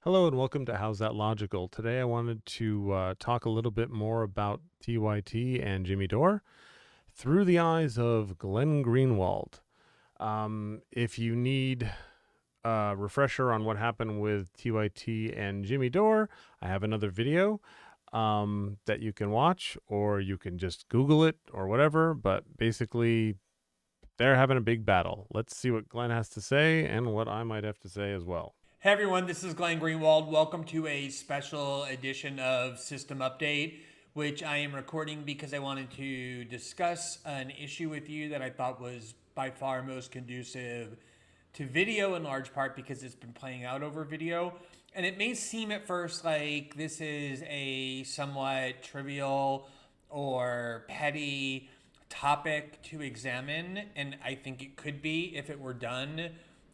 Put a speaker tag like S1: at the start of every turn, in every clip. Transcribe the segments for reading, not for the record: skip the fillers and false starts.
S1: Hello and welcome to How's That Logical. Today I wanted to talk a little bit more about TYT and Jimmy Dore through the eyes of Glenn Greenwald. If you need a refresher on what happened with TYT and Jimmy Dore, I have another video that you can watch, or you can just Google it or whatever. But basically, they're having a big battle. Let's see what Glenn has to say and what I might have to say as well.
S2: Hey everyone, this is Glenn Greenwald. Welcome to a special edition of System Update, which I am recording because I wanted to discuss an issue with you that I thought was by far most conducive to video, in large part because it's been playing out over video. And it may seem at first like this is a somewhat trivial or petty topic to examine, and I think it could be if it were done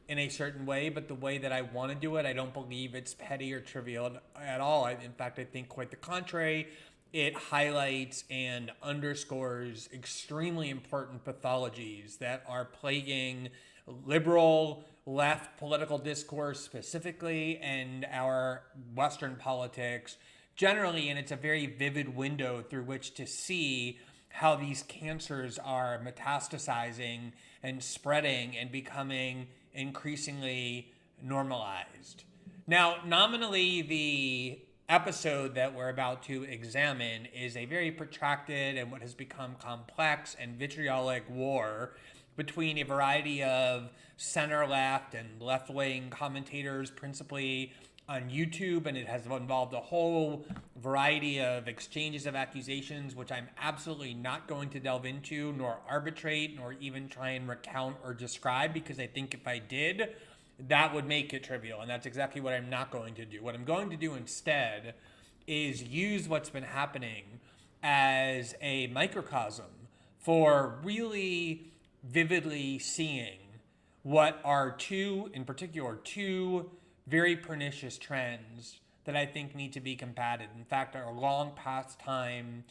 S2: in a certain way, but the way that I want to do it, I don't believe it's petty or trivial at all. In fact, I think quite the contrary. It highlights and underscores extremely important pathologies that are plaguing liberal left political discourse specifically and our Western politics generally. And it's a very vivid window through which to see how these cancers are metastasizing and spreading and becoming increasingly normalized. Now, nominally, the episode that we're about to examine is a very protracted and what has become complex and vitriolic war between a variety of center-left and left-wing commentators, principally on YouTube, and it has involved a whole variety of exchanges of accusations, which I'm absolutely not going to delve into, nor arbitrate, nor even try and recount or describe, because I think if I did, that would make it trivial, and that's exactly what I'm not going to do. What I'm going to do instead is use what's been happening as a microcosm for really vividly seeing what are in particular, two very pernicious trends that I think need to be combated. In fact, are long past time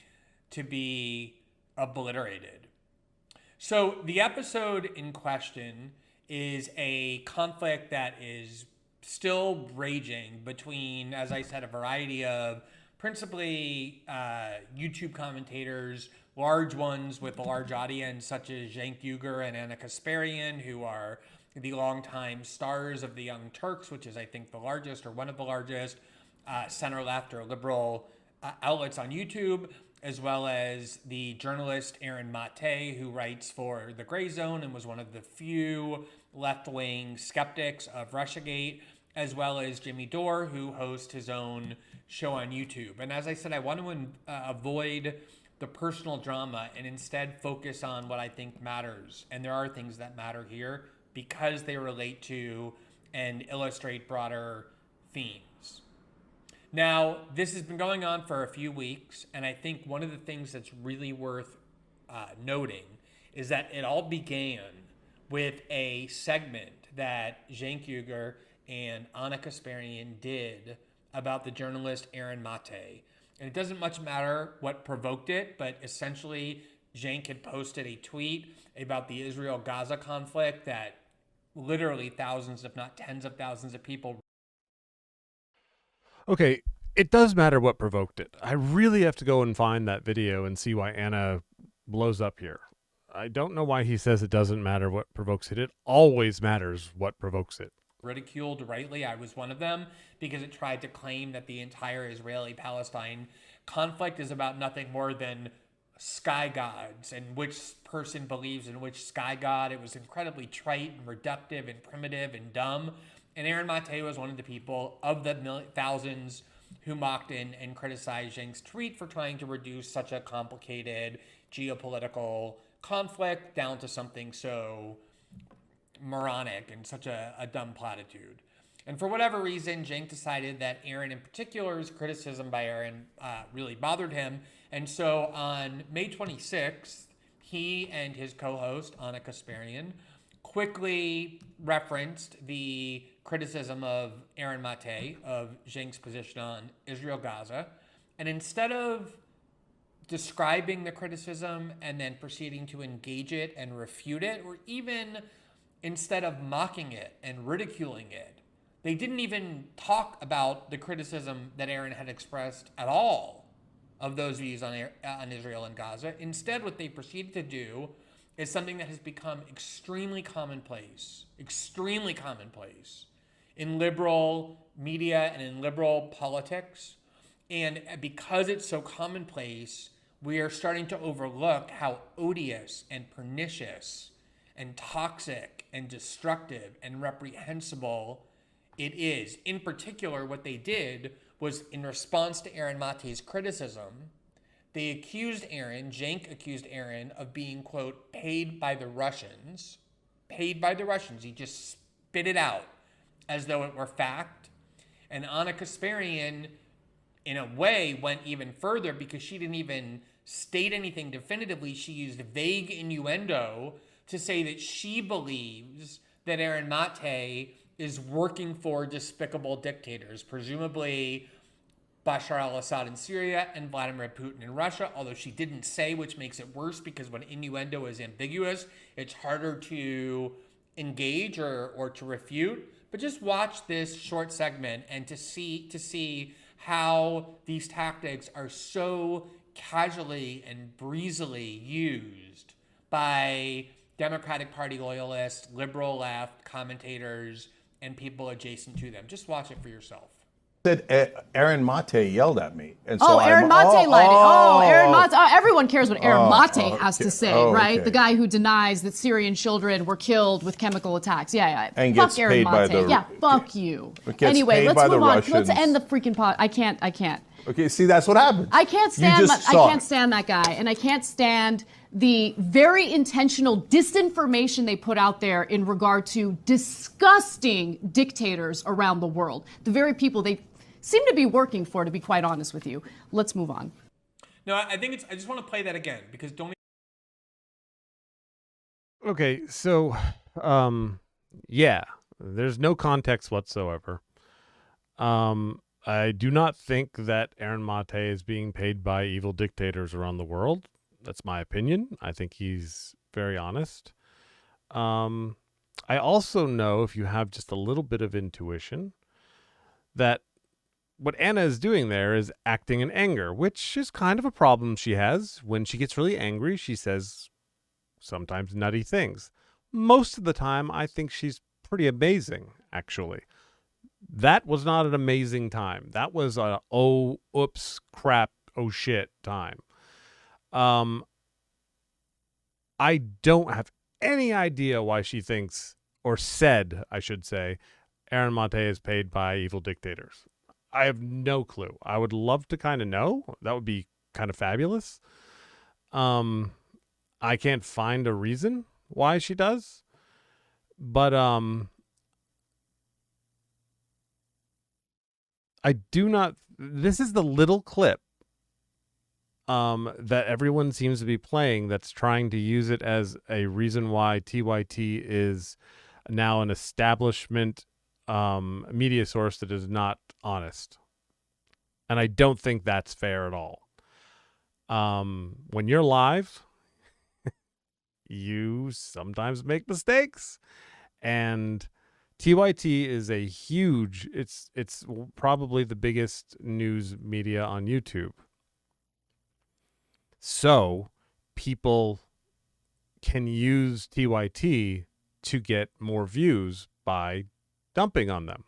S2: to be obliterated. So the episode in question is a conflict that is still raging between, as I said, a variety of principally YouTube commentators, large ones with a large audience, such as Cenk Uygur and Ana Kasparian, who are the longtime stars of the Young Turks, which is, I think, the largest or one of the largest center-left or liberal outlets on YouTube, as well as the journalist Aaron Mate, who writes for The Gray Zone and was one of the few left-wing skeptics of Russiagate, as well as Jimmy Dore, who hosts his own show on YouTube. And as I said, I want to avoid the personal drama and instead focus on what I think matters. And there are things that matter here because they relate to and illustrate broader themes. Now, this has been going on for a few weeks, and I think one of the things that's really worth noting is that it all began with a segment that Cenk Uygur and Ana Kasparian did about the journalist Aaron Mate. And it doesn't much matter what provoked it, but essentially Cenk had posted a tweet about the Israel-Gaza conflict that literally thousands, if not tens of thousands of people.
S1: Okay, it does matter what provoked it. I really have to go and find that video and see why Anna blows up here. I don't know why he says it doesn't matter what provokes it. It always matters what provokes it.
S2: Ridiculed rightly. I was one of them because it tried to claim that the entire Israeli-Palestine conflict is about nothing more than sky gods and which person believes in which sky god. It was incredibly trite and reductive and primitive and dumb. And Aaron Mate was one of the people of the thousands who mocked and criticized Cenk's tweet for trying to reduce such a complicated geopolitical conflict down to something so moronic and such a dumb platitude. And for whatever reason, Cenk decided that Aaron in particular's criticism by Aaron really bothered him. And so on May 26th, he and his co-host, Ana Kasparian, quickly referenced the criticism of Aaron Mate of Cenk's position on Israel-Gaza. And instead of describing the criticism and then proceeding to engage it and refute it, or even instead of mocking it and ridiculing it, They didn't even talk about the criticism that Aaron had expressed at all of those views on Israel and Gaza. Instead, what they proceeded to do is something that has become extremely commonplace in liberal media and in liberal politics. And because it's so commonplace, we are starting to overlook how odious and pernicious and toxic and destructive and reprehensible it is. In particular, what they did was, in response to Aaron Mate's criticism, they accused Aaron, Cenk accused Aaron of being, quote, paid by the Russians. Paid by the Russians. He just spit it out as though it were fact. And Ana Kasparian, in a way, went even further because she didn't even state anything definitively. She used vague innuendo to say that she believes that Aaron Mate is working for despicable dictators, presumably Bashar al-Assad in Syria and Vladimir Putin in Russia, although she didn't say, which makes it worse because when innuendo is ambiguous, it's harder to engage or to refute. But just watch this short segment and to see how these tactics are so casually and breezily used by Democratic Party loyalists, liberal left commentators, and people adjacent to them. Just watch it for yourself.
S3: Said Aaron Mate yelled at me. And
S4: so Aaron Mate lied. Aaron Mate. Everyone cares what Aaron Mate has to say, right? Okay. The guy who denies that Syrian children were killed with chemical attacks. Yeah.
S3: And
S4: fuck
S3: gets
S4: Aaron
S3: paid
S4: Mate.
S3: by the,
S4: yeah, fuck you.
S3: Anyway,
S4: let's move on.
S3: Russians.
S4: Let's end the freaking pod. I can't.
S3: Okay, see, that's what happens.
S4: I can't stand that guy, and I can't stand the very intentional disinformation they put out there in regard to disgusting dictators around the world. The very people they seem to be working for, to be quite honest with you. Let's move on.
S2: No, I think I just want to play that again because don't.
S1: Okay, so, yeah, there's no context whatsoever. I do not think that Aaron Mate is being paid by evil dictators around the world. That's my opinion. I think he's very honest. I also know, if you have just a little bit of intuition, that what Anna is doing there is acting in anger, which is kind of a problem she has. When she gets really angry, she says sometimes nutty things. Most of the time, I think she's pretty amazing, actually. That was not an amazing time. That was a, oh, oops, crap, oh, shit time. I don't have any idea why she thinks, or said, I should say, Aaron Mate is paid by evil dictators. I have no clue. I would love to kind of know. That would be kind of fabulous. I can't find a reason why she does. But I do not. This is the little clip that everyone seems to be playing that's trying to use it as a reason why TYT is now an establishment media source that is not honest. And I don't think that's fair at all. When you're live, you sometimes make mistakes. And TYT is a huge, it's probably the biggest news media on YouTube. So people can use TYT to get more views by dumping on them.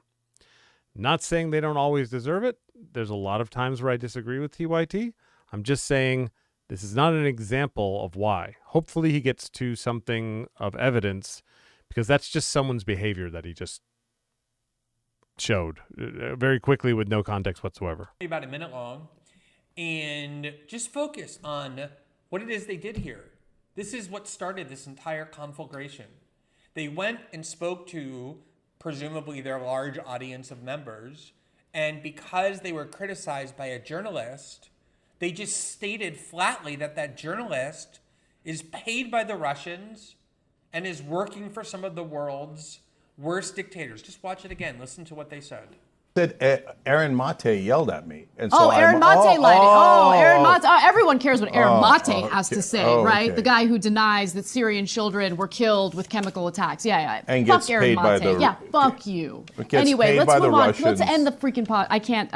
S1: Not saying they don't always deserve it. There's a lot of times where I disagree with TYT. I'm just saying this is not an example of why. Hopefully he gets to something of evidence, because that's just someone's behavior that he just showed very quickly with no context whatsoever.
S2: About a minute long, and just focus on what it is they did here. This is what started this entire conflagration. They went and spoke to presumably their large audience of members, and because they were criticized by a journalist, they just stated flatly that that journalist is paid by the Russians and is working for some of the world's worst dictators. Just watch it again. Listen to what they said.
S3: said Aaron Mate yelled at me. And so
S4: Aaron Mate lied. Aaron Mate. Everyone cares what Aaron Mate has to say, right?
S3: Okay.
S4: The guy who denies that Syrian children were killed with chemical attacks. Yeah.
S3: And
S4: fuck
S3: gets
S4: Aaron
S3: paid by
S4: Mate.
S3: the-
S4: Yeah, fuck you.
S3: Gets
S4: Anyway,
S3: paid
S4: let's
S3: by the
S4: move on.
S3: Russians.
S4: Let's end the freaking pod. I can't.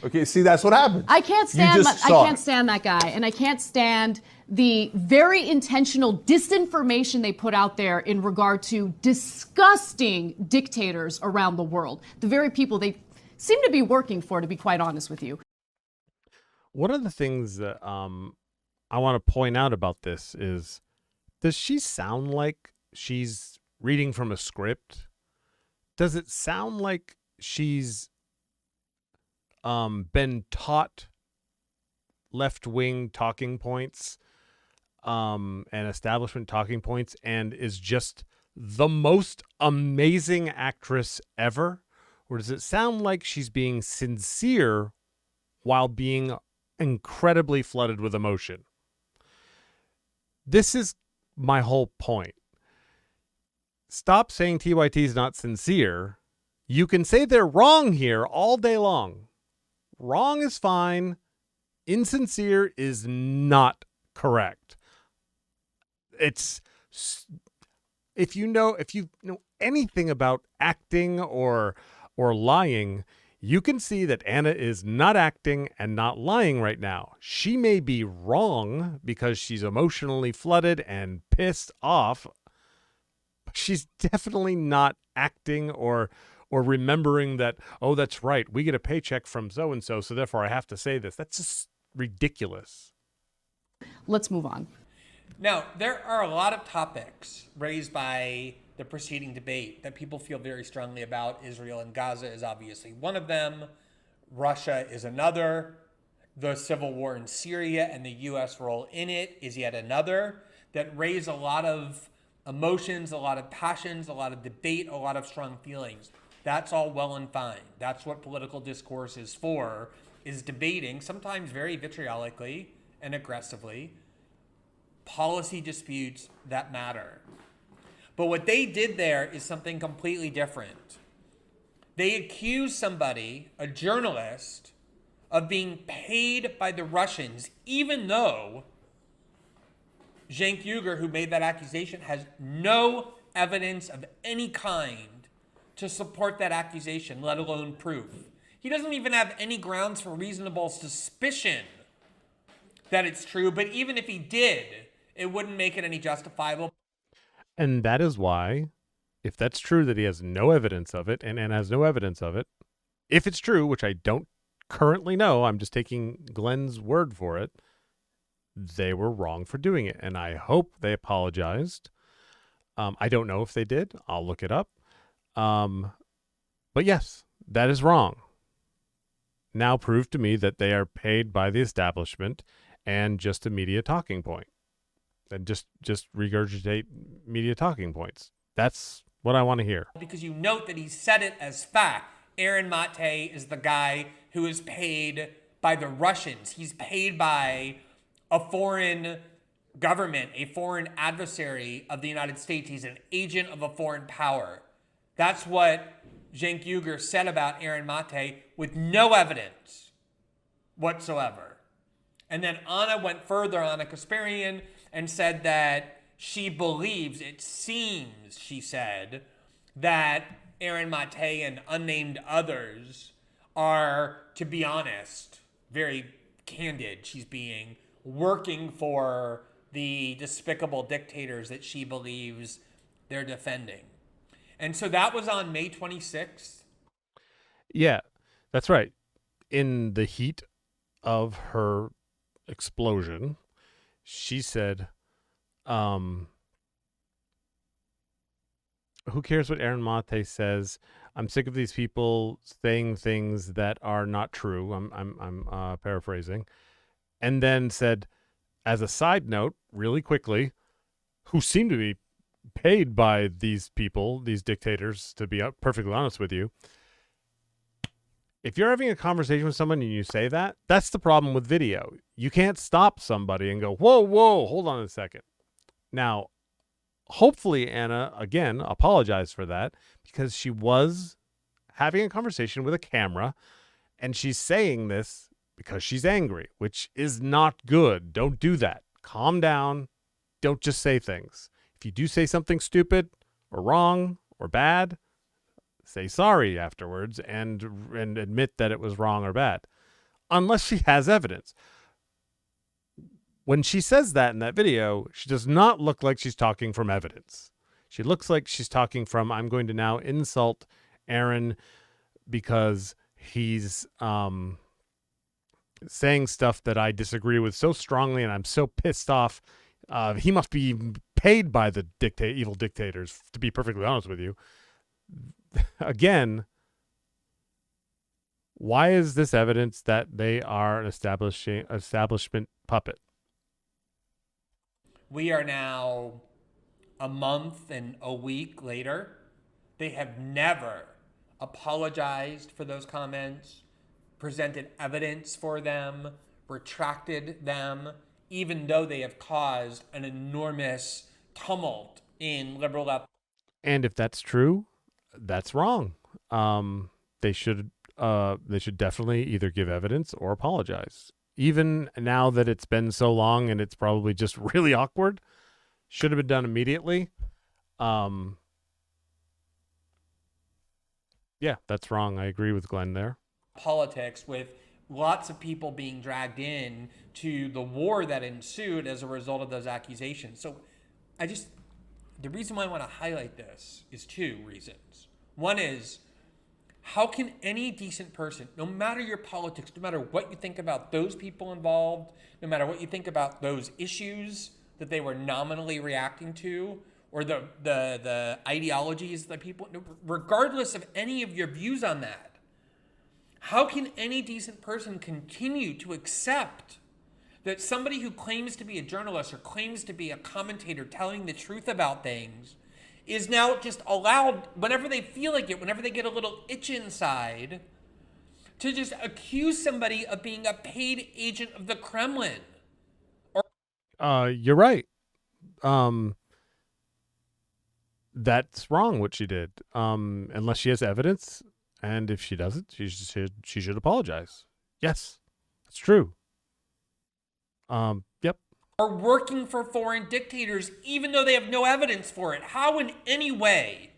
S3: Okay, see, that's what happens.
S4: I can't
S3: You
S4: stand.
S3: just
S4: I
S3: saw
S4: can't
S3: it.
S4: stand that guy, and I can't stand the very intentional disinformation they put out there in regard to disgusting dictators around the world. The very people they seem to be working for, to be quite honest with you.
S1: One of the things that I want to point out about this is, does she sound like she's reading from a script? Does it sound like she's been taught left-wing talking points and establishment talking points and is just the most amazing actress ever? Or does it sound like she's being sincere while being incredibly flooded with emotion? This is my whole point. Stop saying TYT is not sincere. You can say they're wrong here all day long. Wrong is fine. Insincere is not correct. It's, if you know anything about acting or lying, you can see that Ana is not acting and not lying right now. She may be wrong because she's emotionally flooded and pissed off, but she's definitely not acting or remembering that, oh, that's right, we get a paycheck from so-and-so, so therefore I have to say this. That's just ridiculous.
S4: Let's move on.
S2: Now, there are a lot of topics raised by the preceding debate that people feel very strongly about. Israel and Gaza is obviously one of them. Russia is another. The civil war in Syria and the U.S. role in it is yet another, that raise a lot of emotions, a lot of passions, a lot of debate, a lot of strong feelings. That's all well and fine. That's what political discourse is for, is debating, sometimes very vitriolically and aggressively, policy disputes that matter. But what they did there is something completely different. They accused somebody, a journalist, of being paid by the Russians, even though Cenk Uygur, who made that accusation, has no evidence of any kind to support that accusation, let alone proof. He doesn't even have any grounds for reasonable suspicion that it's true, but even if he did, it wouldn't make it any justifiable.
S1: And that is why, if that's true that he has no evidence of it and has no evidence of it, if it's true, which I don't currently know, I'm just taking Glenn's word for it, they were wrong for doing it. And I hope they apologized. I don't know if they did. I'll look it up. But yes, that is wrong. Now prove to me that they are paid by the establishment and just a media talking point. And just regurgitate media talking points. That's what I want to hear.
S2: Because you note that he said it as fact. Aaron Mate is the guy who is paid by the Russians. He's paid by a foreign government, a foreign adversary of the United States. He's an agent of a foreign power. That's what Cenk Uygur said about Aaron Mate with no evidence whatsoever. And then Ana went further, Ana Kasparian, and said that she believes, it seems, she said, that Aaron Mate and unnamed others are, to be honest, very candid, she's being, working for the despicable dictators that she believes they're defending. And so that was on May 26th.
S1: Yeah, that's right. In the heat of her explosion, she said, who cares what Aaron Mate says? I'm sick of these people saying things that are not true. I'm paraphrasing. And then said, as a side note, really quickly, who seem to be paid by these people, these dictators, to be perfectly honest with you. If you're having a conversation with someone and you say that, that's the problem with video. You can't stop somebody and go, whoa, hold on a second. Now, hopefully Ana, again, apologized for that because she was having a conversation with a camera, and she's saying this because she's angry, which is not good. Don't do that. Calm down. Don't just say things. If you do say something stupid or wrong or bad, say sorry afterwards and admit that it was wrong or bad, unless she has evidence. When she says that in that video, she does not look like she's talking from evidence. She looks like she's talking from, I'm going to now insult Aaron because he's saying stuff that I disagree with so strongly, and I'm so pissed off. He must be paid by the evil dictators, to be perfectly honest with you. Again, why is this evidence that they are an establishment puppet?
S2: We are now a month and a week later. They have never apologized for those comments, presented evidence for them, retracted them, even though they have caused an enormous tumult in liberal left.
S1: And if that's true, that's wrong. They should definitely either give evidence or apologize. Even now that it's been so long and it's probably just really awkward, should have been done immediately. Yeah, that's wrong. I agree with Glenn there.
S2: Politics, with lots of people being dragged in to the war that ensued as a result of those accusations. So the reason why I want to highlight this is two reasons. One is, how can any decent person, no matter your politics, no matter what you think about those people involved, no matter what you think about those issues that they were nominally reacting to, or the ideologies that people, regardless of any of your views on that, how can any decent person continue to accept that somebody who claims to be a journalist or claims to be a commentator telling the truth about things is now just allowed, whenever they feel like it, whenever they get a little itch inside, to just accuse somebody of being a paid agent of the Kremlin?
S1: You're right. That's wrong what she did. Unless she has evidence, and if she doesn't, she should apologize. Yes, that's true. Yep.
S2: Are working for foreign dictators even though they have no evidence for it. How in any way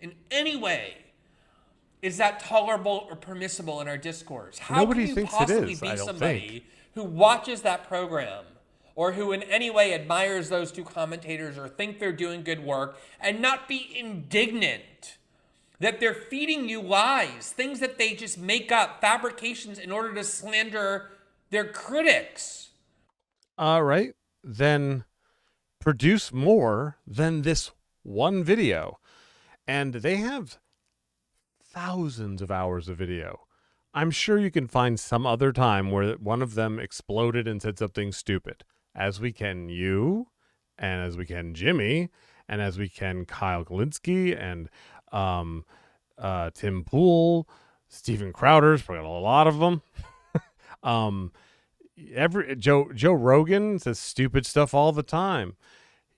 S2: is that tolerable or permissible in our discourse? How
S1: Nobody
S2: can you
S1: thinks
S2: possibly
S1: it is,
S2: be
S1: I don't
S2: somebody
S1: think.
S2: who watches that program or who in any way admires those two commentators or think they're doing good work and not be indignant that they're feeding you lies, things that they just make up, fabrications in order to slander their critics?
S1: All right. Then produce more than this one video. And they have thousands of hours of video. I'm sure you can find some other time where one of them exploded and said something stupid, as we can you, and as we can Jimmy, and as we can Kyle Galinsky, and Tim Pool, Steven Crowder's probably got a lot of them. Joe Rogan says stupid stuff all the time.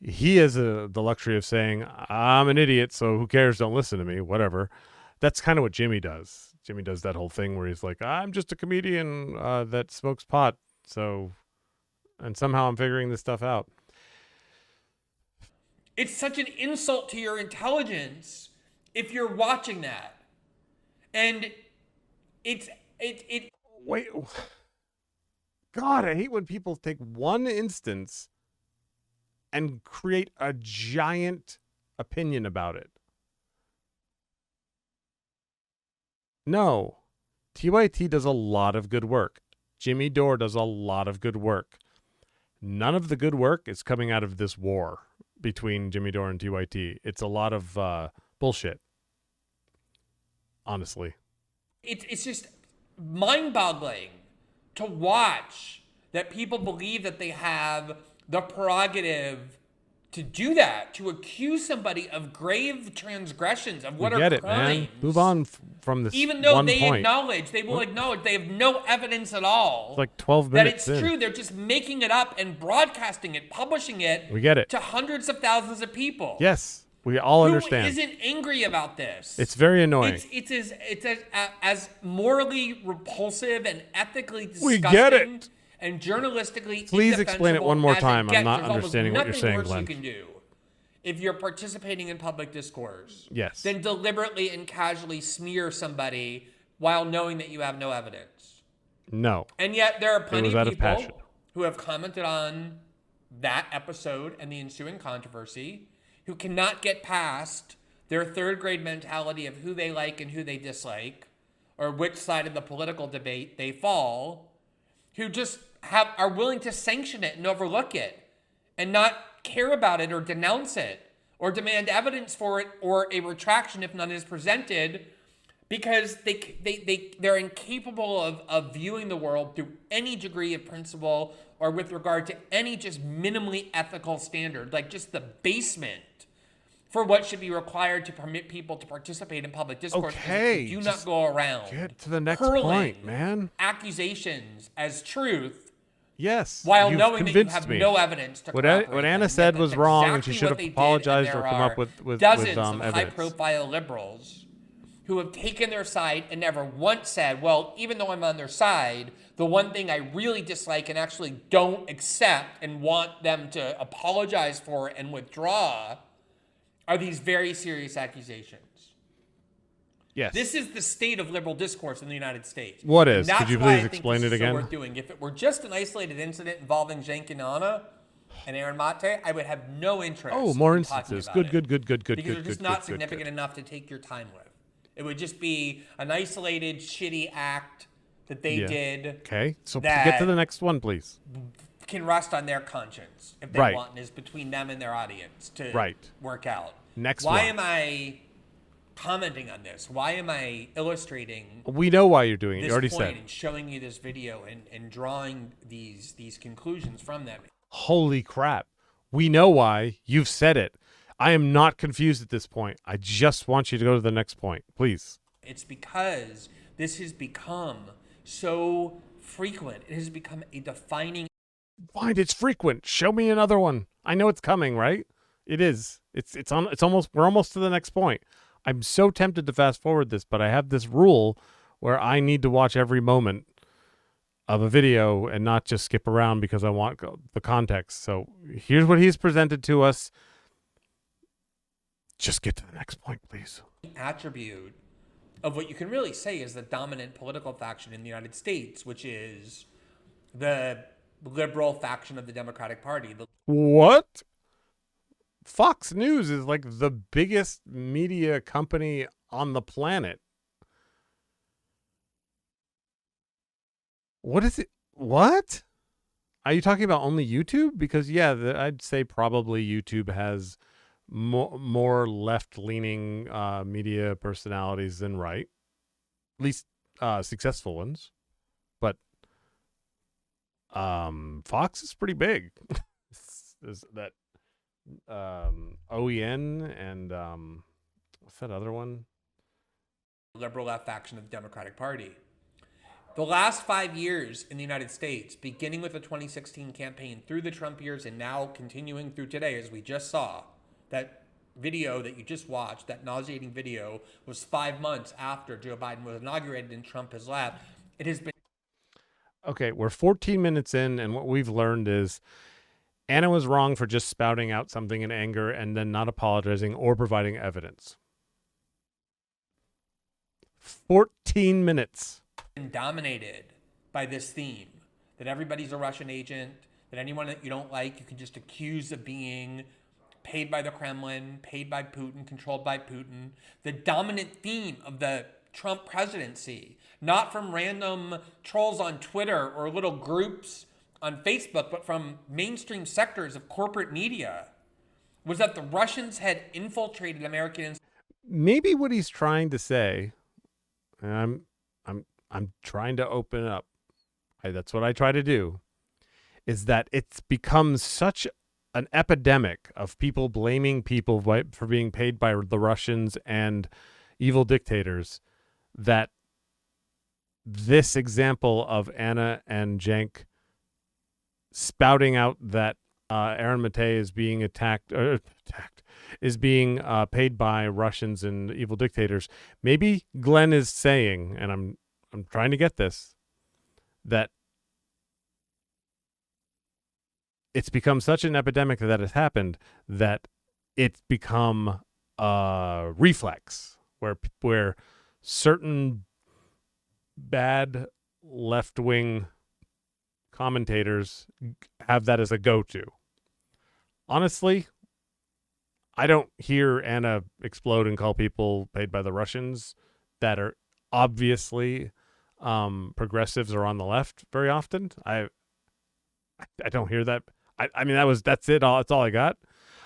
S1: He has the luxury of saying, I'm an idiot, so who cares? Don't listen to me, whatever. That's kind of what Jimmy does. Jimmy does that whole thing where he's like, I'm just a comedian that smokes pot. And somehow I'm figuring this stuff out.
S2: It's such an insult to your intelligence if you're watching that. And
S1: Wait. God, I hate when people take one instance and create a giant opinion about it. No. TYT does a lot of good work. Jimmy Dore does a lot of good work. None of the good work is coming out of this war between Jimmy Dore and TYT. It's a lot of bullshit. Honestly.
S2: It's just mind-boggling to watch that people believe that they have the prerogative to do that, to accuse somebody of grave transgressions, of what are crimes.
S1: Man. Move on from this.
S2: Even though they
S1: point.
S2: acknowledge, they will acknowledge they have no evidence at all.
S1: It's like 12 minutes
S2: that it's
S1: in.
S2: true. They're just making it up and broadcasting it, publishing it.
S1: We get it.
S2: To hundreds of thousands of people.
S1: Yes. We all
S2: Who
S1: understand.
S2: isn't angry about this?
S1: It's very annoying.
S2: It's as morally repulsive and ethically disgusting
S1: We get it.
S2: and journalistically
S1: Please explain it one more time. I'm not
S2: There's
S1: understanding what you're
S2: nothing
S1: saying,
S2: worse
S1: Glenn.
S2: you can do if you're participating in public discourse.
S1: Yes.
S2: Than deliberately and casually smear somebody while knowing that you have no evidence.
S1: No.
S2: And yet there are plenty
S1: out
S2: of
S1: of passion.
S2: people who have commented on that episode and the ensuing controversy who cannot get past their third grade mentality of who they like and who they dislike, or which side of the political debate they fall, who just are willing to sanction it and overlook it and not care about it or denounce it or demand evidence for it or a retraction if none is presented, because they're incapable of viewing the world through any degree of principle or with regard to any just minimally ethical standard, like just the basement for what should be required to permit people to participate in public discourse.
S1: Okay,
S2: Do not go around
S1: get to the next
S2: hurling
S1: point, man.
S2: accusations as truth
S1: Yes.
S2: while
S1: you've
S2: knowing that you
S1: convinced
S2: have
S1: me.
S2: no evidence to
S1: What
S2: corroborate
S1: Anna
S2: them. And
S1: said
S2: yet
S1: was
S2: that's
S1: wrong, and
S2: exactly
S1: she should
S2: what
S1: have
S2: they did,
S1: apologized
S2: and
S1: or
S2: there
S1: come up
S2: are
S1: with
S2: dozens of
S1: evidence.
S2: high-profile liberals who have taken their side and never once said, well, even though I'm on their side, the one thing I really dislike and actually don't accept and want them to apologize for and withdraw are these very serious accusations.
S1: Yes.
S2: This is the state of liberal discourse in the United States.
S1: What is?
S2: And
S1: Could
S2: that's
S1: you
S2: why
S1: please
S2: I think
S1: explain
S2: this
S1: it
S2: is so
S1: again?
S2: worth doing. If it were just an isolated incident involving Cenk and Ana and Aaron Mate, I would have no interest.
S1: Oh, more
S2: in talking
S1: instances.
S2: about
S1: Good,
S2: it.
S1: good, good, good, good,
S2: Because
S1: good,
S2: they're just
S1: good,
S2: not
S1: good,
S2: significant
S1: good.
S2: enough to take your time with. It would just be an isolated, shitty act that they did.
S1: Okay. So
S2: that
S1: get to the next one, please.
S2: can rest on their conscience if they
S1: Right.
S2: want, and is between them and their audience to
S1: Right.
S2: work out.
S1: Next
S2: Why
S1: one.
S2: am I commenting on this? Why am I illustrating
S1: We know why you're doing it.
S2: this
S1: You already
S2: point
S1: said.
S2: and showing you this video and drawing these conclusions from them?
S1: Holy crap. We know why. You've said it. I am not confused at this point. I just want you to go to the next point, please.
S2: It's because this has become so frequent. It has become a defining.
S1: Fine, it's frequent. Show me another one. I know it's coming, right? It is. It's almost. We're almost to the next point. I'm so tempted to fast forward this, but I have this rule where I need to watch every moment of a video and not just skip around because I want the context. So here's what he's presented to us. Just get to the next point, please.
S2: Attribute of what you can really say is the dominant political faction in the United States, which is the liberal faction of the Democratic Party.
S1: What? Fox News is like the biggest media company on the planet. What is it? What? Are you talking about only YouTube? Because, yeah, I'd say probably YouTube has more left-leaning media personalities than right. At least successful ones. But Fox is pretty big. Is that OEN and what's that other one?
S2: Liberal left faction of the Democratic Party. The last 5 years in the United States, beginning with the 2016 campaign through the Trump years and now continuing through today, as we just saw, that video that you just watched, that nauseating video, was 5 months after Joe Biden was inaugurated and Trump has left. It has been.
S1: Okay, we're 14 minutes in, and what we've learned is Anna was wrong for just spouting out something in anger and then not apologizing or providing evidence. 14 minutes.
S2: Dominated by this theme that everybody's a Russian agent, that anyone that you don't like, you can just accuse of being paid by the Kremlin, paid by Putin, controlled by Putin. The dominant theme of the Trump presidency, not from random trolls on Twitter or little groups on Facebook, but from mainstream sectors of corporate media, was that the Russians had infiltrated Americans.
S1: Maybe what he's trying to say, and I'm trying to open up. That's what I try to do, is that it's become such an epidemic of people blaming people for being paid by the Russians and evil dictators that this example of Anna and Cenk spouting out that Aaron Mate is being is being paid by Russians and evil dictators. Maybe Glenn is saying, and I'm trying to get this, that it's become such an epidemic that has happened that it's become a reflex where certain bad left-wing commentators have that as a go-to. Honestly, I don't hear Anna explode and call people paid by the Russians that are obviously progressives or on the left very often. I don't hear that. I mean, that's it. That's all I got.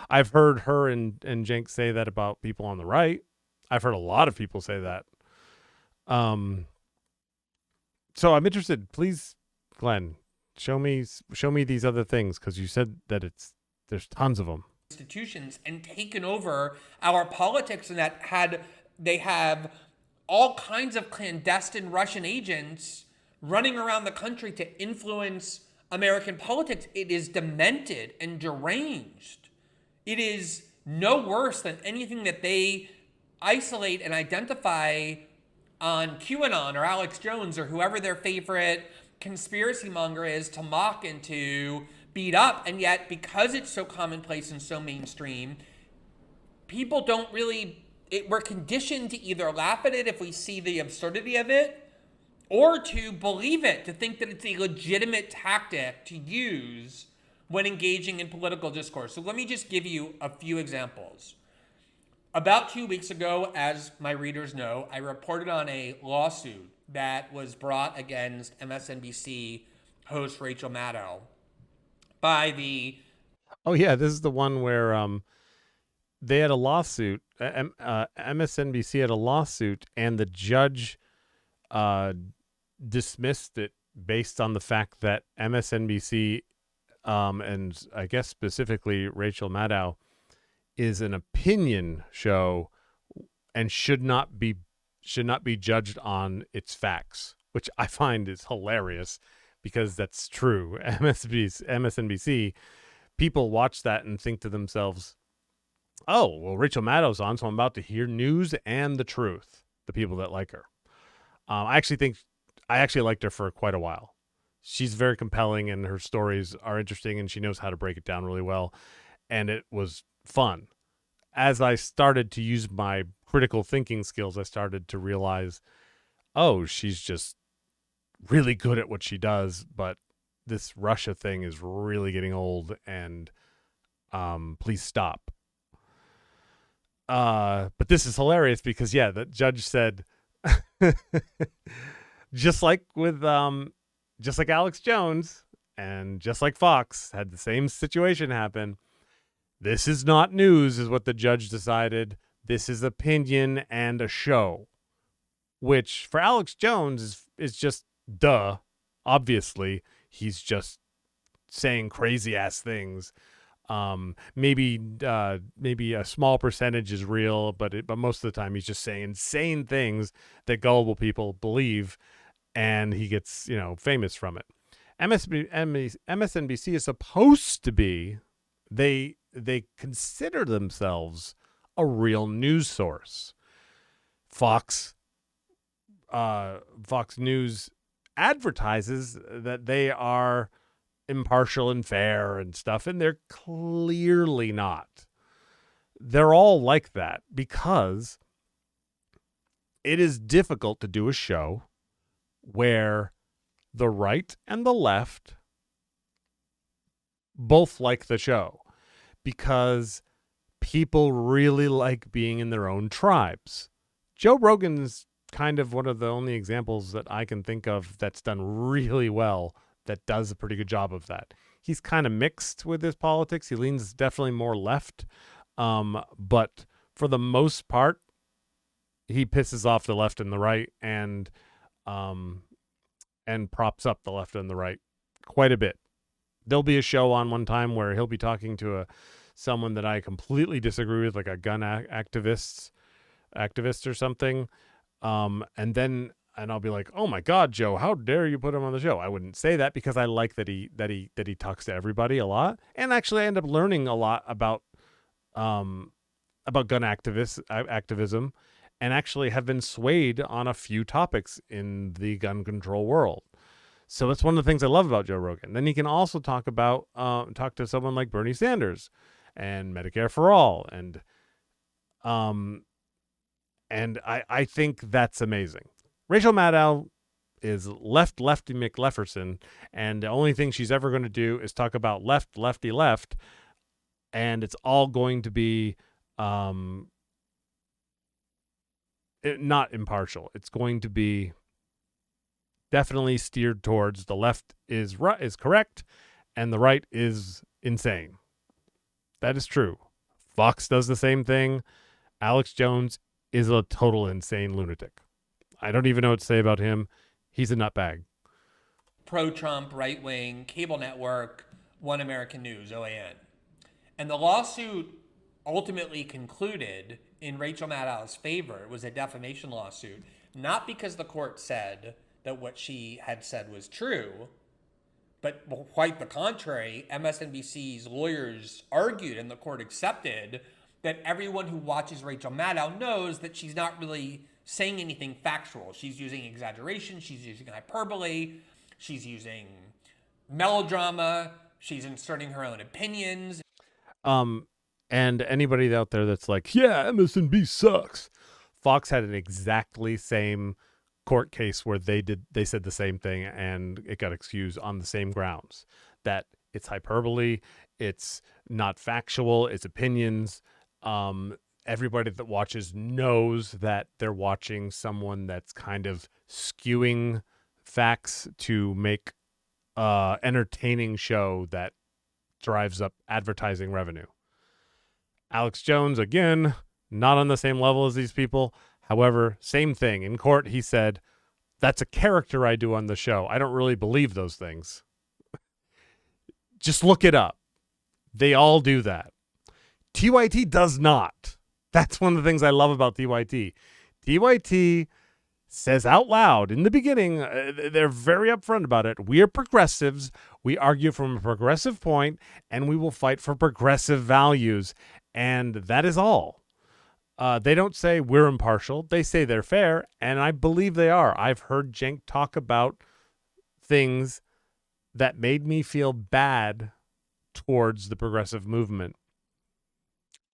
S1: I've heard her and Cenk say that about people on the right. I've heard a lot of people say that. So I'm interested. Please, Glenn, show me these other things, because you said that there's tons of them.
S2: Institutions and taken over our politics, and they have all kinds of clandestine Russian agents running around the country to influence American politics. It is demented and deranged. It is no worse than anything that they isolate and identify on QAnon or Alex Jones or whoever their favorite conspiracy monger is to mock and to beat up. And yet, because it's so commonplace and so mainstream, people don't really, we're conditioned to either laugh at it if we see the absurdity of it, or to believe it, to think that it's a legitimate tactic to use when engaging in political discourse. So let me just give you a few examples. About 2 weeks ago, as my readers know, I reported on a lawsuit that was brought against MSNBC host Rachel Maddow by the...
S1: Oh, yeah, this is the one where they had a lawsuit. MSNBC had a lawsuit, and the judge dismissed it based on the fact that MSNBC, and I guess specifically Rachel Maddow, is an opinion show and should not be judged on its facts, which I find is hilarious because that's true. MSNBC, people watch that and think to themselves, oh, well, Rachel Maddow's on, so I'm about to hear news and the truth, the people that like her. I actually liked her for quite a while. She's very compelling and her stories are interesting and she knows how to break it down really well. And it was fun. As I started to use my critical thinking skills, I started to realize, oh, she's just really good at what she does, but this Russia thing is really getting old and please stop. But this is hilarious because, yeah, the judge said, just like Alex Jones and just like Fox had the same situation happen, this is not news, is what the judge decided. This is opinion and a show, which for Alex Jones is just duh. Obviously, he's just saying crazy ass things. Maybe a small percentage is real, but most of the time he's just saying insane things that gullible people believe, and he gets famous from it. MSNBC is supposed to be, they consider themselves a real news source. Fox News advertises that they are impartial and fair and stuff, and they're clearly not. They're all like that because it is difficult to do a show where the right and the left both like the show, because people really like being in their own tribes. Joe Rogan's kind of one of the only examples that I can think of that's done really well, that does a pretty good job of that. He's kind of mixed with his politics. He leans definitely more left. But for the most part, he pisses off the left and the right and props up the left and the right quite a bit. There'll be a show on one time where he'll be talking to someone that I completely disagree with, like a gun activist or something. And I'll be like, "Oh my God, Joe, how dare you put him on the show?" I wouldn't say that because I like that he talks to everybody a lot, and actually I end up learning a lot about about gun activism, and actually have been swayed on a few topics in the gun control world. So that's one of the things I love about Joe Rogan. Then he can also talk to someone like Bernie Sanders and Medicare for All, and I think that's amazing. Rachel Maddow is lefty McLefferson, and the only thing she's ever going to do is talk about lefty left, and it's all going to be not impartial. It's going to be definitely steered towards the left is correct and the right is insane. That is true. Fox does the same thing. Alex Jones is a total insane lunatic. I don't even know what to say about him. He's a nutbag.
S2: Pro-Trump, right-wing, cable network, One American News, OAN. And the lawsuit ultimately concluded in Rachel Maddow's favor. It was a defamation lawsuit, not because the court said that what she had said was true, but quite the contrary. MSNBC's lawyers argued, and the court accepted, that everyone who watches Rachel Maddow knows that she's not really saying anything factual. She's using exaggeration, she's using hyperbole, she's using melodrama, she's inserting her own opinions.
S1: And anybody out there that's like, yeah, MSNBC sucks. Fox had an exactly same court case where they said the same thing and it got excused on the same grounds, that it's hyperbole, it's not factual, it's opinions. Everybody that watches knows that they're watching someone that's kind of skewing facts to make entertaining show that drives up advertising revenue. Alex Jones, again, not on the same level as these people. However, same thing. In court, he said, that's a character I do on the show. I don't really believe those things. Just look it up. They all do that. TYT does not. That's one of the things I love about TYT. TYT says out loud in the beginning, they're very upfront about it. We are progressives. We argue from a progressive point, and we will fight for progressive values. And that is all. They don't say we're impartial. They say they're fair, and I believe they are. I've heard Cenk talk about things that made me feel bad towards the progressive movement.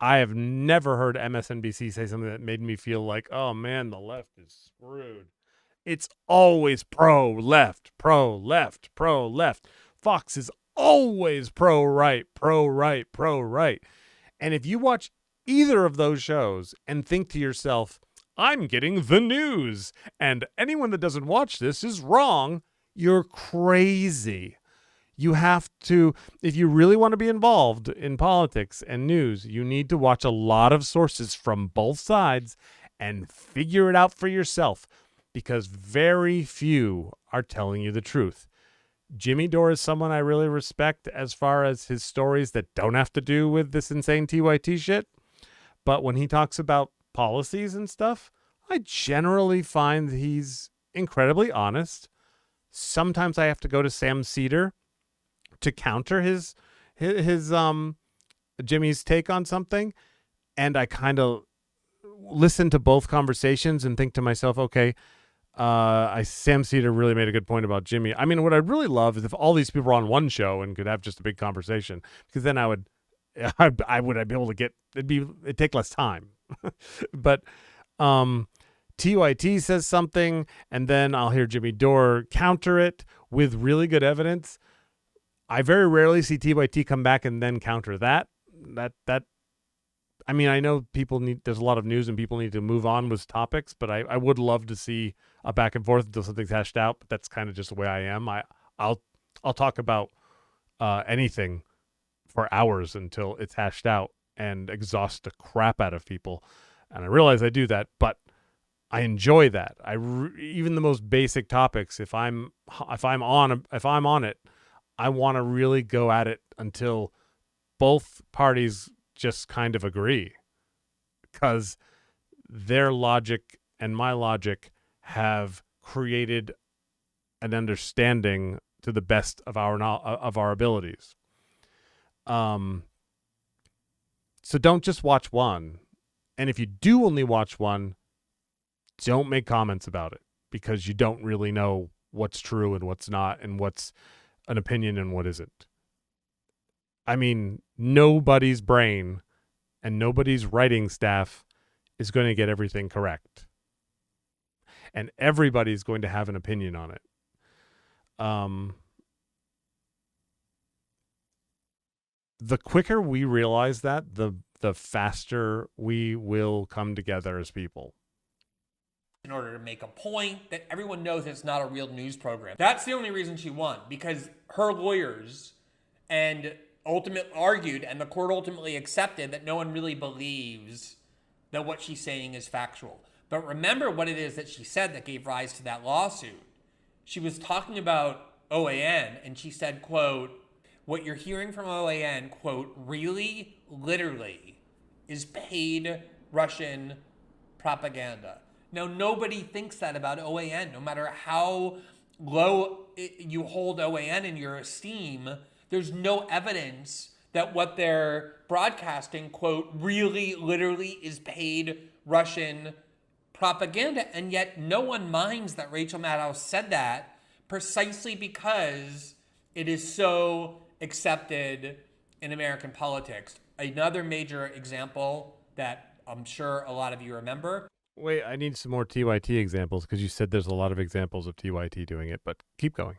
S1: I have never heard MSNBC say something that made me feel like, oh man, the left is screwed. It's always pro-left, pro-left, pro-left. Fox is always pro-right, pro-right, pro-right. And if you watch either of those shows and think to yourself, I'm getting the news, and anyone that doesn't watch this is wrong, you're crazy. You have to, if you really want to be involved in politics and news, you need to watch a lot of sources from both sides and figure it out for yourself, because very few are telling you the truth. Jimmy Dore is someone I really respect as far as his stories that don't have to do with this insane TYT shit. But when he talks about policies and stuff, I generally find he's incredibly honest. Sometimes I have to go to Sam Cedar to counter his Jimmy's take on something, and I kind of listen to both conversations and think to myself, okay, Sam Cedar really made a good point about Jimmy. I mean, what I'd really love is if all these people were on one show and could have just a big conversation, because then I'd be able to get, it'd take less time. But TYT says something, and then I'll hear Jimmy Dore counter it with really good evidence. I very rarely see TYT come back and then counter that. I mean, I know there's a lot of news and people need to move on with topics, but I would love to see a back and forth until something's hashed out. But that's kind of just the way I am. I'll talk about anything for hours until it's hashed out and exhaust the crap out of people. And I realize I do that, but I enjoy that. Even the most basic topics, if I'm on it, I want to really go at it until both parties just kind of agree, because their logic and my logic have created an understanding to the best of our abilities. So don't just watch one. And if you do only watch one, don't make comments about it, because you don't really know what's true and what's not, and what's an opinion and what isn't. I mean, nobody's brain and nobody's writing staff is going to get everything correct. And everybody's going to have an opinion on it. The quicker we realize that, the faster we will come together as people.
S2: In order to make a point that everyone knows it's not a real news program. That's the only reason she won, because her lawyers and ultimately argued, and the court ultimately accepted, that no one really believes that what she's saying is factual. But remember what it is that she said that gave rise to that lawsuit. She was talking about OAN, and she said, quote, "What you're hearing from OAN, quote, really, literally, is paid Russian propaganda." Now, nobody thinks that about OAN. No matter how low you hold OAN in your esteem, there's no evidence that what they're broadcasting, quote, really, literally is paid Russian propaganda. And yet no one minds that Rachel Maddow said that, precisely because it is so accepted in American politics. Another major example that I'm sure a lot of you remember.
S1: Wait, I need some more TYT examples, because you said there's a lot of examples of TYT doing it, but keep going.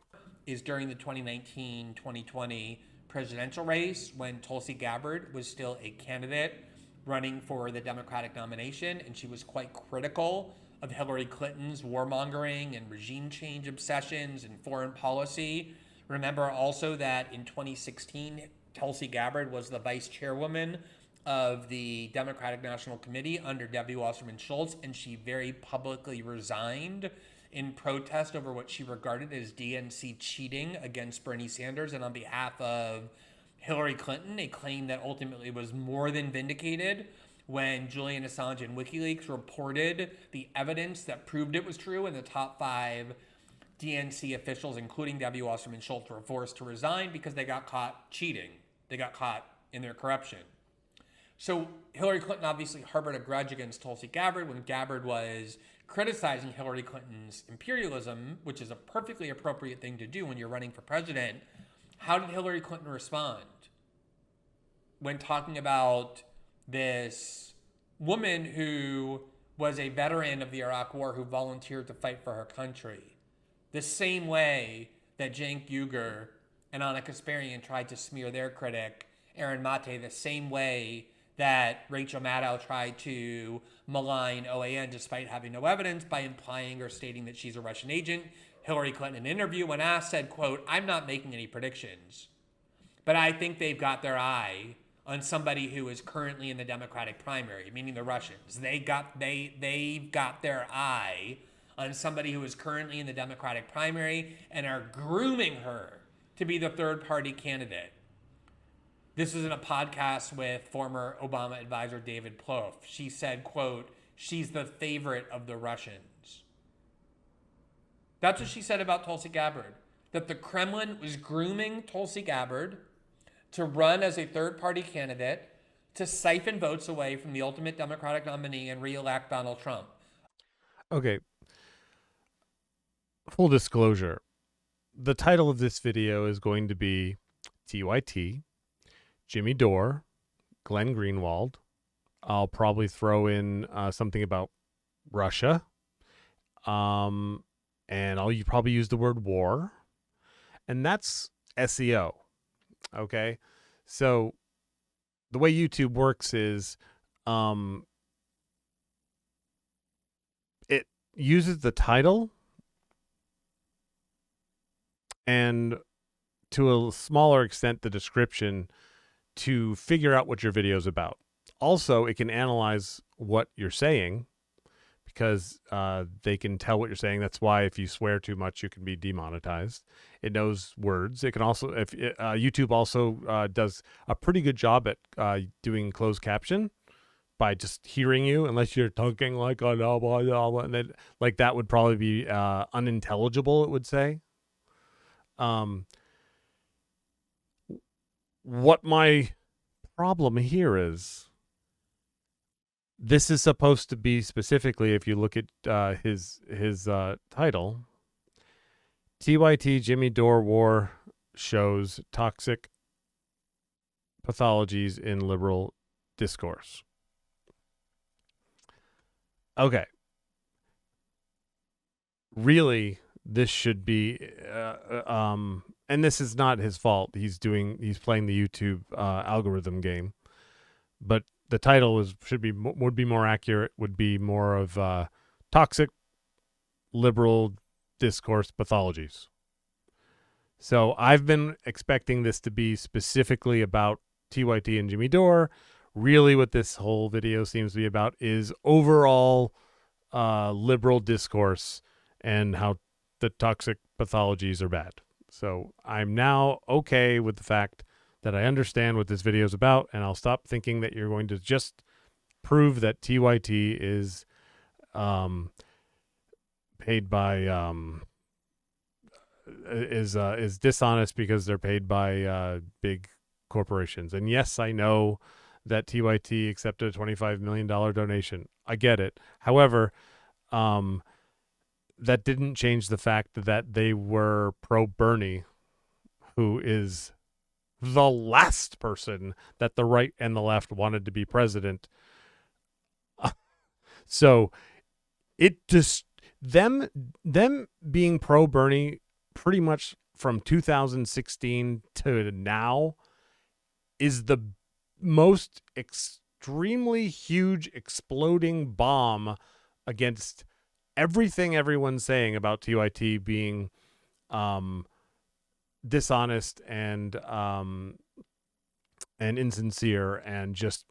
S2: Is during the 2019-2020 presidential race, when Tulsi Gabbard was still a candidate running for the Democratic nomination, and she was quite critical of Hillary Clinton's warmongering and regime change obsessions and foreign policy. Remember also that in 2016, Tulsi Gabbard was the vice chairwoman of the Democratic National Committee under Debbie Wasserman Schultz, and she very publicly resigned in protest over what she regarded as DNC cheating against Bernie Sanders and on behalf of Hillary Clinton, a claim that ultimately was more than vindicated when Julian Assange and WikiLeaks reported the evidence that proved it was true, and the top 5 DNC officials, including Debbie Wasserman Schultz, were forced to resign because they got caught cheating. They got caught in their corruption. So Hillary Clinton obviously harbored a grudge against Tulsi Gabbard when Gabbard was criticizing Hillary Clinton's imperialism, which is a perfectly appropriate thing to do when you're running for president. How did Hillary Clinton respond when talking about this woman who was a veteran of the Iraq War who volunteered to fight for her country? The same way that Cenk Uygur and Ana Kasparian tried to smear their critic, Aaron Mate, the same way that Rachel Maddow tried to malign OAN despite having no evidence by implying or stating that she's a Russian agent. Hillary Clinton, in an interview, when asked, said, quote, "I'm not making any predictions, but I think they've got their eye on somebody who is currently in the Democratic primary," meaning the Russians. They've got their eye on somebody who is currently in the Democratic primary and are grooming her to be the third-party candidate. This was in a podcast with former Obama advisor David Plouffe. She said, quote, "She's the favorite of the Russians." That's what she said about Tulsi Gabbard, that the Kremlin was grooming Tulsi Gabbard to run as a third-party candidate to siphon votes away from the ultimate Democratic nominee and re-elect Donald Trump.
S1: Okay. Full disclosure. The title of this video is going to be TYT, Jimmy Dore, Glenn Greenwald. I'll probably throw in something about Russia. And I'll probably use the word war. And that's SEO. Okay? So the way YouTube works is it uses the title and to a smaller extent the description to figure out what your video is about. Also, it can analyze what you're saying because they can tell what you're saying. That's why if you swear too much, you can be demonetized. It knows words. It can also, if YouTube also does a pretty good job at doing closed caption by just hearing you, unless you're talking like a blah, blah, blah, and then like that would probably be unintelligible, it would say. What my problem here is, This is supposed to be specifically, if you look at his title, TYT Jimmy Dore War shows toxic pathologies in liberal discourse. Okay. Really, this should be, and this is not his fault. He's playing the YouTube algorithm game, but the title would be more accurate. Would be more of toxic liberal discourse pathologies. So I've been expecting this to be specifically about TYT and Jimmy Dore. Really, what this whole video seems to be about is overall liberal discourse and how the toxic pathologies are bad. So I'm now okay with the fact that I understand what this video is about, and I'll stop thinking that you're going to just prove that TYT is paid by is dishonest because they're paid by big corporations. And yes, I know that TYT accepted a $25 million donation. I get it. However, that didn't change the fact that they were pro Bernie, who is the last person that the right and the left wanted to be president. So it just them being pro Bernie pretty much from 2016 to now is the most extremely huge exploding bomb against everything everyone's saying about TYT being dishonest and insincere and just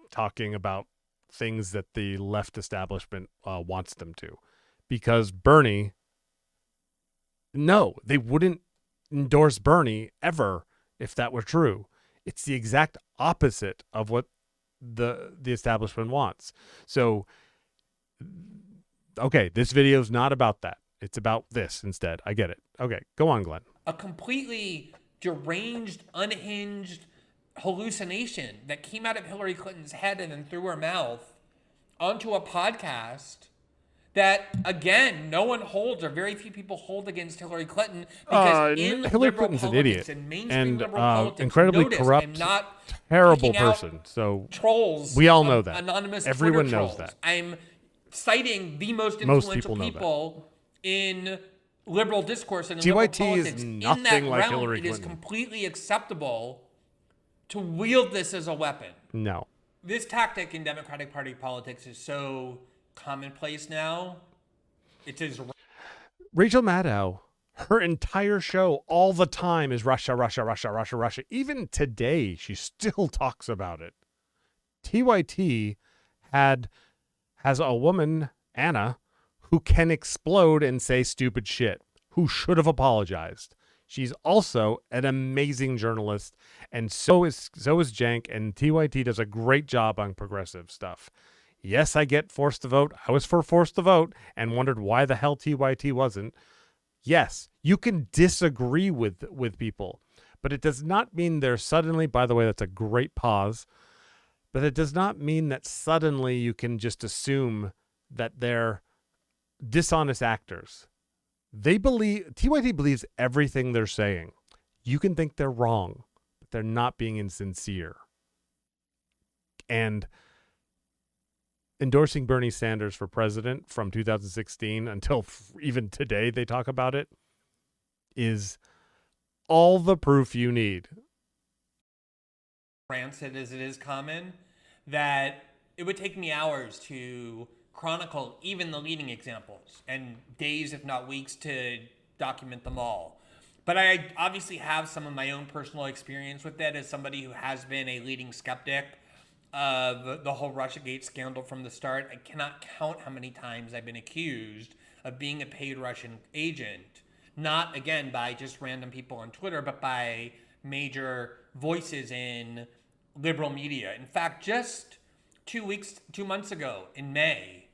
S1: talking about things that the left establishment wants them to. Because Bernie, no, they wouldn't endorse Bernie ever if that were true. It's the exact opposite of what the establishment wants. So, okay, this video is not about that. It's about this instead. I get it. Okay, go on, Glenn.
S2: A completely deranged, unhinged hallucination that came out of Hillary Clinton's head and then through her mouth onto a podcast that, again, no one holds, or very few people hold against Hillary Clinton, because in
S1: Hillary Clinton's an idiot
S2: and mainstream liberal politics,
S1: incredibly corrupt,
S2: not
S1: terrible person. So
S2: trolls,
S1: we all know that.
S2: Anonymous
S1: Everyone
S2: Twitter
S1: knows
S2: trolls.
S1: that.
S2: I'm citing the most
S1: Most
S2: influential
S1: people
S2: in liberal discourse and in
S1: TYT
S2: liberal
S1: is
S2: politics. In
S1: nothing
S2: that
S1: like
S2: realm,
S1: Hillary
S2: it is
S1: Clinton.
S2: completely acceptable to wield this as a weapon.
S1: No.
S2: This tactic in Democratic Party politics is so commonplace now. It is.
S1: Rachel Maddow, her entire show all the time is Russia, Russia, Russia, Russia, Russia. Even today, she still talks about it. TYT has a woman, Ana, who can explode and say stupid shit, who should have apologized. She's also an amazing journalist, and so is Cenk, and TYT does a great job on progressive stuff. Yes, I get forced to vote. I was for forced to vote and wondered why the hell TYT wasn't. Yes, you can disagree with people, but it does not mean they're suddenly, by the way, that's a great pause, but it does not mean that suddenly you can just assume that they're dishonest actors. TYT believes everything they're saying. You can think they're wrong, but they're not being insincere. And endorsing Bernie Sanders for president from 2016 until even today they talk about it is all the proof you need.
S2: Rancid as it is common, that it would take me hours to chronicle even the leading examples and days, if not weeks, to document them all. But I obviously have some of my own personal experience with that as somebody who has been a leading skeptic of the whole Russiagate scandal from the start. I cannot count how many times I've been accused of being a paid Russian agent, not, again, by just random people on Twitter, but by major voices in liberal media. In fact, just 2 months ago in May,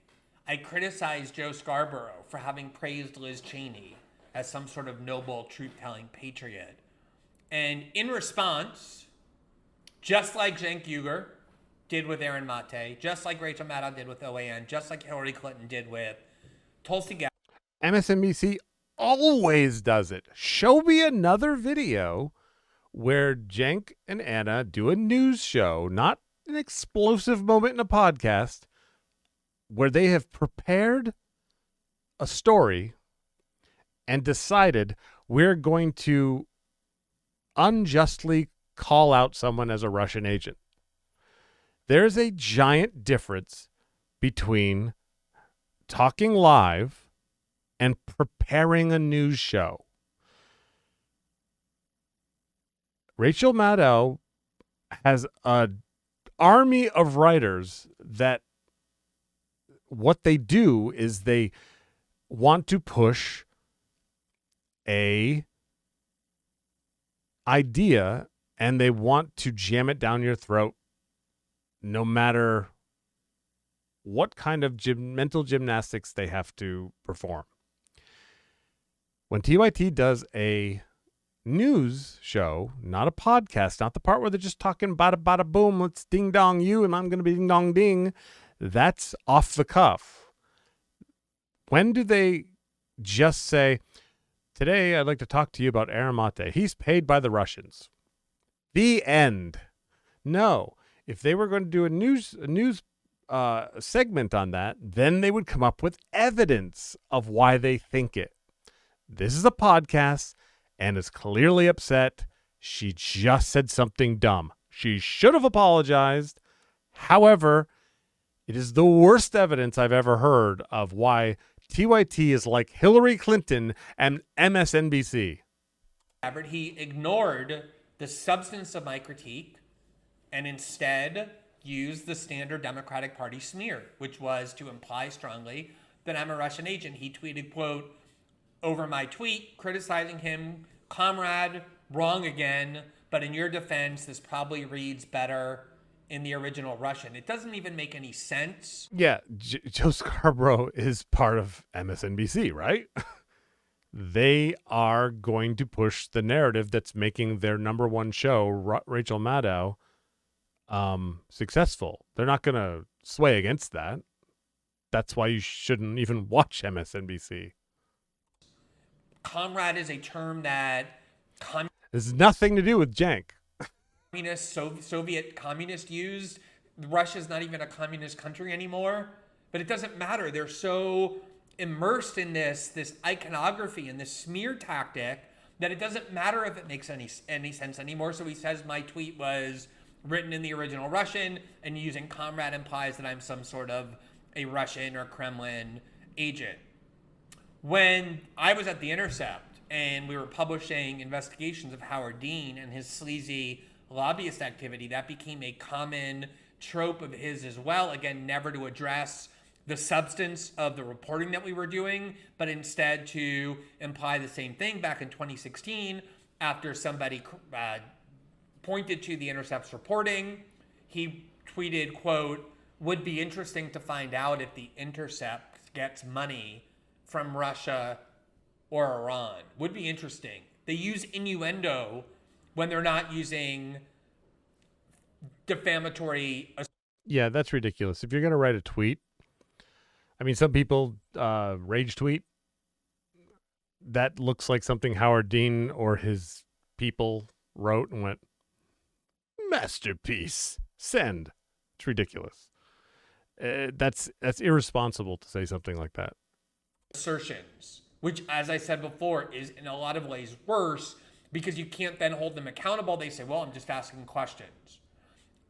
S2: I criticized Joe Scarborough for having praised Liz Cheney as some sort of noble, truth-telling patriot. And in response, just like Cenk Uygur, did with Aaron Mate, just like Rachel Maddow did with OAN, just like Hillary Clinton did with Tulsi Gabbard.
S1: MSNBC always does it. Show me another video where Cenk and Ana do a news show, not an explosive moment in a podcast, where they have prepared a story and decided we're going to unjustly call out someone as a Russian agent. There's a giant difference between talking live and preparing a news show. Rachel Maddow has an army of writers that what they do is they want to push a idea and they want to jam it down your throat no matter what kind of mental gymnastics they have to perform. When TYT does a news show, not a podcast, not the part where they're just talking bada bada boom, let's ding dong you and I'm going to be ding dong ding, that's off the cuff. When do they just say, today I'd like to talk to you about Aaron Mate. He's paid by the Russians. The end. No. If they were going to do a news segment on that, then they would come up with evidence of why they think it. This is a podcast, and is clearly upset. She just said something dumb. She should have apologized. However, it is the worst evidence I've ever heard of why TYT is like Hillary Clinton and MSNBC.
S2: He ignored the substance of my critique and instead used the standard Democratic Party smear, which was to imply strongly that I'm a Russian agent. He tweeted, quote, over my tweet, criticizing him, comrade, wrong again, but in your defense, this probably reads better in the original Russian. It doesn't even make any sense.
S1: Yeah, Joe Scarborough is part of MSNBC, right? They are going to push the narrative that's making their number one show, Rachel Maddow, successful. They're not going to sway against that. That's why you shouldn't even watch MSNBC.
S2: Comrade is a term that
S1: there's nothing to do with Cenk.
S2: Soviet communist used. Russia's not even a communist country anymore, but it doesn't matter. They're so immersed in this iconography and this smear tactic that it doesn't matter if it makes any sense anymore. So he says my tweet was written in the original Russian, and using comrade implies that I'm some sort of a Russian or Kremlin agent. When I was at The Intercept and we were publishing investigations of Howard Dean and his sleazy lobbyist activity, that became a common trope of his as well. Again, never to address the substance of the reporting that we were doing, but instead to imply the same thing. Back in 2016, after somebody pointed to The Intercept's reporting, he tweeted, quote, would be interesting to find out if The Intercept gets money from Russia or Iran. Would be interesting. They use innuendo when they're not using defamatory.
S1: Yeah, that's ridiculous. If you're going to write a tweet, I mean, some people rage tweet. That looks like something Howard Dean or his people wrote and went, masterpiece, send. It's ridiculous. That's irresponsible to say something like that.
S2: Assertions, which, as I said before, is in a lot of ways worse because you can't then hold them accountable. They say, well, I'm just asking questions.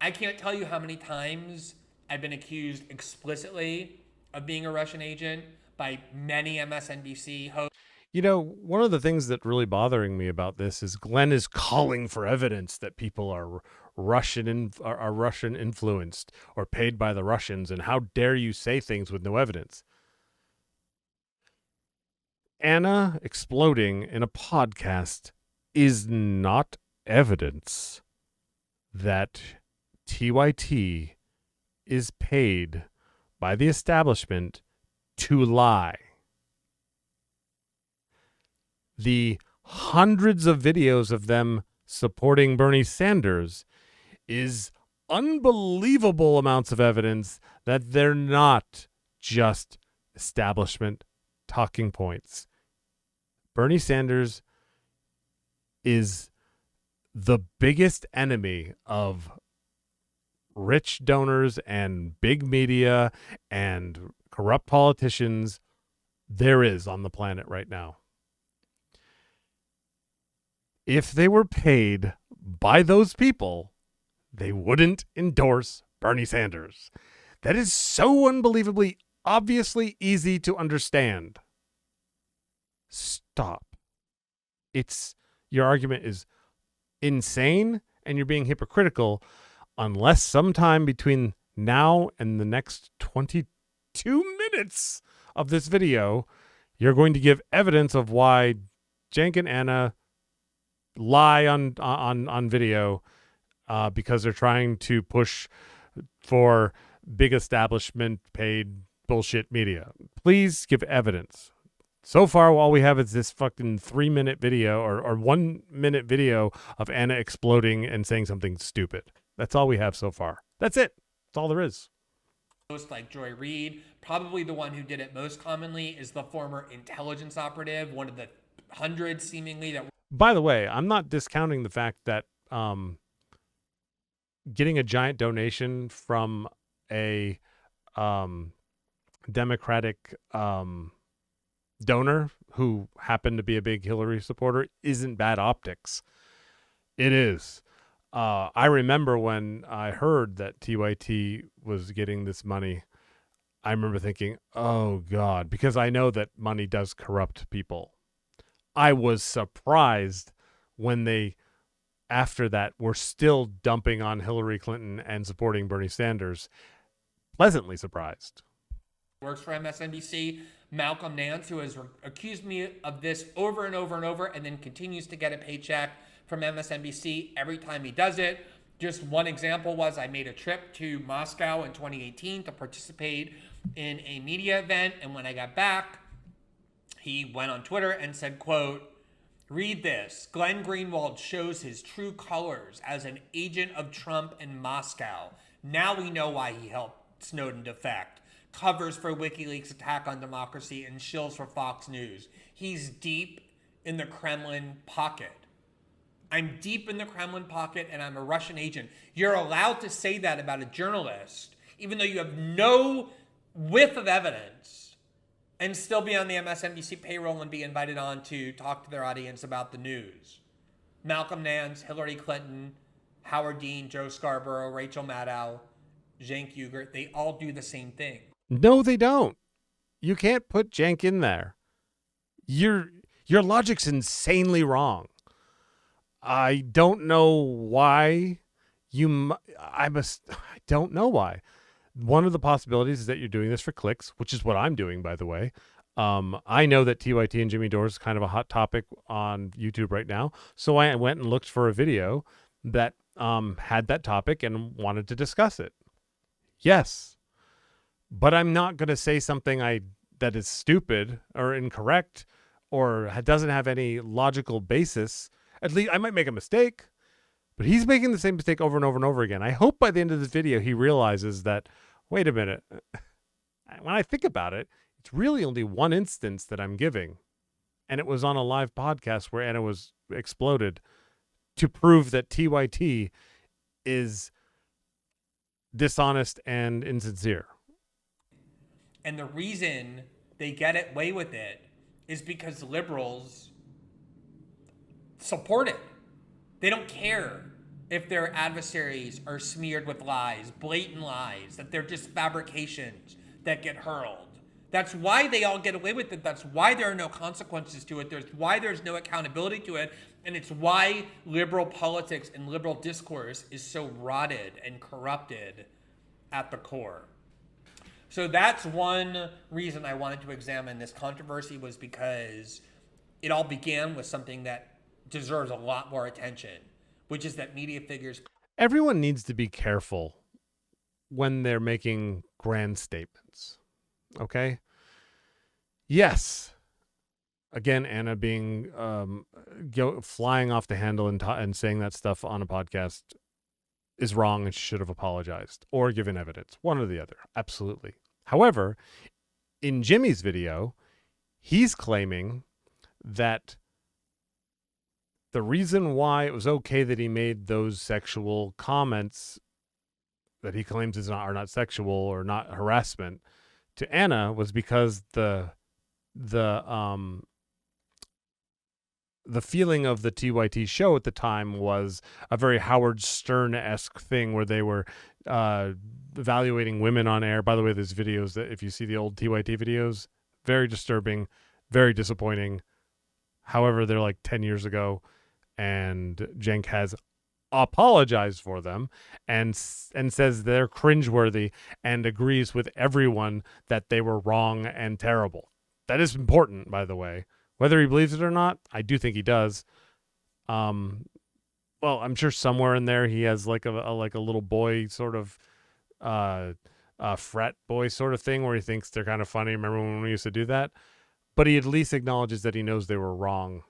S2: I can't tell you how many times I've been accused explicitly of being a Russian agent by many MSNBC hosts.
S1: You know, one of the things that really bothering me about this is Glenn is calling for evidence that people are Russian influenced or paid by the Russians, and how dare you say things with no evidence. Ana exploding in a podcast is not evidence that TYT is paid by the establishment to lie. The hundreds of videos of them supporting Bernie Sanders is unbelievable amounts of evidence that they're not just establishment talking points. Bernie Sanders is the biggest enemy of rich donors and big media and corrupt politicians there is on the planet right now. If they were paid by those people, they wouldn't endorse Bernie Sanders. That is so unbelievably, obviously easy to understand. Stop. Your argument is insane and you're being hypocritical unless sometime between now and the next 22 minutes of this video, you're going to give evidence of why Cenk and Ana lie on video because they're trying to push for big establishment paid bullshit media. Please give evidence. So far, all we have is this fucking 3-minute video or 1 minute video of Ana exploding and saying something stupid. That's all we have so far. That's it. That's all there is.
S2: Most like Joy Reid, probably the one who did it most commonly is the former intelligence operative, one of the hundreds seemingly that.
S1: By the way, I'm not discounting the fact that getting a giant donation from a Democratic donor who happened to be a big Hillary supporter isn't bad optics. It is. I remember when I heard that TYT was getting this money, I remember thinking, oh God, because I know that money does corrupt people. I was surprised when they, after that, were still dumping on Hillary Clinton and supporting Bernie Sanders. Pleasantly surprised.
S2: Works for MSNBC, Malcolm Nance, who has accused me of this over and over and over and then continues to get a paycheck from MSNBC every time he does it. Just one example was I made a trip to Moscow in 2018 to participate in a media event. And when I got back, he went on Twitter and said, quote, "Read this. Glenn Greenwald shows his true colors as an agent of Trump in Moscow. Now we know why he helped Snowden defect. Covers for WikiLeaks attack on democracy and shills for Fox News. He's deep in the Kremlin pocket." I'm deep in the Kremlin pocket and I'm a Russian agent. You're allowed to say that about a journalist, even though you have no whiff of evidence, and still be on the MSNBC payroll and be invited on to talk to their audience about the news. Malcolm Nance, Hillary Clinton, Howard Dean, Joe Scarborough, Rachel Maddow, Cenk Uygur, they all do the same thing.
S1: No, they don't. You can't put Cenk in there. Your logic's insanely wrong. I don't know why I don't know why. One of the possibilities is that you're doing this for clicks, which is what I'm doing, by the way. I know that TYT and Jimmy Dore is kind of a hot topic on YouTube right now. So I went and looked for a video that had that topic and wanted to discuss it. Yes. But I'm not going to say something that is stupid or incorrect or doesn't have any logical basis. At least I might make a mistake, but he's making the same mistake over and over and over again. I hope by the end of this video, he realizes that, wait a minute, when I think about it, it's really only one instance that I'm giving. And it was on a live podcast where Ana was exploded to prove that TYT is dishonest and insincere.
S2: And the reason they get away with it is because liberals support it. They don't care if their adversaries are smeared with lies, blatant lies, that they're just fabrications that get hurled. That's why they all get away with it. That's why there are no consequences to it. There's why there's no accountability to it. And it's why liberal politics and liberal discourse is so rotted and corrupted at the core. So that's one reason I wanted to examine this controversy, was because it all began with something that deserves a lot more attention, which is that media figures.
S1: Everyone needs to be careful when they're making grand statements. Okay? Yes. Again, Ana being flying off the handle and saying that stuff on a podcast is wrong and she should have apologized or given evidence. One or the other. Absolutely. However, in Jimmy's video, he's claiming that the reason why it was okay that he made those sexual comments that he claims are not sexual or not harassment to Ana was because the feeling of the TYT show at the time was a very Howard Stern-esque thing where they were evaluating women on air. By the way, there's videos that if you see the old TYT videos, very disturbing, very disappointing. However, they're like 10 years ago, and Cenk has apologized for them and says they're cringeworthy and agrees with everyone that they were wrong and terrible. That is important, by the way. Whether he believes it or not, I do think he does. Well, I'm sure somewhere in there he has like a little boy sort of frat boy sort of thing where he thinks they're kind of funny. Remember when we used to do that? But he at least acknowledges that he knows they were wrong.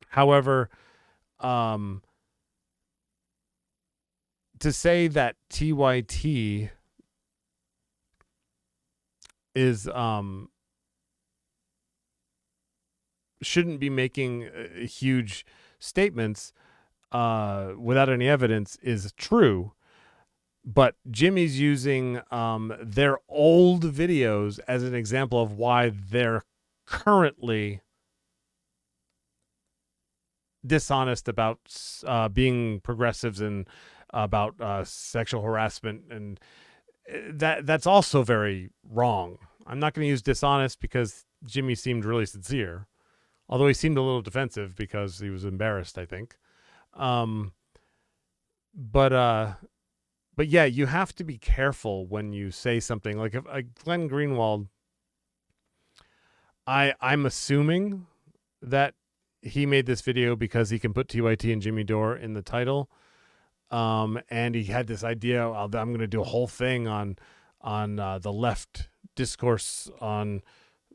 S1: However, to say that TYT is shouldn't be making huge statements without any evidence is true. But Jimmy's using their old videos as an example of why they're currently dishonest about being progressives and about sexual harassment, and that's also very wrong. I'm not going to use dishonest because Jimmy seemed really sincere, although he seemed a little defensive because he was embarrassed, I think. But yeah, you have to be careful when you say something like if Glenn Greenwald. I'm assuming that he made this video because he can put TYT and Jimmy Dore in the title, and he had this idea. I'm going to do a whole thing on the left discourse on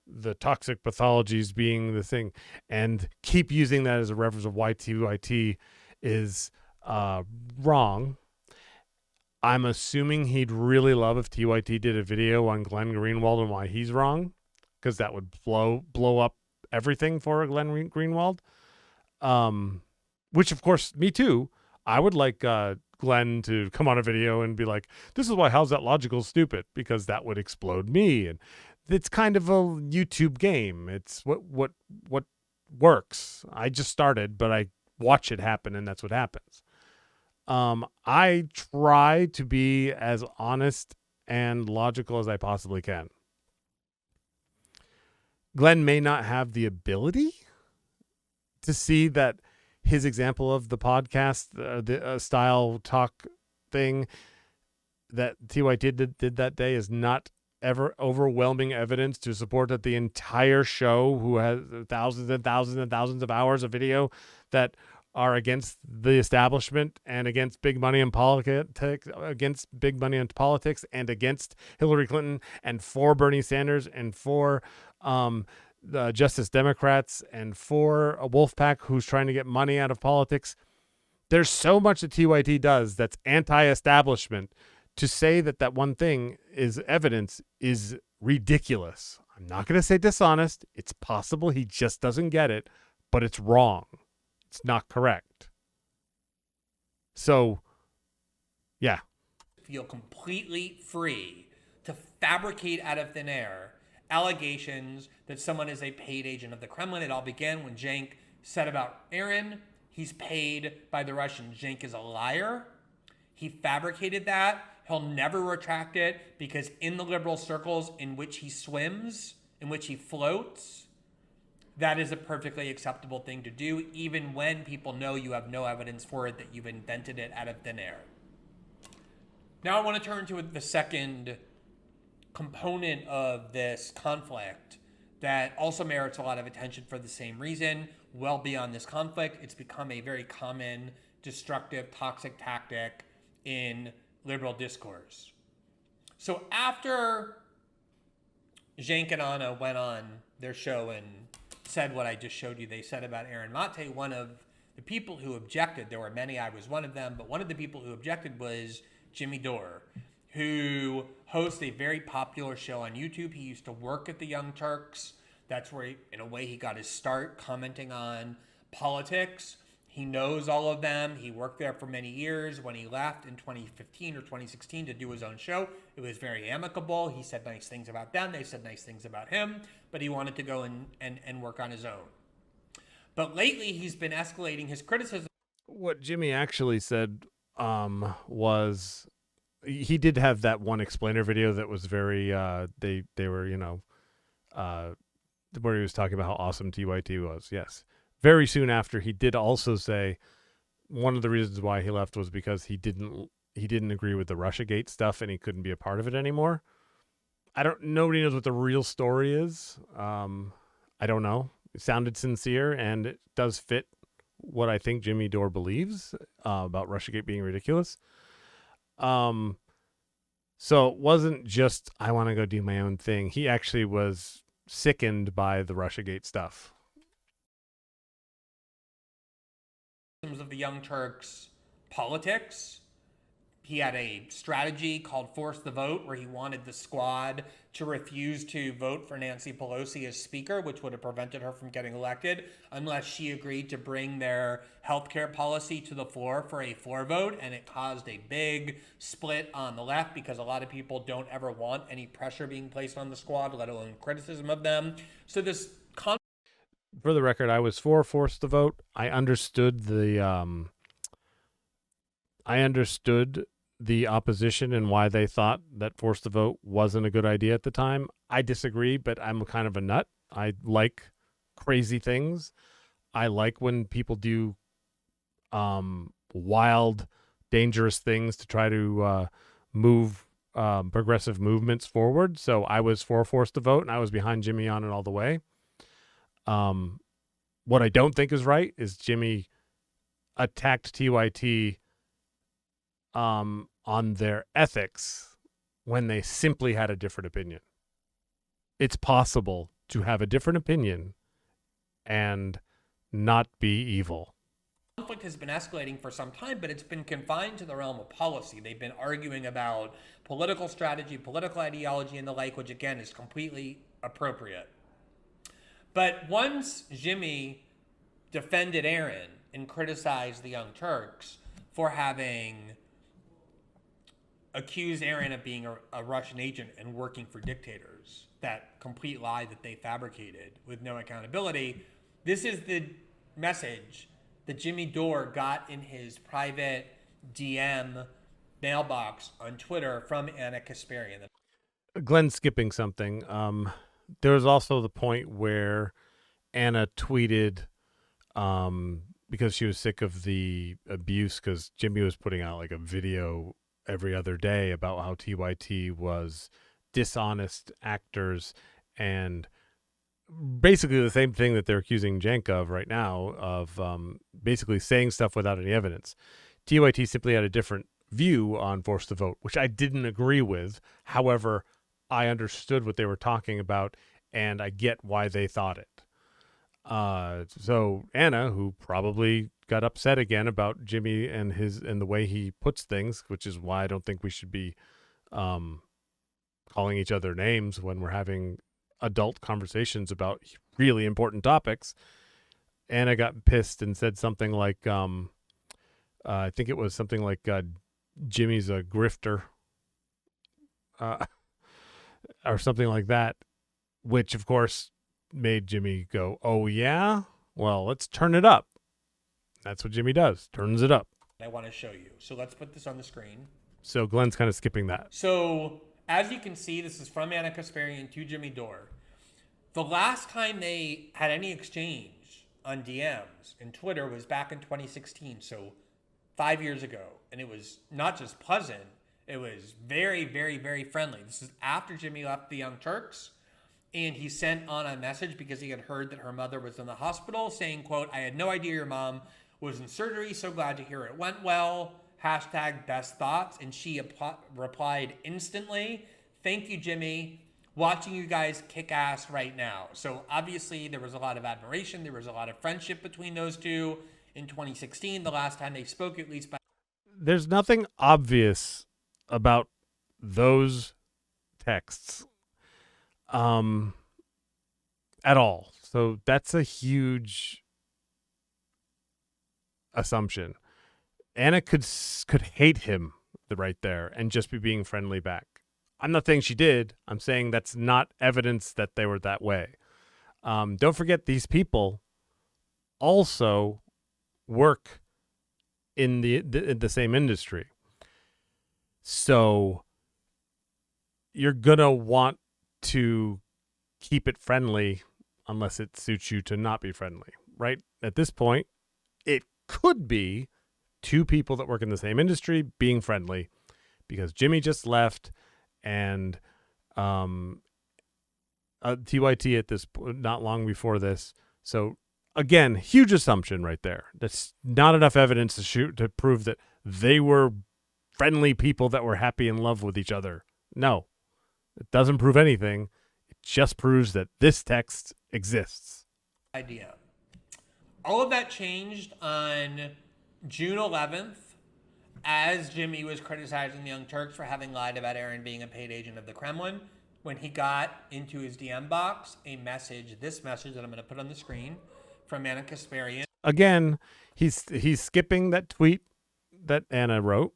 S1: the toxic pathologies being the thing, and keep using that as a reference of why TYT is wrong. I'm assuming he'd really love if TYT did a video on Glenn Greenwald and why he's wrong, because that would blow up everything for Glenn Greenwald. Which, of course, me too. I would like Glenn to come on a video and be like, this is why How's That Logical stupid, because that would explode me. And it's kind of a YouTube game. It's what works. I just started, but I watch it happen, and that's what happens. I try to be as honest and logical as I possibly can. Glenn may not have the ability to see that his example of the podcast, the style talk thing that TYT did that day is not ever overwhelming evidence to support that the entire show, who has thousands and thousands and thousands of hours of video that are against the establishment and against big money in politics, and against Hillary Clinton and for Bernie Sanders and for the Justice Democrats and for a wolf pack who's trying to get money out of politics. There's so much that TYT does that's anti-establishment. To say that one thing is evidence is ridiculous. I'm not going to say dishonest. It's possible he just doesn't get it, but it's wrong. It's not correct. So, yeah.
S2: Feel completely free to fabricate out of thin air allegations that someone is a paid agent of the Kremlin. It all began when Cenk said about Aaron, he's paid by the Russians. Cenk is a liar. He fabricated that. He'll never retract it because in the liberal circles in which he swims, in which he floats, that is a perfectly acceptable thing to do, even when people know you have no evidence for it, that you've invented it out of thin air. Now I want to turn to the second component of this conflict that also merits a lot of attention for the same reason. Well beyond this conflict, it's become a very common, destructive, toxic tactic in liberal discourse. So after Cenk and Ana went on their show and said what I just showed you they said about Aaron Mate, one of The people who objected, there were many, I was one of them, but one of the people who objected was Jimmy Dore, who hosts a very popular show on YouTube. He used to work at the Young Turks. That's where, in a way, he got his start commenting on politics. He knows all of them. He worked there for many years. When he left in 2015 or 2016 to do his own show, it was very amicable. He said nice things about them. They said nice things about him, but he wanted to go and work on his own. But lately, he's been escalating his criticism.
S1: What Jimmy actually said was he did have that one explainer video that was very they were, you know, where he was talking about how awesome TYT was. Yes. Very soon after, he did also say one of the reasons why he left was because he didn't agree with the Russiagate stuff and he couldn't be a part of it anymore. Nobody knows what the real story is. I don't know. It sounded sincere and it does fit what I think Jimmy Dore believes about Russiagate being ridiculous. So it wasn't just, I want to go do my own thing. He actually was sickened by the Russiagate stuff.
S2: Of the Young Turks' politics. He had a strategy called Force the Vote, where he wanted the squad to refuse to vote for Nancy Pelosi as speaker, which would have prevented her from getting elected unless she agreed to bring their healthcare policy to the floor for a floor vote. And it caused a big split on the left because a lot of people don't ever want any pressure being placed on the squad, let alone criticism of them. So this
S1: for the record, I was for Force the Vote. I understood the opposition and why they thought that Force the Vote wasn't a good idea at the time. I disagree, but I'm kind of a nut. I like crazy things. I like when people do wild, dangerous things to try to move progressive movements forward. So I was for Force the Vote, and I was behind Jimmy on it all the way. What I don't think is right is Jimmy attacked TYT on their ethics when they simply had a different opinion. It's possible to have a different opinion and not be evil.
S2: Conflict has been escalating for some time, but it's been confined to the realm of policy. They've been arguing about political strategy, political ideology, and the like, which again is completely appropriate. But once Jimmy defended Aaron and criticized the Young Turks for having accused Aaron of being a Russian agent and working for dictators, that complete lie that they fabricated with no accountability, this is the message that Jimmy Dore got in his private DM mailbox on Twitter from Ana Kasparian.
S1: Glenn's skipping something. There was also the point where Anna tweeted because she was sick of the abuse, because Jimmy was putting out like a video every other day about how TYT was dishonest actors and basically the same thing that they're accusing Cenk of right now, of basically saying stuff without any evidence. TYT simply had a different view on Force the Vote, which I didn't agree with. However, I understood what they were talking about, and I get why they thought it. So Anna, who probably got upset again about Jimmy and the way he puts things, which is why I don't think we should be calling each other names when we're having adult conversations about really important topics. Anna got pissed and said something like, I think it was something like Jimmy's a grifter. Or something like that, which of course made Jimmy go, oh yeah? Well, let's turn it up. That's what Jimmy does, turns it up.
S2: I want to show you. So let's put this on the screen.
S1: So Glenn's kind of skipping that.
S2: So as you can see, this is from Ana Kasparian to Jimmy Dore. The last time they had any exchange on DMs in Twitter was back in 2016, so 5 years ago. And it was not just pleasant, it was very, very, very friendly. This is after Jimmy left the Young Turks, and he sent on a message because he had heard that her mother was in the hospital, saying, quote, "I had no idea your mom was in surgery. So glad to hear it went well. Hashtag best thoughts." And she replied instantly, "Thank you, Jimmy. Watching you guys kick ass right now." So obviously there was a lot of admiration. There was a lot of friendship between those two. in 2016, the last time they spoke, at least by...
S1: There's nothing obvious about those texts at all. So that's a huge assumption. Ana could hate him right there and just be being friendly back. I'm not saying she did. I'm saying that's not evidence that they were that way. Don't forget, these people also work in the same industry. So you're going to want to keep it friendly unless it suits you to not be friendly, right? At this point, it could be two people that work in the same industry being friendly because Jimmy just left and TYT at this not long before this. So again, huge assumption right there. That's not enough evidence to prove that they were friendly people that were happy in love with each other. No, it doesn't prove anything. It just proves that this text exists.
S2: Idea. All of that changed on June 11th as Jimmy was criticizing the Young Turks for having lied about Aaron being a paid agent of the Kremlin, when he got into his DM box this message that I'm going to put on the screen from Ana Kasparian.
S1: Again, he's skipping that tweet that Ana wrote.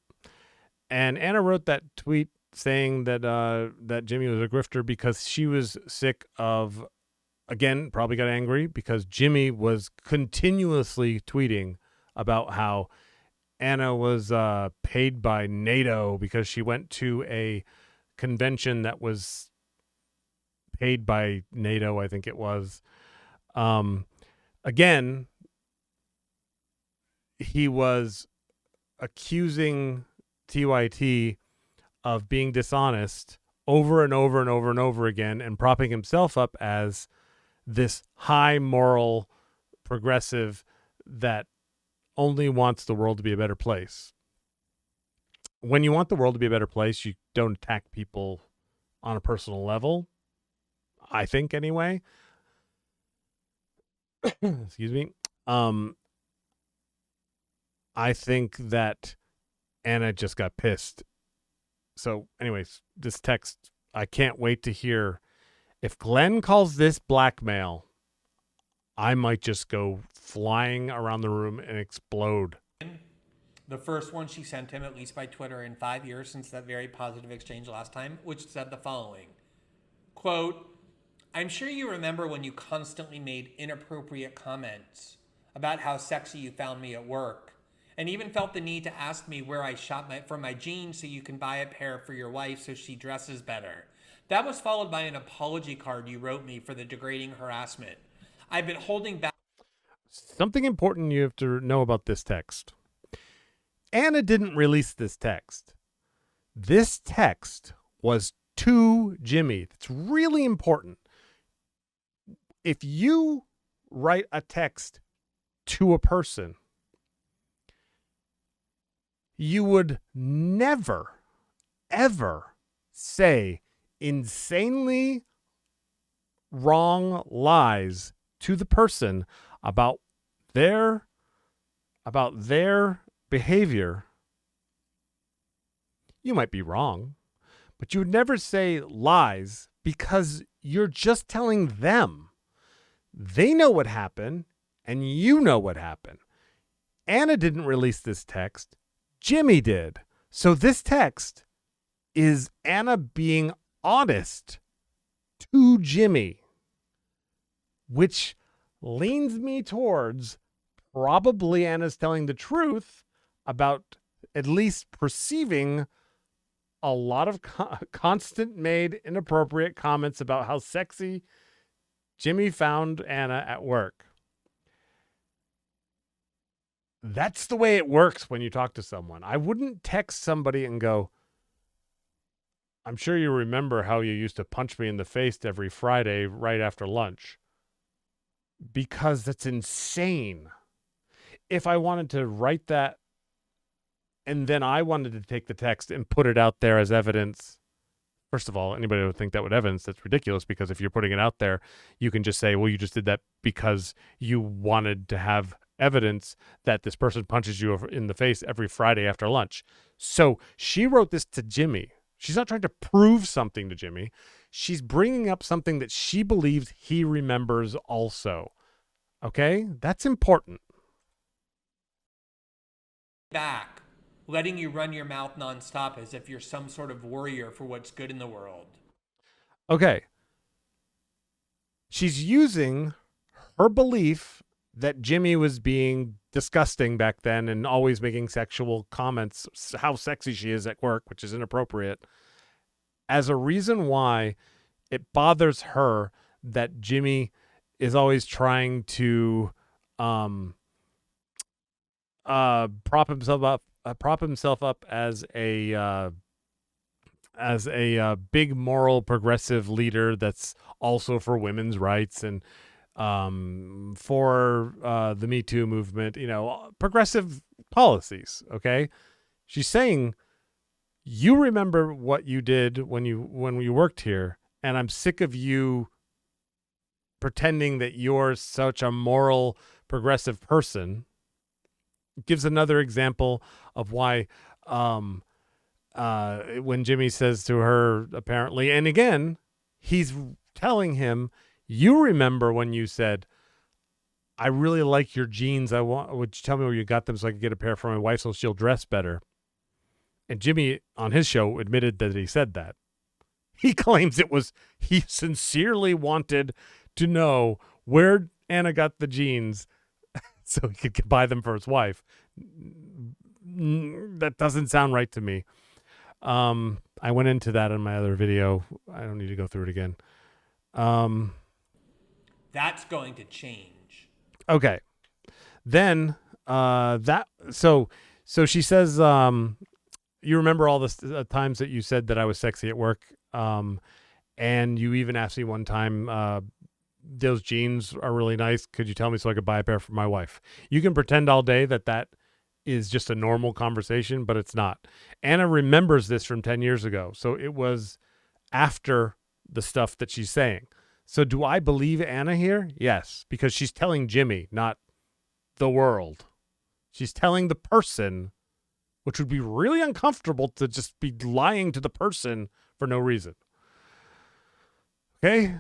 S1: And Ana wrote that tweet saying that that Jimmy was a grifter because she was sick of, again, probably got angry because Jimmy was continuously tweeting about how Ana was paid by NATO because she went to a convention that was paid by NATO, I think it was. Again, he was accusing TYT of being dishonest over and over and over and over again and propping himself up as this high moral progressive that only wants the world to be a better place. When you want the world to be a better place, you don't attack people on a personal level, I think anyway. Excuse me. I think that Ana just got pissed. So anyways, this text, I can't wait to hear. If Glenn calls this blackmail, I might just go flying around the room and explode.
S2: The first one she sent him, at least by Twitter, in 5 years since that very positive exchange last time, which said the following, quote, "I'm sure you remember when you constantly made inappropriate comments about how sexy you found me at work, and even felt the need to ask me where I shop for my jeans so you can buy a pair for your wife so she dresses better. That was followed by an apology card you wrote me for the degrading harassment. I've been holding back."
S1: Something important you have to know about this text. Ana didn't release this text. This text was to Jimmy. It's really important. If you write a text to a person, you would never, ever say insanely wrong lies to the person about their behavior. You might be wrong, but you would never say lies because you're just telling them. They know what happened and you know what happened. Ana didn't release this text. Jimmy did. So this text is Ana being honest to Jimmy, which leans me towards probably Ana's telling the truth about at least perceiving a lot of constant made inappropriate comments about how sexy Jimmy found Ana at work. That's the way it works when you talk to someone. I wouldn't text somebody and go, "I'm sure you remember how you used to punch me in the face every Friday right after lunch," because that's insane. If I wanted to write that and then I wanted to take the text and put it out there as evidence, first of all, anybody would think that would evidence. That's ridiculous because if you're putting it out there, you can just say, well, you just did that because you wanted to have evidence that this person punches you in the face every Friday after lunch. So she wrote this to Jimmy. She's not trying to prove something to Jimmy. She's bringing up something that she believes he remembers also. Okay? That's important.
S2: Back, letting you run your mouth nonstop as if you're some sort of warrior for what's good in the world.
S1: Okay. She's using her belief that Jimmy was being disgusting back then and always making sexual comments, how sexy she is at work, which is inappropriate, as a reason why it bothers her that Jimmy is always trying to prop himself up as a big moral progressive leader that's also for women's rights and for the MeToo movement, progressive policies. Okay, she's saying, you remember what you did when you worked here, and I'm sick of you pretending that you're such a moral progressive person. Gives another example of why when Jimmy says to her, apparently, and again, he's telling him, you remember when you said, I really like your jeans. Would you tell me where you got them so I could get a pair for my wife so she'll dress better? And Jimmy on his show admitted that he said that. He claims he sincerely wanted to know where Ana got the jeans so he could buy them for his wife. That doesn't sound right to me. I went into that in my other video. I don't need to go through it again.
S2: That's going to change.
S1: Okay. Then so she says, you remember all the times that you said that I was sexy at work, and you even asked me one time, those jeans are really nice. Could you tell me so I could buy a pair for my wife? You can pretend all day that is just a normal conversation, but it's not. Ana remembers this from 10 years ago. So it was after the stuff that she's saying. So do I believe Ana here? Yes, because she's telling Jimmy, not the world. She's telling the person, which would be really uncomfortable to just be lying to the person for no reason. Okay?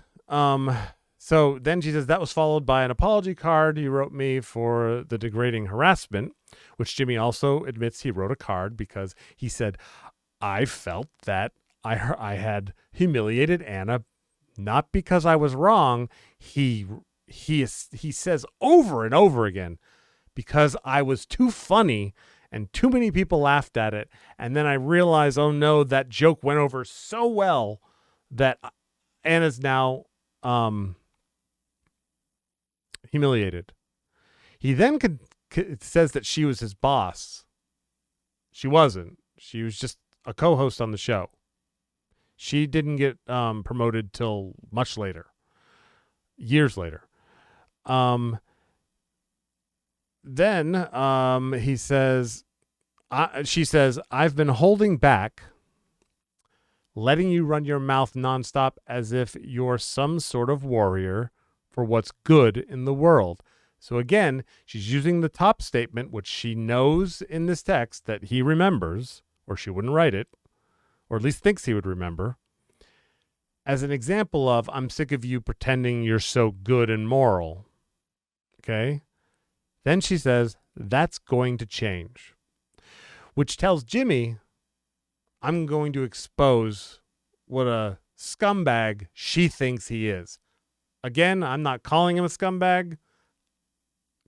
S1: So then she says, that was followed by an apology card you wrote me for the degrading harassment, which Jimmy also admits he wrote a card because he said, I felt that I had humiliated Ana, not because I was wrong. He says over and over again, because I was too funny and too many people laughed at it. And then I realized, oh no, that joke went over so well that Ana's now humiliated. He then says that she was his boss. She wasn't. She was just a co-host on the show. She didn't get promoted till much later, years later. Then he says, she says, I've been holding back, letting you run your mouth nonstop as if you're some sort of warrior for what's good in the world. So again, she's using the top statement, which she knows in this text that he remembers, or she wouldn't write it, or at least thinks he would remember, as an example of, I'm sick of you pretending you're so good and moral. Okay? Then she says, that's going to change, which tells Jimmy, I'm going to expose what a scumbag she thinks he is. Again, I'm not calling him a scumbag.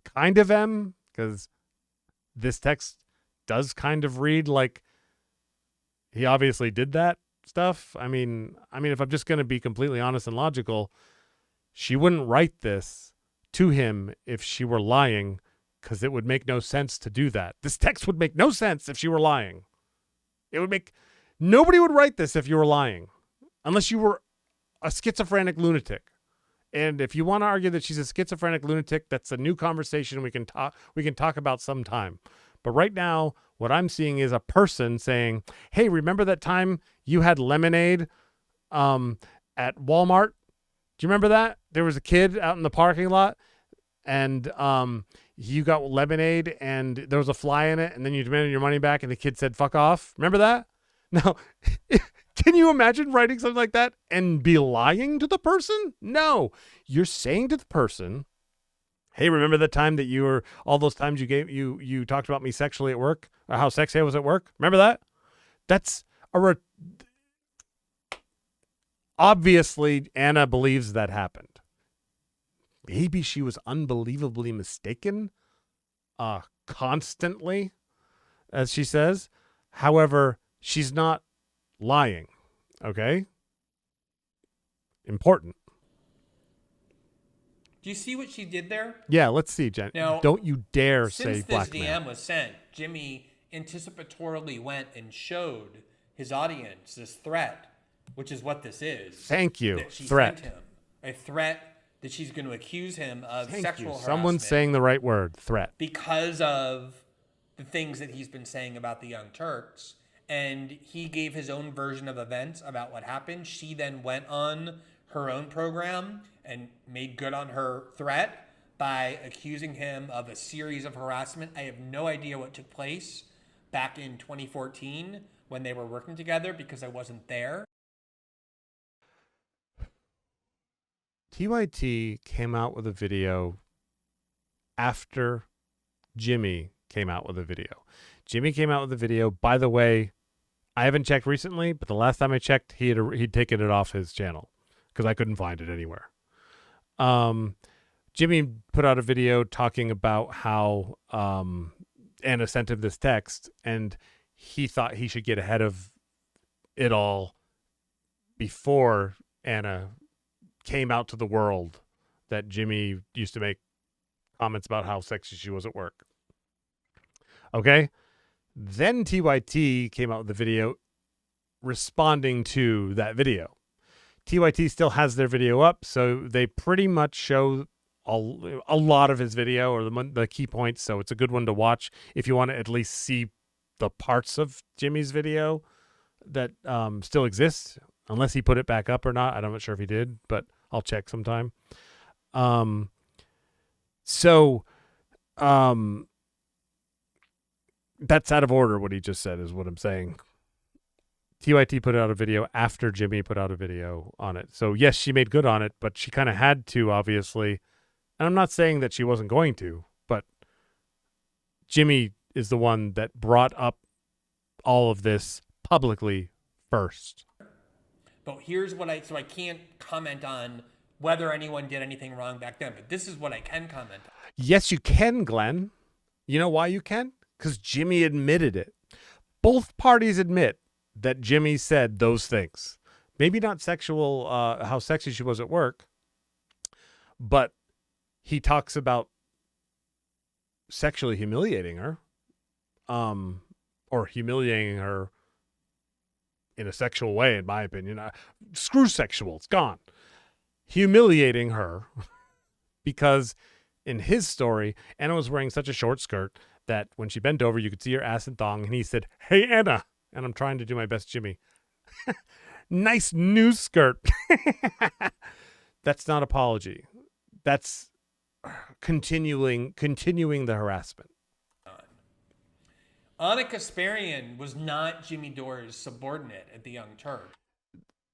S1: Kind of am, because this text does kind of read like he obviously did that stuff. I mean, if I'm just going to be completely honest and logical, she wouldn't write this to him if she were lying, because it would make no sense to do that. This text would make no sense if she were lying. Nobody would write this if you were lying, unless you were a schizophrenic lunatic. And if you want to argue that she's a schizophrenic lunatic, that's a new conversation we can talk about sometime. But right now, what I'm seeing is a person saying, hey, remember that time you had lemonade at Walmart? Do you remember that? There was a kid out in the parking lot, and you got lemonade and there was a fly in it, and then you demanded your money back, and the kid said, fuck off. Remember that? Now, can you imagine writing something like that and be lying to the person? No. You're saying to the person, hey, remember the time that you were, all those times you talked about me sexually at work, or how sexy I was at work? Remember that? That's obviously Ana believes that happened. Maybe she was unbelievably mistaken constantly, as she says. However, she's not lying. Okay? Important.
S2: Do you see what she did there?
S1: Yeah, let's see, Jen.
S2: Now,
S1: don't you dare say
S2: since this
S1: blackmail.
S2: DM was sent, Jimmy anticipatorily went and showed his audience this threat, which is what this is.
S1: Thank you.
S2: That she
S1: Threat.
S2: sent him. A threat that she's going to accuse him of
S1: Thank
S2: sexual
S1: you.
S2: harassment.
S1: Someone's saying the right word. Threat.
S2: Because of the things that he's been saying about the Young Turks. And he gave his own version of events about what happened. She then went on her own program and made good on her threat by accusing him of a series of harassment. I have no idea what took place back in 2014 when they were working together because I wasn't there.
S1: TYT came out with a video after Jimmy came out with a video. Jimmy came out with a video. By the way, I haven't checked recently, but the last time I checked, he'd taken it off his channel because I couldn't find it anywhere. Jimmy put out a video talking about how Ana sent him this text, and he thought he should get ahead of it all before Ana came out to the world that Jimmy used to make comments about how sexy she was at work. Okay? Then TYT came out with the video responding to that video. TYT still has their video up, so they pretty much show a lot of his video or the key points, so it's a good one to watch if you want to at least see the parts of Jimmy's video that still exist, unless he put it back up or not. I'm not sure if he did, but I'll check sometime. That's out of order what he just said is what I'm saying. TYT put out a video after Jimmy put out a video on it. So yes, she made good on it, but she kind of had to, obviously. And I'm not saying that she wasn't going to, but Jimmy is the one that brought up all of this publicly first.
S2: But here's what I can't comment on whether anyone did anything wrong back then, but this is what I can comment on.
S1: Yes, you can, Glenn. You know why you can? Because Jimmy admitted it. Both parties admit that Jimmy said those things. Maybe not sexual, how sexy she was at work, but he talks about sexually humiliating her, or humiliating her in a sexual way, in my opinion. Screw sexual, it's gone. Humiliating her because in his story, Ana was wearing such a short skirt that when she bent over, you could see her ass and thong. And he said, "Hey, Ana," and I'm trying to do my best, Jimmy. "Nice new skirt." That's not apology. That's continuing the harassment.
S2: Ana Kasparian was not Jimmy Dore's subordinate at the Young Turks.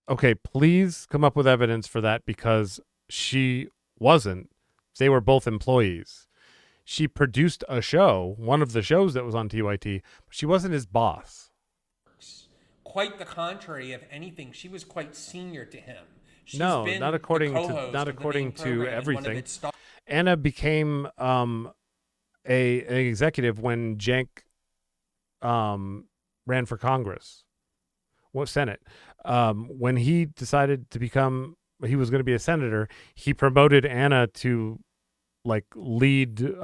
S1: Okay, please come up with evidence for that, because she wasn't. They were both employees. She produced a show, one of the shows that was on TYT, but she wasn't his boss.
S2: Quite the contrary. If anything, she was quite senior to him. She's
S1: no,
S2: been
S1: not according to everything. Ana became an executive when Cenk ran for Congress, Senate. When he decided to become, he was going to be a senator, he promoted Ana to like lead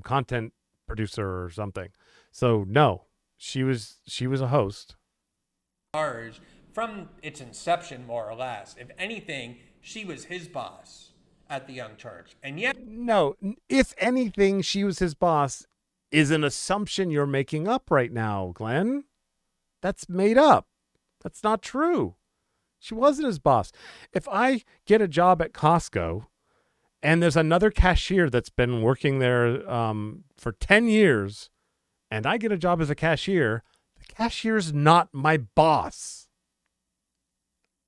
S1: content producer or something. So no, she was a host. From
S2: its inception, more or less. If anything, she was his boss at the Young Turks. And yet,
S1: no, if anything, she was his boss is an assumption you're making up right now, Glenn. That's made up. That's not true. She wasn't his boss. If I get a job at Costco And there's another cashier that's been working there for 10 years, and I get a job as a cashier. The cashier's not my boss.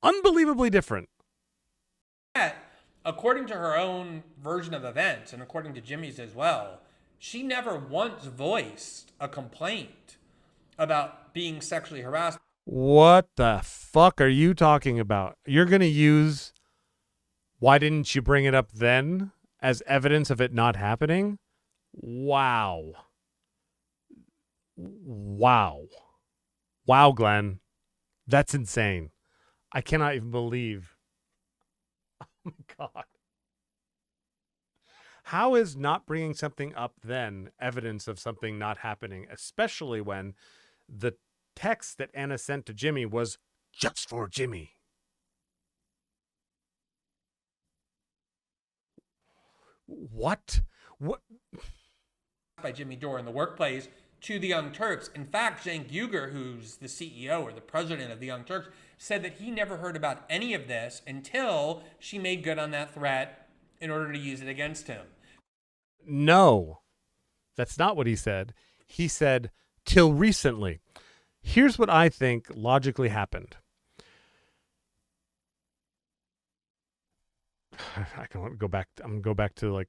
S1: Unbelievably different.
S2: According to her own version of events, and according to Jimmy's as well, she never once voiced a complaint about being sexually harassed.
S1: What the fuck are you talking about? You're going to use "why didn't you bring it up then" as evidence of it not happening? Wow. Wow, Glenn. That's insane. I cannot even believe. Oh my God. How is not bringing something up then evidence of something not happening, especially when the text that Ana sent to Jimmy was just for Jimmy? What?
S2: By Jimmy Dore in the workplace to the Young Turks. In fact, Cenk Uygur, who's the CEO or the president of the Young Turks, said that he never heard about any of this until she made good on that threat in order to use it against him.
S1: No, that's not what he said. He said, till recently. Here's what I think logically happened. I can go back. I'm going to go back to like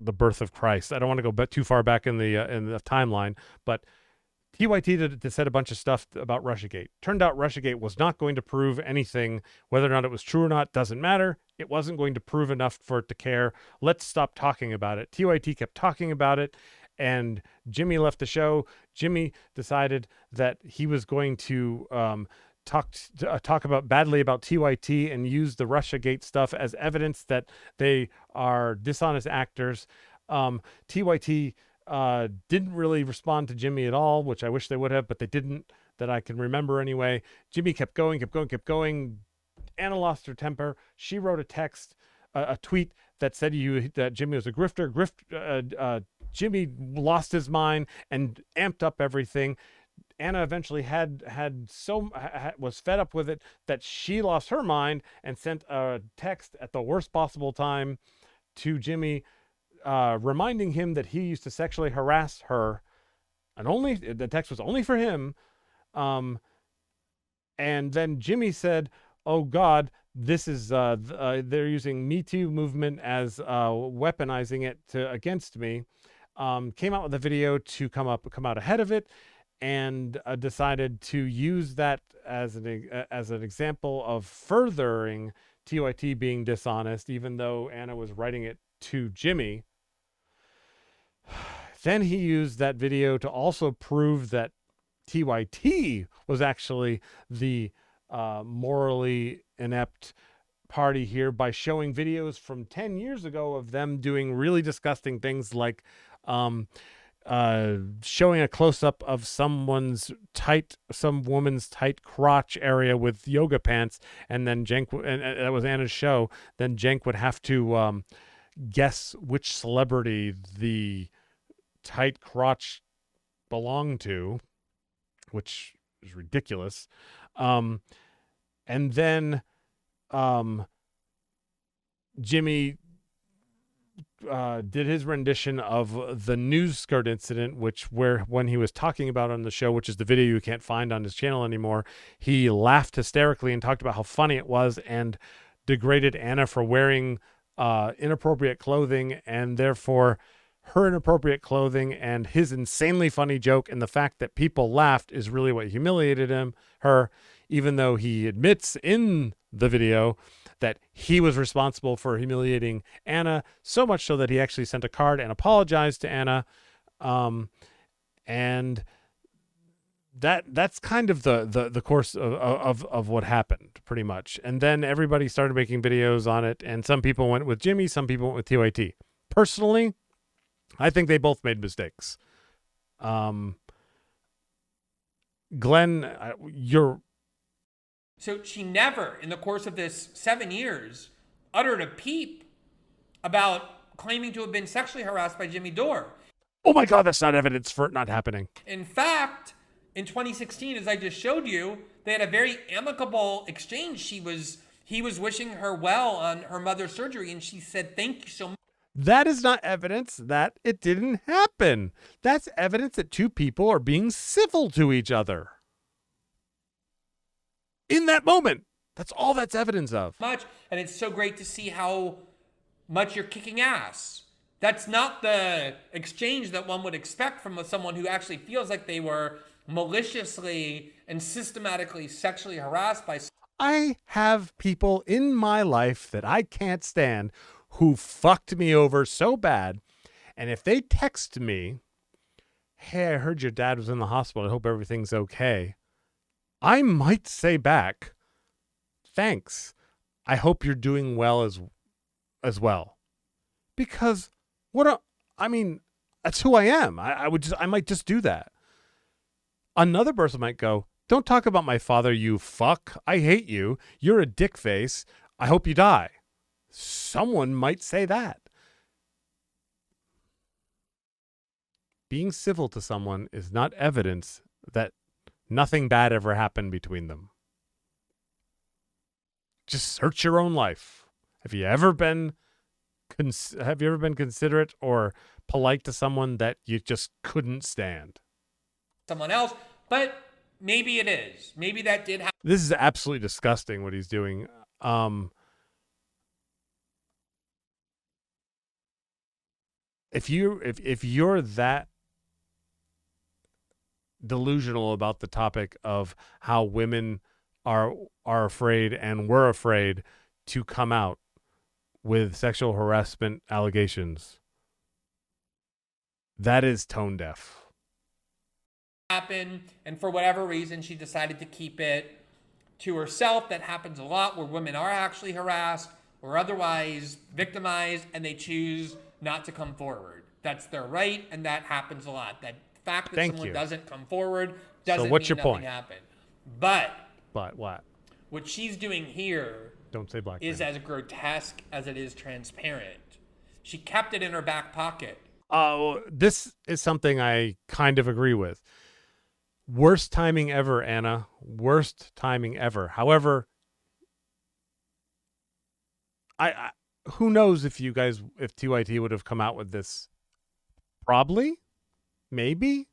S1: the birth of Christ. I don't want to go too far back in the timeline, but TYT said a bunch of stuff about Russiagate. Turned out Russiagate was not going to prove anything. Whether or not it was true or not doesn't matter. It wasn't going to prove enough for it to care. Let's stop talking about it. TYT kept talking about it, and Jimmy left the show. Jimmy decided that he was going to talk about badly about TYT and use the Russiagate stuff as evidence that they are dishonest actors. TYT didn't really respond to Jimmy at all, which I wish they would have, but they didn't, that I can remember anyway. Jimmy kept going. Ana lost her temper. She wrote a text, a tweet that said that Jimmy was a grifter. Jimmy lost his mind and amped up everything. Ana eventually was fed up with it that she lost her mind and sent a text at the worst possible time to Jimmy, reminding him that he used to sexually harass her, and the text was only for him. And then Jimmy said, "Oh God, this is they're using MeToo movement as weaponizing it against me." Came out with a video to come out ahead of it, and decided to use that as an example of furthering TYT being dishonest, even though Ana was writing it to Jimmy. Then he used that video to also prove that TYT was actually the morally inept party here by showing videos from 10 years ago of them doing really disgusting things like showing a close-up of some woman's tight crotch area with yoga pants, and then and that was Ana's show. Then Cenk would have to guess which celebrity the tight crotch belonged to, which is ridiculous. And then Jimmy did his rendition of the news skirt incident, when he was talking about on the show, which is the video you can't find on his channel anymore, he laughed hysterically and talked about how funny it was and degraded Ana for wearing inappropriate clothing, and therefore her inappropriate clothing and his insanely funny joke and the fact that people laughed is really what humiliated her, even though he admits in the video that he was responsible for humiliating Ana, so much so that he actually sent a card and apologized to Ana. And that's kind of the course of what happened, pretty much. And then everybody started making videos on it, and some people went with Jimmy, some people went with TYT. Personally, I think they both made mistakes. Glenn,
S2: So she never, in the course of this 7 years, uttered a peep about claiming to have been sexually harassed by Jimmy Dore.
S1: Oh my God, that's not evidence for it not happening.
S2: In fact, in 2016, as I just showed you, they had a very amicable exchange. He he was wishing her well on her mother's surgery, and she said, "Thank you so much."
S1: That is not evidence that it didn't happen. That's evidence that two people are being civil to each other. In that moment. That's all that's evidence of.
S2: And it's so great to see how much you're kicking ass. That's not the exchange that one would expect from someone who actually feels like they were maliciously and systematically sexually harassed by.
S1: I have people in my life that I can't stand who fucked me over so bad. And if they text me, "Hey, I heard your dad was in the hospital. I hope everything's okay," I might say back, "Thanks. I hope you're doing well as well." Because that's who I am. I might just do that. Another person might go, "Don't talk about my father, you fuck. I hate you. You're a dick face. I hope you die." Someone might say that. Being civil to someone is not evidence that nothing bad ever happened between them. Just search your own life. Have you ever been considerate or polite to someone that you just couldn't stand?
S2: Someone else, but maybe it is. Maybe that did happen.
S1: This is absolutely disgusting what he's doing. If you're that delusional about the topic of how women are afraid and were afraid to come out with sexual harassment allegations, that is tone deaf.
S2: Happen, and for whatever reason she decided to keep it to herself. That happens a lot where women are actually harassed or otherwise victimized and they choose not to come forward. That's their right, and that happens a lot. That fact that someone doesn't come forward doesn't mean nothing happened. But
S1: what?
S2: What she's doing here
S1: Don't say black
S2: is
S1: man.
S2: as grotesque as it is transparent. She kept it in her back pocket.
S1: This is something I kind of agree with. Worst timing ever, Anna. Worst timing ever. However, I who knows if TYT would have come out with this? Probably, maybe.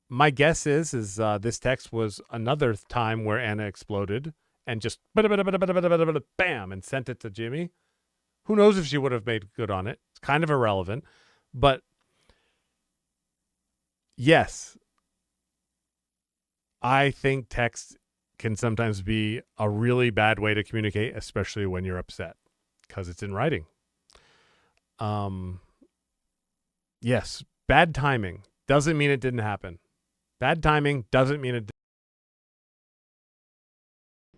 S1: My guess is this text was another time where Anna exploded and just bam and sent it to Jimmy. Who knows if she would have made good on it? It's kind of irrelevant, but yes, I think text can sometimes be a really bad way to communicate, especially when you're upset because it's in writing. Yes, bad timing doesn't mean it didn't happen. Bad timing doesn't mean it didn't.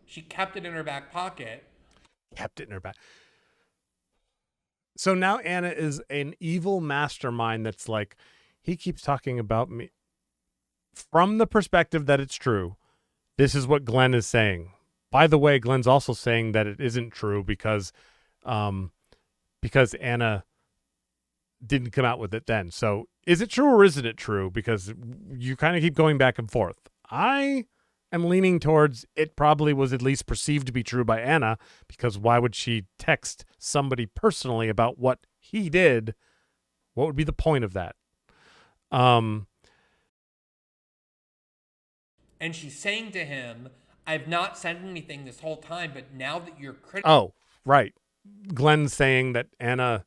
S2: She kept it in her back pocket.
S1: Kept it in her back. So now Anna is an evil mastermind that's like, he keeps talking about me. From the perspective that it's true, this is what Glenn is saying. By the way, Glenn's also saying that it isn't true because Anna didn't come out with it then. So is it true or isn't it true? Because you kind of keep going back and forth. I am leaning towards it probably was at least perceived to be true by Anna, because why would she text somebody personally about what he did? What would be the point of that?
S2: And she's saying to him, "I've not said anything this whole time, but now that you're critical."
S1: Oh, right. Glenn's saying that Anna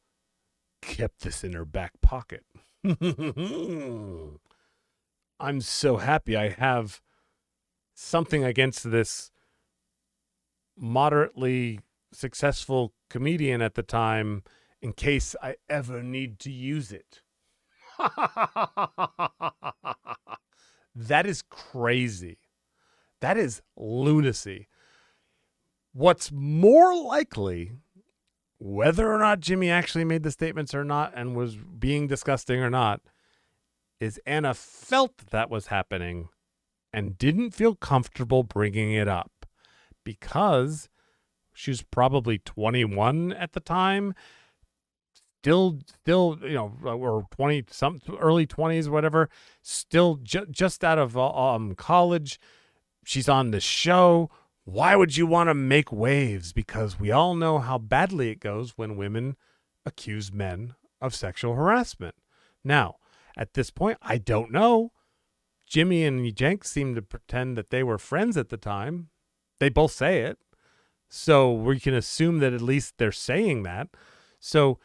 S1: kept this in her back pocket. I'm so happy I have something against this moderately successful comedian at the time in case I ever need to use it. That is crazy. That is lunacy. What's more likely, whether or not Jimmy actually made the statements or not and was being disgusting or not, is Anna felt that was happening and didn't feel comfortable bringing it up because she was probably 21 at the time, still, or 20, some early 20s, whatever, still just out of college. She's on the show. Why would you want to make waves? Because we all know how badly it goes when women accuse men of sexual harassment. Now, at this point, I don't know. Jimmy and Cenk seem to pretend that they were friends at the time. They both say it. So we can assume that at least they're saying that. So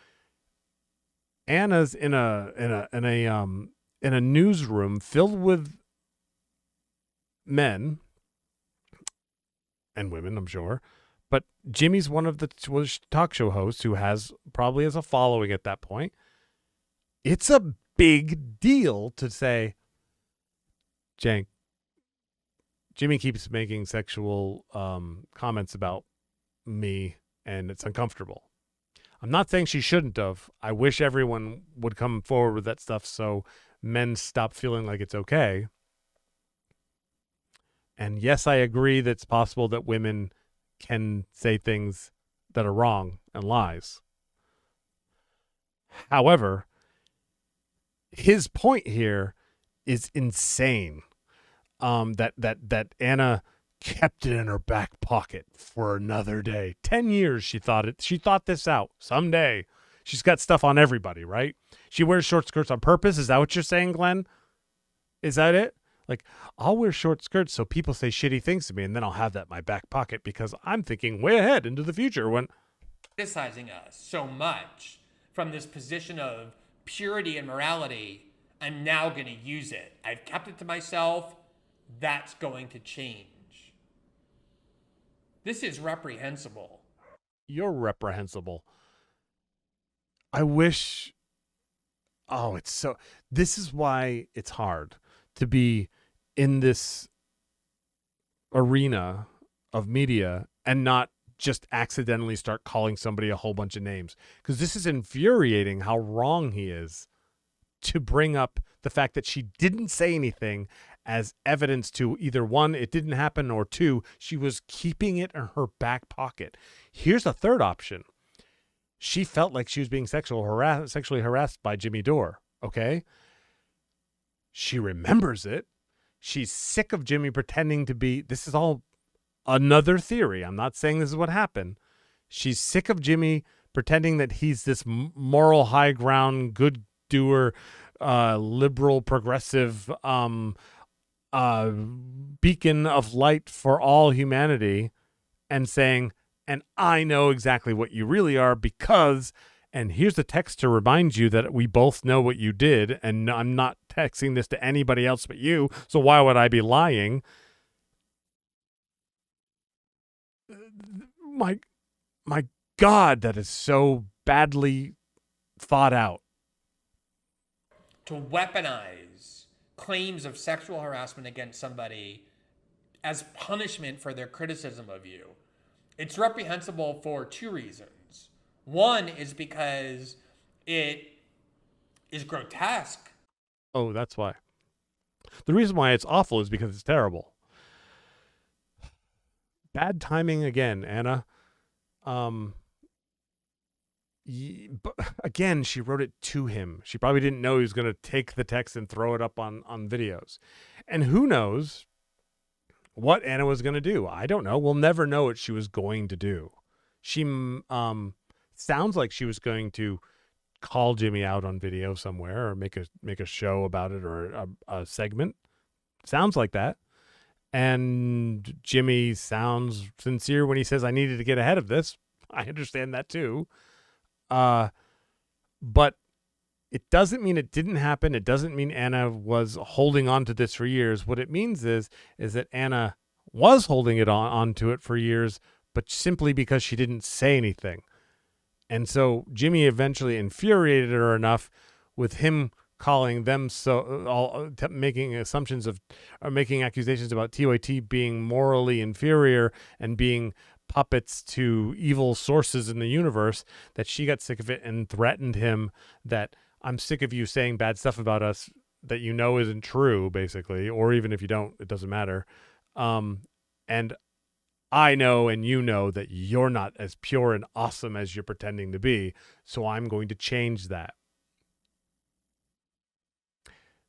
S1: Anna's in a newsroom filled with men and women, I'm sure. But Jimmy's one of the talk show hosts who probably has a following at that point. It's a big deal to say, Cenk, Jimmy keeps making sexual comments about me, and it's uncomfortable. I'm not saying she shouldn't have. I wish everyone would come forward with that stuff so men stop feeling like it's okay. And yes, I agree that it's possible that women can say things that are wrong and lies. However, his point here is insane. That Ana kept it in her back pocket for another day. 10 years she thought this out. Someday. She's got stuff on everybody, right? She wears short skirts on purpose. Is that what you're saying, Glenn? Is that it? Like, I'll wear short skirts so people say shitty things to me, and then I'll have that in my back pocket because I'm thinking way ahead into the future when
S2: criticizing us so much from this position of purity and morality. I'm now going to use it. I've kept it to myself. That's going to change. This is reprehensible.
S1: You're reprehensible. I wish. Oh, this is why it's hard to be in this arena of media and not just accidentally start calling somebody a whole bunch of names. Because this is infuriating how wrong he is to bring up the fact that she didn't say anything as evidence to either one, it didn't happen, or two, she was keeping it in her back pocket. Here's a third option. She felt like she was being sexually harassed by Jimmy Dore. Okay. She remembers it. She's sick of Jimmy pretending to be, this is all another theory. I'm not saying this is what happened. She's sick of Jimmy pretending that he's this moral high ground, good doer, liberal, progressive, beacon of light for all humanity, and saying, and I know exactly what you really are because, and here's the text to remind you that we both know what you did, and I'm not texting this to anybody else but you, so why would I be lying? My God, that is so badly thought out.
S2: To weaponize claims of sexual harassment against somebody as punishment for their criticism of you. It's reprehensible for two reasons. One is because it is grotesque.
S1: Oh, that's why. The reason why it's awful is because it's terrible. Bad timing again, Anna. But again, she wrote it to him. She probably didn't know he was going to take the text and throw it up on videos. And who knows what Anna was going to do. I don't know. We'll never know what she was going to do. She sounds like she was going to call Jimmy out on video somewhere or make a show about it or a segment. Sounds like that. And Jimmy sounds sincere when he says, I needed to get ahead of this. I understand that too. But it doesn't mean it didn't happen. It doesn't mean Anna was holding on to this for years. What it means is that Anna was holding it onto it for years, but simply because she didn't say anything. And so Jimmy eventually infuriated her enough with him calling them making assumptions of, or making accusations about TYT being morally inferior and being puppets to evil sources in the universe, that she got sick of it and threatened him that I'm sick of you saying bad stuff about us that you know isn't true, basically, or even if you don't, it doesn't matter. And I know and you know that you're not as pure and awesome as you're pretending to be, so I'm going to change that.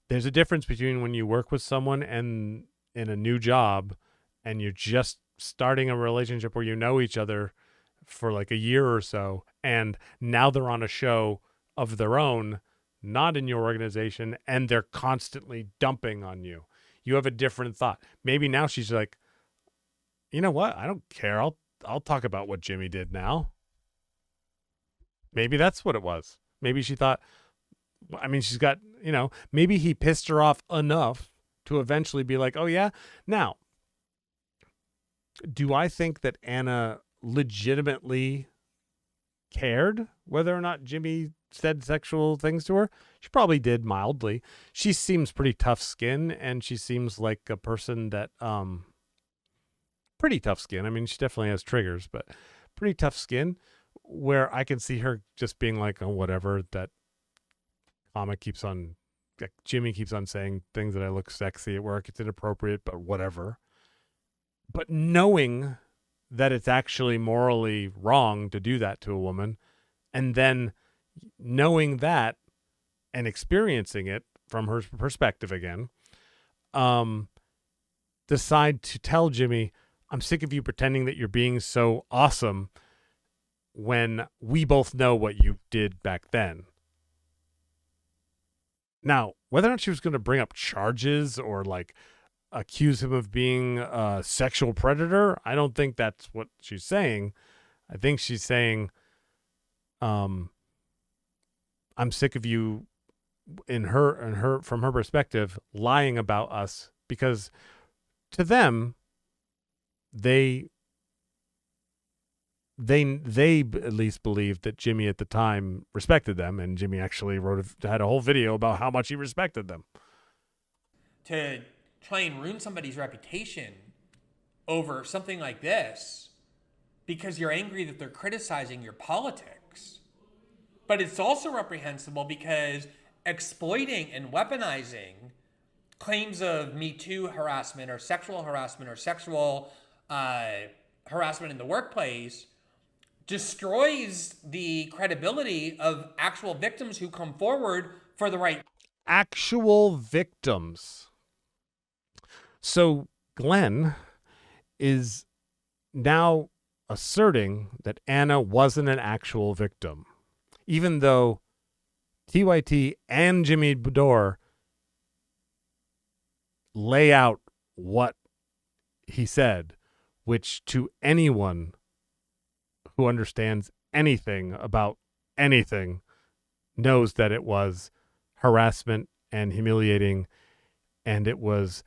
S1: There's a difference between when you work with someone and in a new job and you're just starting a relationship where you know each other for like a year or so, and now they're on a show of their own, not in your organization, and they're constantly dumping on you. You have a different thought. Maybe now she's like, you know what? I don't care. I'll talk about what Jimmy did now. Maybe that's what it was. Maybe she thought, I mean, she's got, maybe he pissed her off enough to eventually be like, oh yeah. Now, do I think that Ana legitimately cared whether or not Jimmy said sexual things to her? She probably did mildly. She seems pretty tough skin, and she seems like a person that pretty tough skin. I mean, she definitely has triggers, but pretty tough skin, where I can see her just being like, oh, whatever, that Jimmy keeps on saying things that I look sexy at work. It's inappropriate, but whatever. But knowing that it's actually morally wrong to do that to a woman, and then knowing that and experiencing it from her perspective again, decide to tell Jimmy, I'm sick of you pretending that you're being so awesome when we both know what you did back then. Now, whether or not she was going to bring up charges or like accuse him of being a sexual predator, I don't think that's what she's saying. I think she's saying, I'm sick of you from her perspective, lying about us, because to them, they at least believed that Jimmy at the time respected them, and Jimmy actually had a whole video about how much he respected them.
S2: To try and ruin somebody's reputation over something like this because you're angry that they're criticizing your politics. But it's also reprehensible because exploiting and weaponizing claims of MeToo harassment or sexual harassment or sexual harassment in the workplace destroys the credibility of actual victims who come forward for the right.
S1: Actual victims. So Glenn is now asserting that Ana wasn't an actual victim, even though TYT and Jimmy Dore lay out what he said, which to anyone who understands anything about anything knows that it was harassment and humiliating, and it was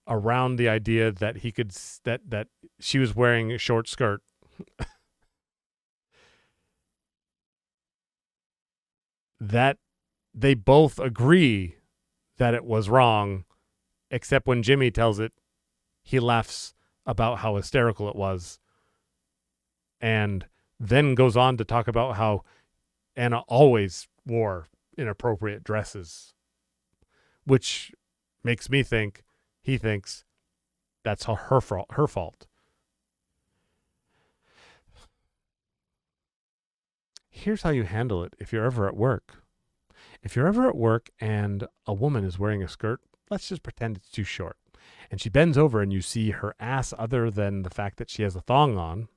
S1: around the idea that he could that she was wearing a short skirt. That they both agree that it was wrong, except when Jimmy tells it, he laughs about how hysterical it was, and then goes on to talk about how Ana always wore inappropriate dresses, which makes me think he thinks that's her fault. Here's how you handle it if you're ever at work. If you're ever at work and a woman is wearing a skirt, let's just pretend it's too short, and she bends over and you see her ass other than the fact that she has a thong on.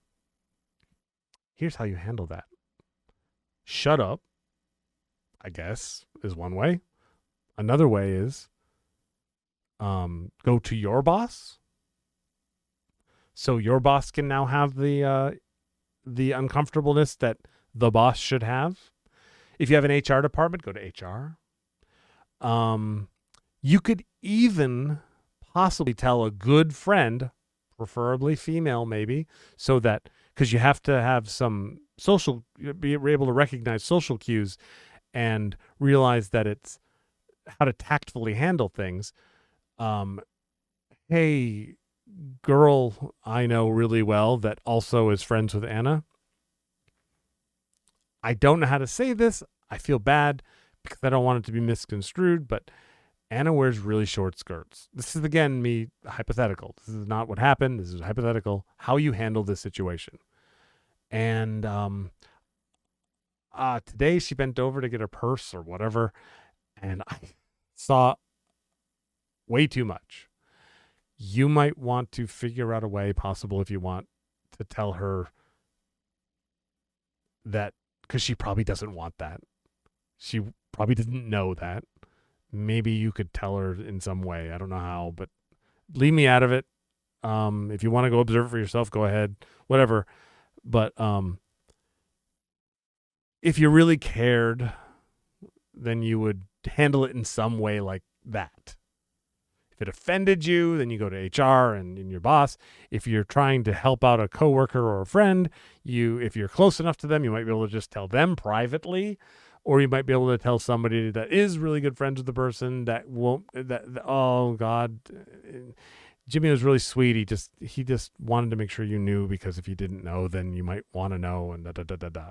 S1: Here's how you handle that. Shut up, I guess, is one way. Another way is go to your boss, so your boss can now have the uncomfortableness that the boss should have. If you have an HR department, go to HR. You could even possibly tell a good friend, preferably female maybe, so that, because you have to have some be able to recognize social cues and realize that it's how to tactfully handle things. Hey, girl I know really well that also is friends with Ana, I don't know how to say this. I feel bad because I don't want it to be misconstrued, but Ana wears really short skirts. This is, again, me hypothetical. This is not what happened. This is hypothetical. How you handle this situation. And today she bent over to get her purse or whatever, and I saw way too much. you might want to figure out a way possible if you want to tell her that, because she probably doesn't want that. She probably didn't know that. Maybe you could tell her in some way. I don't know how, but leave me out of it. If you want to go observe it for yourself, go ahead, whatever. But if you really cared, then you would handle it in some way like that. If it offended you, then you go to HR and your boss. If you're trying to help out a coworker or a friend, if you're close enough to them, you might be able to just tell them privately, or you might be able to tell somebody that is really good friends with the person that won't. Oh God, Jimmy was really sweet. He just wanted to make sure you knew, because if you didn't know, then you might want to know. And da da da da da.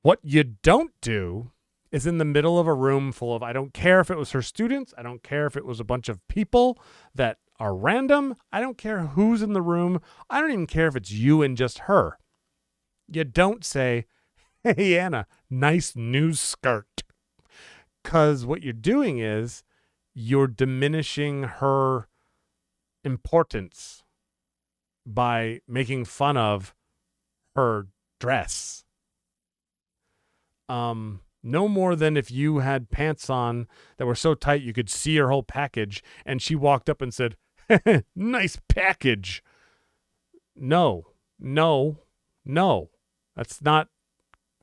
S1: What you don't do is in the middle of a room full of, I don't care if it was her students, I don't care if it was a bunch of people that are random, I don't care who's in the room, I don't even care if it's you and just her. You don't say, hey, Anna, nice new skirt. Because what you're doing is you're diminishing her importance by making fun of her dress. No more than if you had pants on that were so tight you could see her whole package and she walked up and said, nice package. No. That's not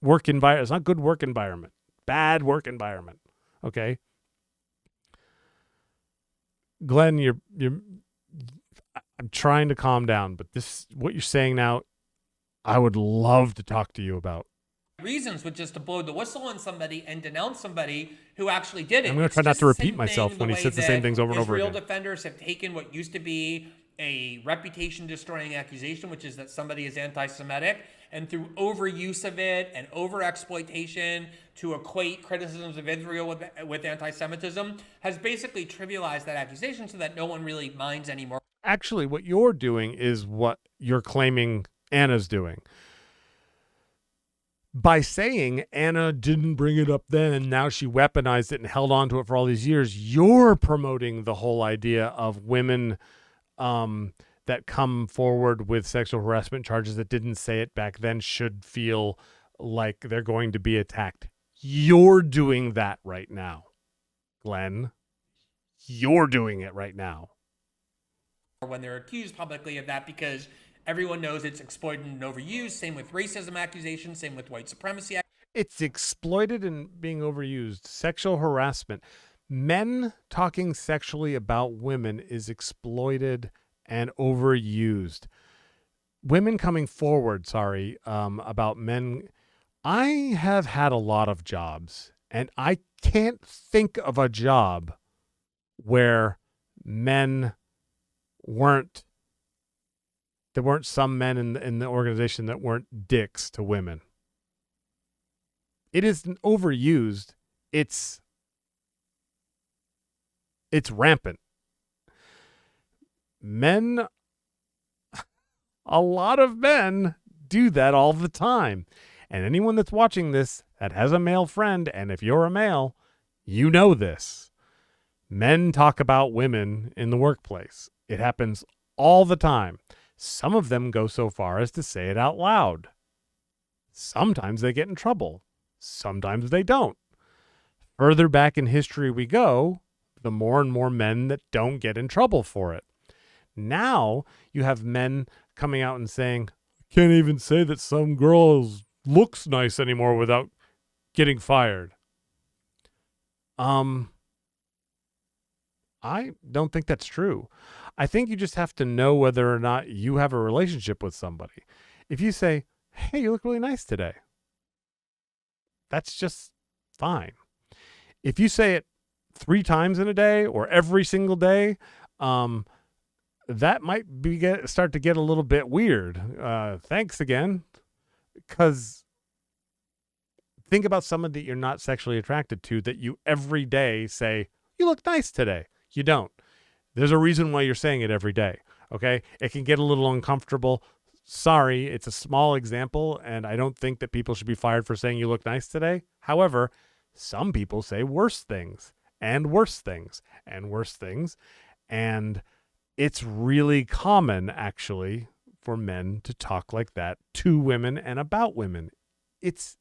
S1: work environment. It's not good work environment. Bad work environment. Okay. Glenn, I'm trying to calm down, but what you're saying now, I would love to talk to you about.
S2: Reasons would just to blow the whistle on somebody and denounce somebody who actually did it.
S1: I'm going to try not to repeat myself when he says the same things over and over again.
S2: Israel defenders have taken what used to be a reputation-destroying accusation, which is that somebody is anti-Semitic, and through overuse of it and over-exploitation to equate criticisms of Israel with anti-Semitism, has basically trivialized that accusation so that no one really minds anymore.
S1: Actually, what you're doing is what you're claiming Anna's doing. By saying Anna didn't bring it up then and now she weaponized it and held on to it for all these years, you're promoting the whole idea of women that come forward with sexual harassment charges that didn't say it back then should feel like they're going to be attacked. You're doing that right now, Glenn. You're doing it right now.
S2: When they're accused publicly of that, because everyone knows it's exploited and overused. Same with racism accusations. Same with white supremacy.
S1: It's exploited and being overused. Sexual harassment. Men talking sexually about women is exploited and overused. Women coming forward, about men. I have had a lot of jobs, and I can't think of a job where there weren't some men in the organization that weren't dicks to women. It isn't overused. It's rampant. Men, a lot of men do that all the time. And anyone that's watching this that has a male friend, and if you're a male, you know this. Men talk about women in the workplace. It happens all the time. Some of them go so far as to say it out loud. Sometimes they get in trouble. Sometimes they don't. Further back in history we go, the more and more men that don't get in trouble for it. Now you have men coming out and saying, I can't even say that some girl looks nice anymore without getting fired. I don't think that's true. I think you just have to know whether or not you have a relationship with somebody. If you say, hey, you look really nice today, that's just fine. If you say it 3 times in a day or every single day, that might start to get a little bit weird. Thanks again. Because think about someone that you're not sexually attracted to that you every day say, you look nice today. You don't. There's a reason why you're saying it every day. Okay. It can get a little uncomfortable. Sorry. It's a small example. And I don't think that people should be fired for saying you look nice today. However, some people say worse things and worse things and worse things. And it's really common, actually, for men to talk like that to women and about women. It's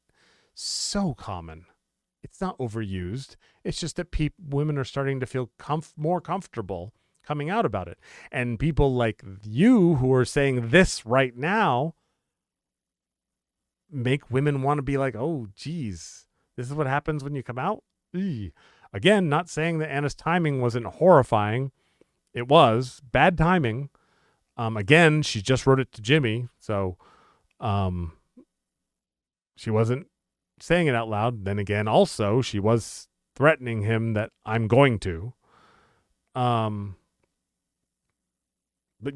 S1: so common. It's not overused. It's just that women are starting to feel more comfortable coming out about it. And people like you who are saying this right now make women want to be like, oh, geez, this is what happens when you come out. Eey. Again, not saying that Ana's timing wasn't horrifying. It was bad timing. Again, she just wrote it to Jimmy, so she wasn't saying it out loud. Then again, also, she was threatening him that I'm going to. But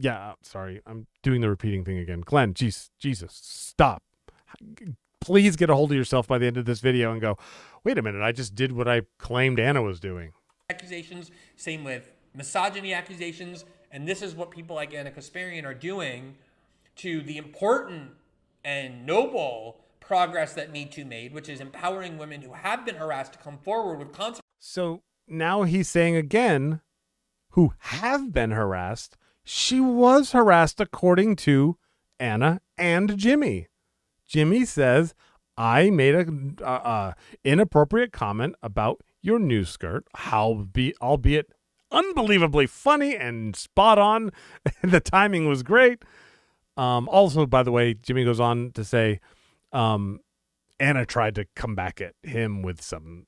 S1: yeah, sorry, I'm doing the repeating thing again. Glenn, Jesus, stop. Please get a hold of yourself by the end of this video and go, wait a minute, I just did what I claimed Ana was doing.
S2: Accusations, same with misogyny accusations, and this is what people like Ana Kasparian are doing to the important and noble progress that MeToo made, which is empowering women who have been harassed to come forward with consequences.
S1: So now he's saying again, who have been harassed, she was harassed according to Ana and Jimmy. Jimmy says, I made a inappropriate comment about your news skirt, albeit unbelievably funny and spot on. The timing was great. Also, by the way, Jimmy goes on to say, Ana tried to come back at him with some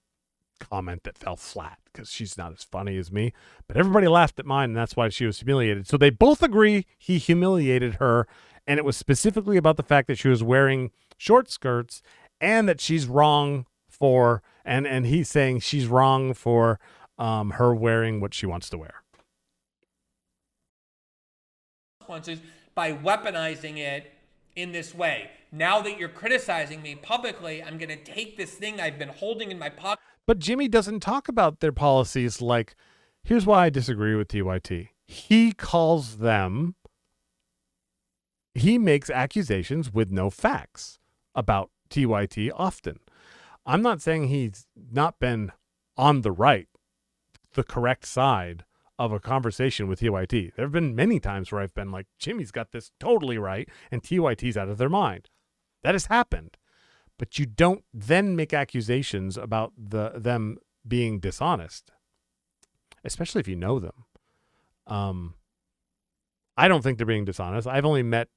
S1: comment that fell flat because she's not as funny as me, but everybody laughed at mine, and that's why she was humiliated. So they both agree he humiliated her, and it was specifically about the fact that she was wearing short skirts and that she's wrong for, and he's saying she's wrong for her wearing what she wants to wear.
S2: By weaponizing it in this way. Now that you're criticizing me publicly, I'm going to take this thing I've been holding in my pocket.
S1: But Jimmy doesn't talk about their policies like, here's why I disagree with TYT. He calls them, he makes accusations with no facts about TYT often. I'm not saying he's not been on the right, the correct side of a conversation with TYT. There have been many times where I've been like, Jimmy's got this totally right and TYT's out of their mind. That has happened. But you don't then make accusations about them being dishonest, especially if you know them. I don't think they're being dishonest. I've only met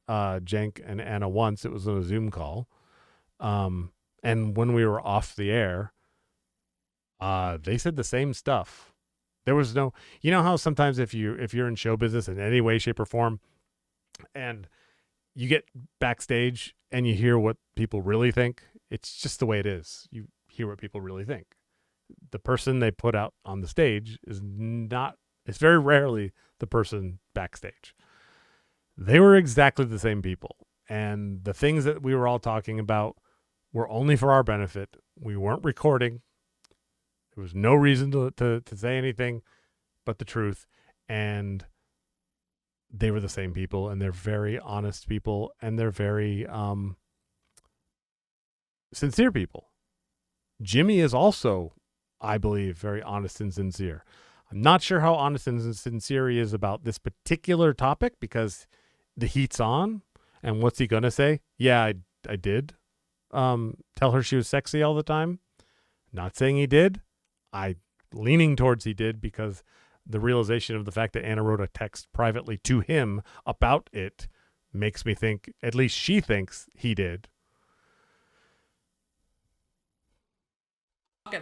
S1: Cenk and Ana once. It was on a Zoom call. And when we were off the air, they said the same stuff. There was no, you know how sometimes if you're in show business in any way, shape, or form, and you get backstage and you hear what people really think, it's just the way it is. You hear what people really think. The person they put out on the stage is not, it's very rarely the person backstage. They were exactly the same people. And the things that we were all talking about were only for our benefit. We weren't recording. There was no reason to say anything but the truth. And they were the same people, and they're very honest people, and they're very sincere people. Jimmy is also, I believe, very honest and sincere. I'm not sure how honest and sincere he is about this particular topic because the heat's on. And what's he going to say? Yeah, I did tell her she was sexy all the time. Not saying he did. Leaning towards he did because the realization of the fact that Ana wrote a text privately to him about it makes me think, at least she thinks he did.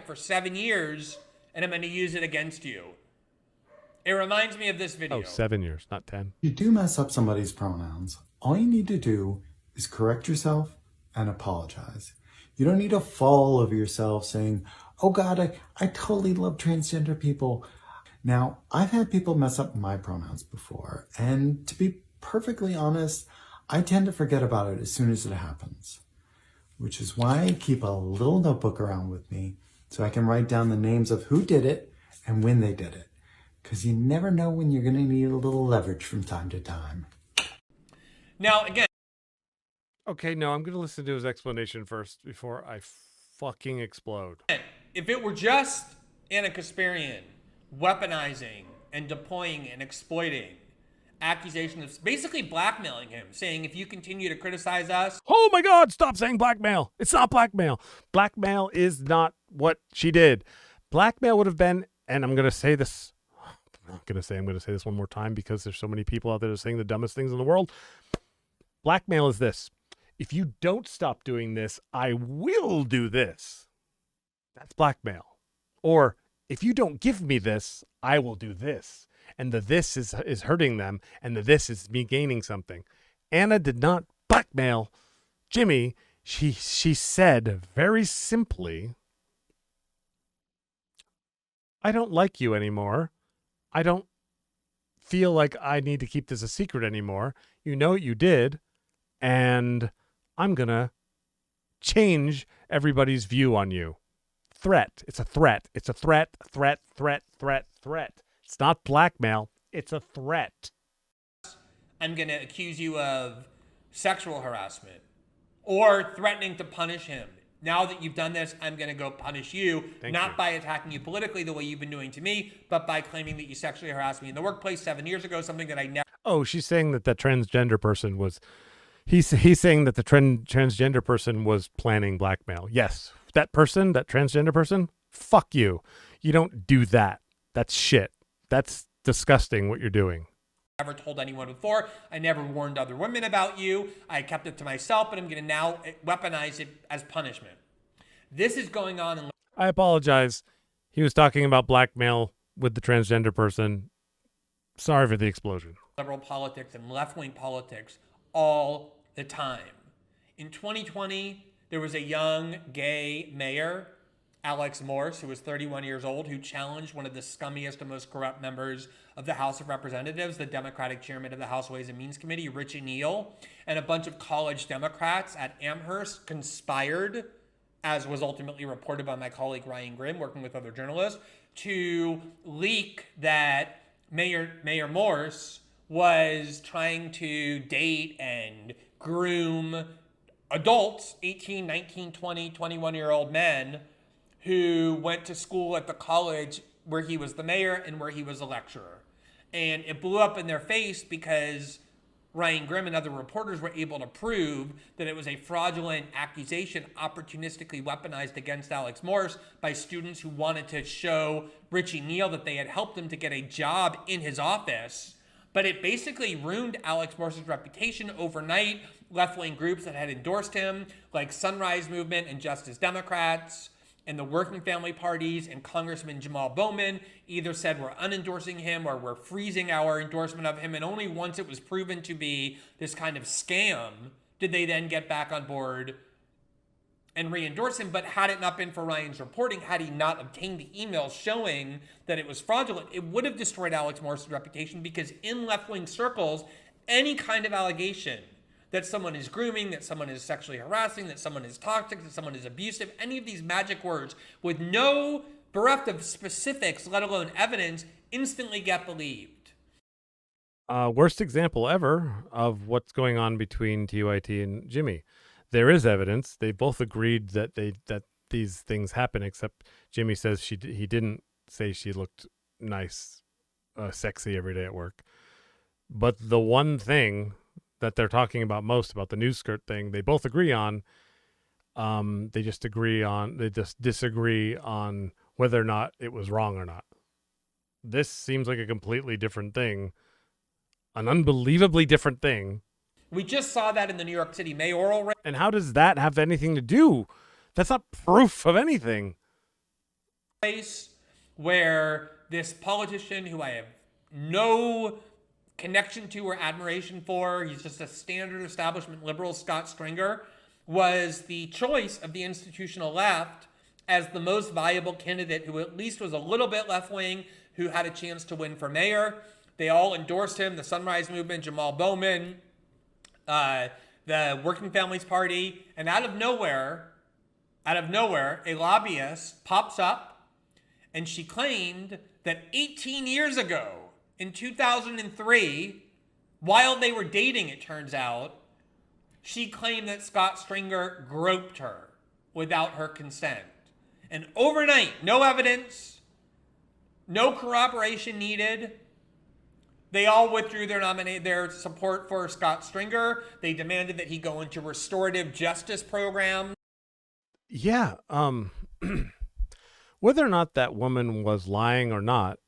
S2: For 7 years, and I'm going to use it against you. It reminds me of this video.
S1: Oh, 7 years, not 10.
S5: You do mess up somebody's pronouns. All you need to do is correct yourself and apologize. You don't need to fall over yourself saying, oh God, I totally love transgender people. Now, I've had people mess up my pronouns before, and to be perfectly honest, I tend to forget about it as soon as it happens, which is why I keep a little notebook around with me so I can write down the names of who did it and when they did it, because you never know when you're going to need a little leverage from time to time.
S2: Now, again.
S1: Okay, no, I'm going to listen to his explanation first before I fucking explode.
S2: If it were just Ana Kasparian weaponizing and deploying and exploiting accusation of basically blackmailing him, saying if you continue to criticize us.
S1: Oh my God, stop saying blackmail. It's not blackmail. Blackmail is not what she did. Blackmail would have been, and I'm going to say this, I'm going to say this one more time because there's so many people out there saying the dumbest things in the world. Blackmail is this. If you don't stop doing this, I will do this. That's blackmail. Or if you don't give me this, I will do this. And the this is hurting them, and the this is me gaining something. Ana did not blackmail Jimmy. She said very simply, I don't like you anymore. I don't feel like I need to keep this a secret anymore. You know what you did, and I'm going to change everybody's view on you. Threat. It's a threat. It's a threat. It's not blackmail. It's a threat.
S2: I'm going to accuse you of sexual harassment or threatening to punish him. Now that you've done this, I'm going to go punish you, not by attacking you politically the way you've been doing to me, but by claiming that you sexually harassed me in the workplace 7 years ago, something that I never...
S1: Oh, she's saying that the transgender person was... He's saying that the transgender person was planning blackmail. Yes, that person, that transgender person, fuck you. You don't do that. That's shit. That's disgusting what you're doing.
S2: Never told anyone before. I never warned other women about you. I kept it to myself, but I'm going to now weaponize it as punishment. This is going on in...
S1: I apologize. He was talking about blackmail with the transgender person. Sorry for the explosion.
S2: Liberal politics and left-wing politics all the time. In 2020, there was a young gay mayor, Alex Morse, who was 31 years old, who challenged one of the scummiest and most corrupt members of the House of Representatives, the Democratic chairman of the House Ways and Means Committee, Richie Neal, and a bunch of college Democrats at Amherst conspired, as was ultimately reported by my colleague Ryan Grimm, working with other journalists, to leak that Mayor Morse was trying to date and groom adults, 18, 19, 20, 21-year-old men who went to school at the college where he was the mayor and where he was a lecturer. And it blew up in their face because Ryan Grimm and other reporters were able to prove that it was a fraudulent accusation opportunistically weaponized against Alex Morse by students who wanted to show Richie Neal that they had helped him to get a job in his office. But it basically ruined Alex Morse's reputation overnight. Left-wing groups that had endorsed him, like Sunrise Movement and Justice Democrats, and the Working Family Parties and Congressman Jamal Bowman either said we're unendorsing him or we're freezing our endorsement of him. And only once it was proven to be this kind of scam did they then get back on board and re-endorse him. But had it not been for Ryan's reporting, had he not obtained the emails showing that it was fraudulent, it would have destroyed Alex Morse's reputation, because in left-wing circles, any kind of allegation that someone is grooming, that someone is sexually harassing, that someone is toxic, that someone is abusive, any of these magic words with no bereft of specifics, let alone evidence, instantly get believed.
S1: Worst example ever of what's going on between TYT and Jimmy. There is evidence. They both agreed that these things happen, except Jimmy says he didn't say she looked nice, sexy every day at work. But the one thing that they're talking about most, about the news skirt thing, they both agree on. They just disagree on whether or not it was wrong or not. This seems like a completely different thing, an unbelievably different thing.
S2: We just saw that in the New York City mayoral race.
S1: And how does that have anything to do? That's not proof of anything.
S2: Where this politician, who I have no connection to or admiration for, he's just a standard establishment liberal, Scott Stringer, was the choice of the institutional left as the most viable candidate, who at least was a little bit left-wing, who had a chance to win for mayor. They all endorsed him, the Sunrise Movement, Jamal Bowman, the Working Families Party, and out of nowhere, a lobbyist pops up, and she claimed that 18 years ago, in 2003, while they were dating, it turns out, she claimed that Scott Stringer groped her without her consent. And overnight, no evidence, No corroboration needed. They all withdrew their support for Scott Stringer. They demanded that he go into restorative justice program.
S1: Yeah. Whether or not that woman was lying or not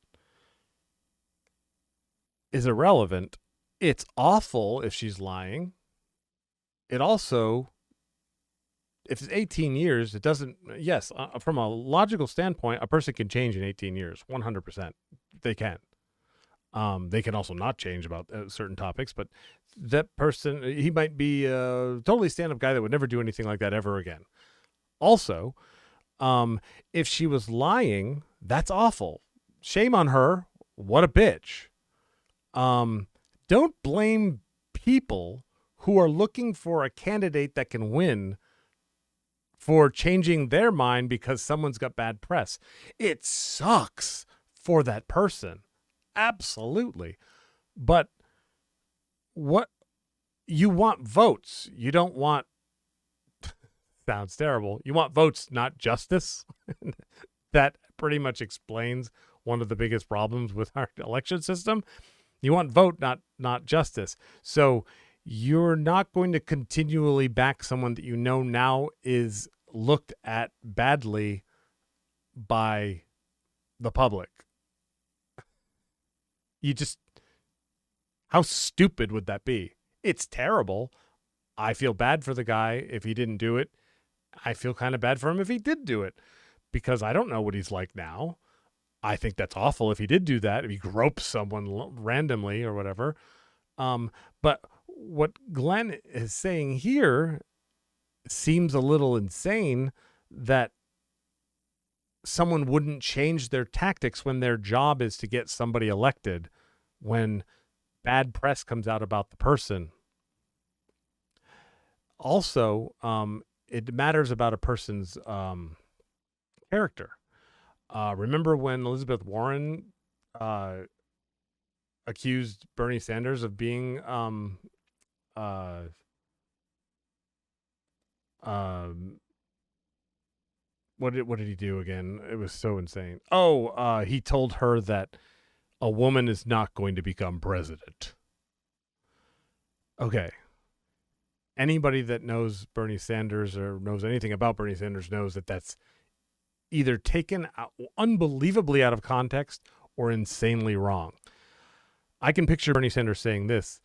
S1: is irrelevant. It's awful if she's lying. It also, if it's 18 years, it doesn't, yes, from a logical standpoint, a person can change in 18 years, 100%. They can. They can also not change about certain topics, but that person, he might be a totally stand-up guy that would never do anything like that ever again. Also, if she was lying, that's awful. Shame on her. What a bitch. Don't blame people who are looking for a candidate that can win for changing their mind because someone's got bad press. It sucks for that person. Absolutely. But what you want votes. You don't want, sounds terrible. You want votes, not justice. That pretty much explains one of the biggest problems with our election system. You want vote, not justice. So you're not going to continually back someone that you know now is looked at badly by the public. How stupid would that be? It's terrible. I feel bad for the guy if he didn't do it. I feel kind of bad for him if he did do it, because I don't know what he's like now. I think that's awful if he did do that, if he gropes someone randomly or whatever. But what Glenn is saying here seems a little insane, that someone wouldn't change their tactics when their job is to get somebody elected when bad press comes out about the person. Also, it matters about a person's character. Remember when Elizabeth Warren accused Bernie Sanders of being what did he do again? It was so insane. He told her that a woman is not going to become president. Okay. Anybody that knows Bernie Sanders or knows anything about Bernie Sanders knows that that's either taken unbelievably out of context or insanely wrong. I can picture Bernie Sanders saying this: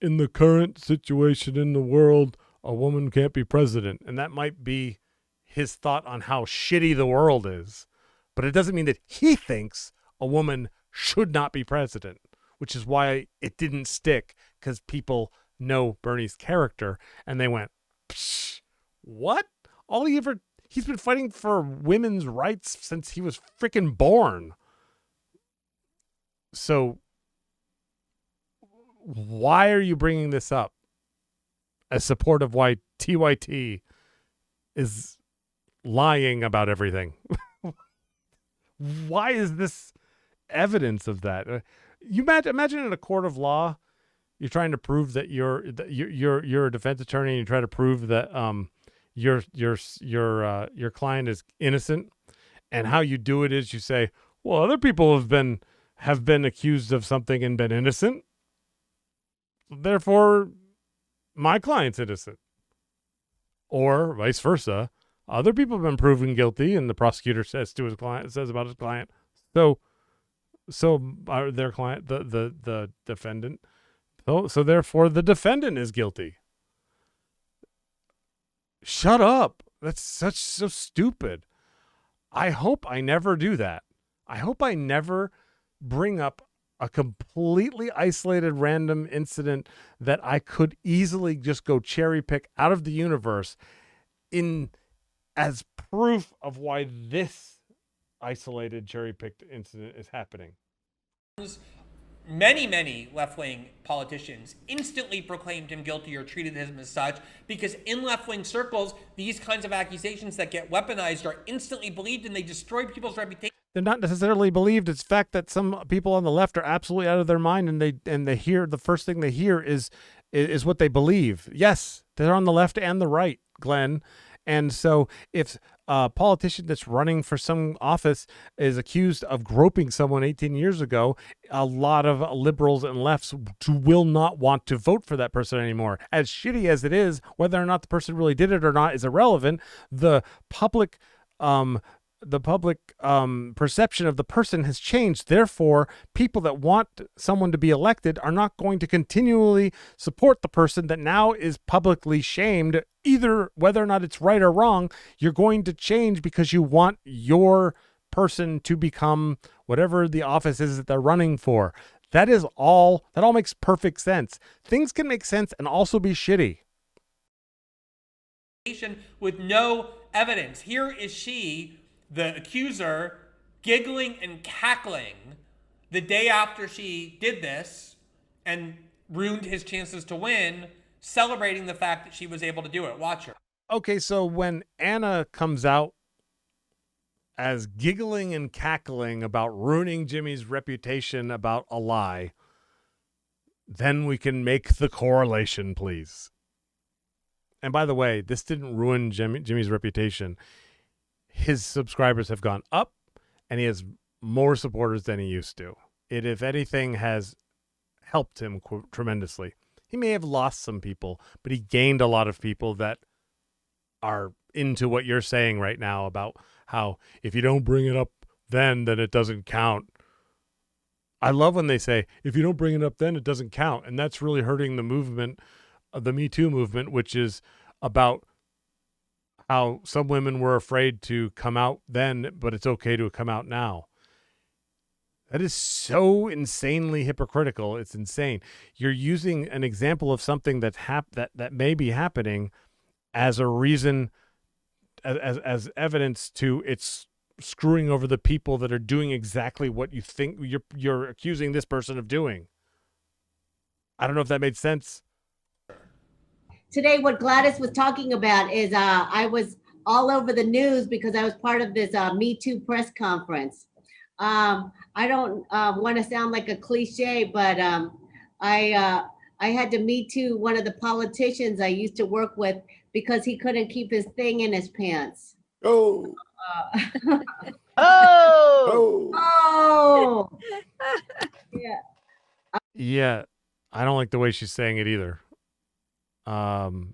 S1: in the current situation in the world, a woman can't be president. And that might be his thought on how shitty the world is. But it doesn't mean that he thinks a woman should not be president, which is why it didn't stick, because people know Bernie's character and they went, psh, what? He's been fighting for women's rights since he was freaking born. So why are you bringing this up as support of why TYT is lying about everything? Why is this evidence of that? You imagine in a court of law, you're trying to prove that you're a defense attorney, and you try to prove that your client is innocent, and how you do it is you say, well, other people have been accused of something and been innocent, therefore my client's innocent. Or vice versa, other people have been proven guilty, and the prosecutor says about his client, so their client, the defendant, so therefore the defendant is guilty. Shut up. That's so stupid. I hope I never do that. I hope I never bring up a completely isolated random incident that I could easily just go cherry pick out of the universe as proof of why this isolated cherry picked incident is happening.
S2: Many left-wing politicians instantly proclaimed him guilty or treated him as such, because in left-wing circles, these kinds of accusations that get weaponized are instantly believed, and they destroy people's reputation.
S1: They're not necessarily believed. It's fact that some people on the left are absolutely out of their mind, and they hear, the first thing they hear is what they believe. Yes, they're on the left and the right, Glenn, And so if a politician that's running for some office is accused of groping someone 18 years ago, a lot of liberals and lefts will not want to vote for that person anymore. As shitty as it is, whether or not the person really did it or not is irrelevant. The public perception of the person has changed. Therefore, people that want someone to be elected are not going to continually support the person that now is publicly shamed, either whether or not it's right or wrong. You're going to change because you want your person to become whatever the office is that they're running for. That all makes perfect sense. Things can make sense and also be shitty.
S2: With no evidence. Here is she, the accuser, giggling and cackling the day after she did this and ruined his chances to win, celebrating the fact that she was able to do it. Watch her.
S1: Okay, so when Ana comes out as giggling and cackling about ruining Jimmy's reputation about a lie, then we can make the correlation, please. And by the way, this didn't ruin Jimmy's reputation. His subscribers have gone up, and he has more supporters than he used to. It, if anything, has helped him tremendously. He may have lost some people, but he gained a lot of people that are into what you're saying right now about how if you don't bring it up then it doesn't count. I love when they say, if you don't bring it up then, it doesn't count. And that's really hurting the movement, the MeToo movement, which is about how some women were afraid to come out then, but it's okay to come out now. That is so insanely hypocritical. It's insane. You're using an example of something that may be happening as a reason, as evidence to it's screwing over the people that are doing exactly what you think you're accusing this person of doing. I don't know if that made sense.
S6: Today, what Gladys was talking about is I was all over the news because I was part of this Me Too press conference. I don't want to sound like a cliche, but I had to Me Too one of the politicians I used to work with because he couldn't keep his thing in his pants.
S3: Oh.
S6: Oh. Yeah.
S1: Yeah, I don't like the way she's saying it either.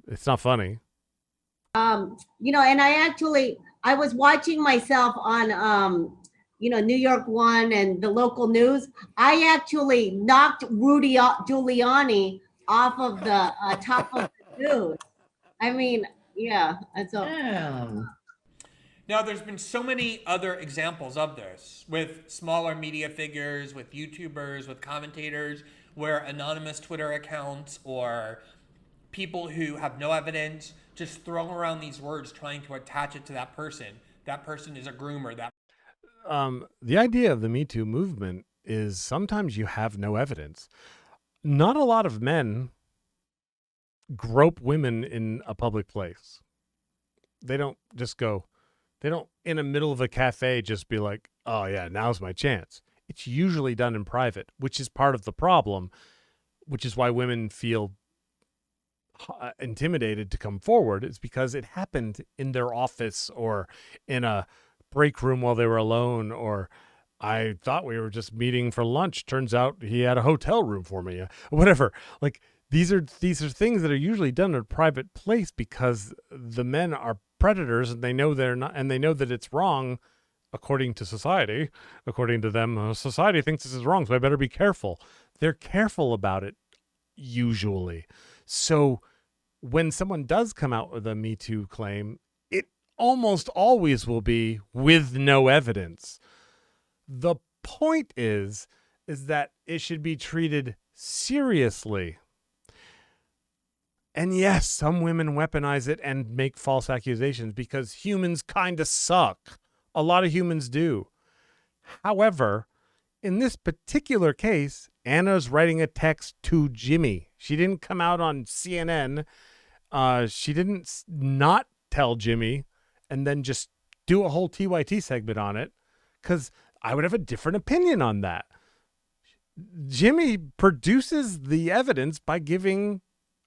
S1: It's not funny.
S6: And I was watching myself on, New York One and the local news. I actually knocked Rudy Giuliani off of the top of the news. I mean, yeah. And so.
S2: Now, there's been so many other examples of this with smaller media figures, with YouTubers, with commentators, where anonymous Twitter accounts or people who have no evidence just throw around these words trying to attach it to that person. That person is a groomer.
S1: The idea of the Me Too movement is sometimes you have no evidence. Not a lot of men grope women in a public place. They don't in the middle of a cafe just be like, oh yeah, now's my chance. It's usually done in private, which is part of the problem, which is why women feel intimidated to come forward. It's because it happened in their office or in a break room while they were alone, or I thought we were just meeting for lunch. Turns out he had a hotel room for me, whatever. Like these are things that are usually done in a private place because the men are predators and they know they're not, and they know that it's wrong according to society. According to them, society thinks this is wrong, so I better be careful. They're careful about it usually. So when someone does come out with a Me Too claim, it almost always will be with no evidence. The point is that it should be treated seriously. And yes, some women weaponize it and make false accusations because humans kind of suck. A lot of humans do. However, in this particular case, Ana's writing a text to Jimmy. She didn't come out on CNN. She didn't not tell Jimmy and then just do a whole TYT segment on it, because I would have a different opinion on that. Jimmy produces the evidence by giving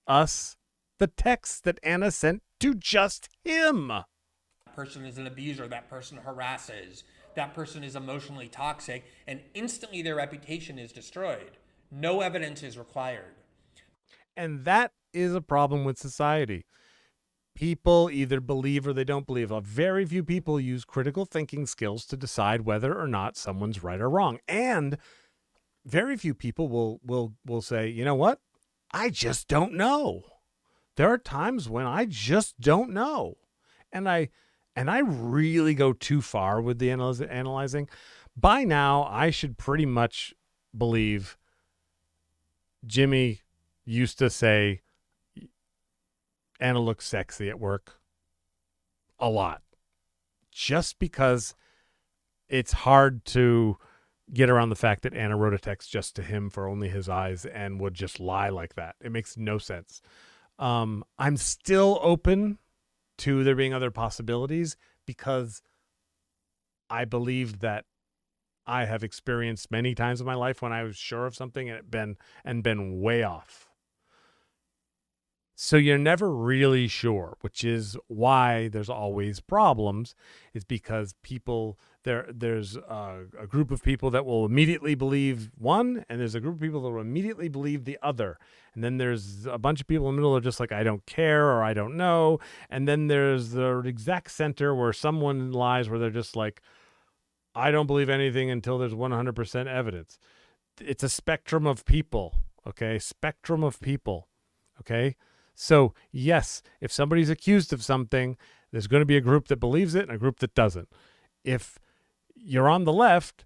S1: us the text that Ana sent to just him.
S2: That person is an abuser, that person harasses, that person is emotionally toxic, and instantly their reputation is destroyed. No evidence is required.
S1: And that is a problem with society. People either believe or they don't believe. Very few people use critical thinking skills to decide whether or not someone's right or wrong. And very few people will say, you know what? I just don't know. There are times when I just don't know. And I really go too far with the analyzing. By now, I should pretty much believe Jimmy used to say, Ana looks sexy at work a lot, just because it's hard to get around the fact that Ana wrote a text just to him for only his eyes and would just lie like that. It makes no sense. I'm still open to there being other possibilities because I believe that I have experienced many times in my life when I was sure of something and been way off. So you're never really sure, which is why there's always problems. It's because there's a group of people that will immediately believe one, and there's a group of people that will immediately believe the other. And then there's a bunch of people in the middle that are just like, I don't care or I don't know. And then there's the exact center where someone lies where they're just like, I don't believe anything until there's 100% evidence. It's a spectrum of people, okay? Spectrum of people, okay? So, yes, if somebody's accused of something, there's going to be a group that believes it and a group that doesn't. If you're on the left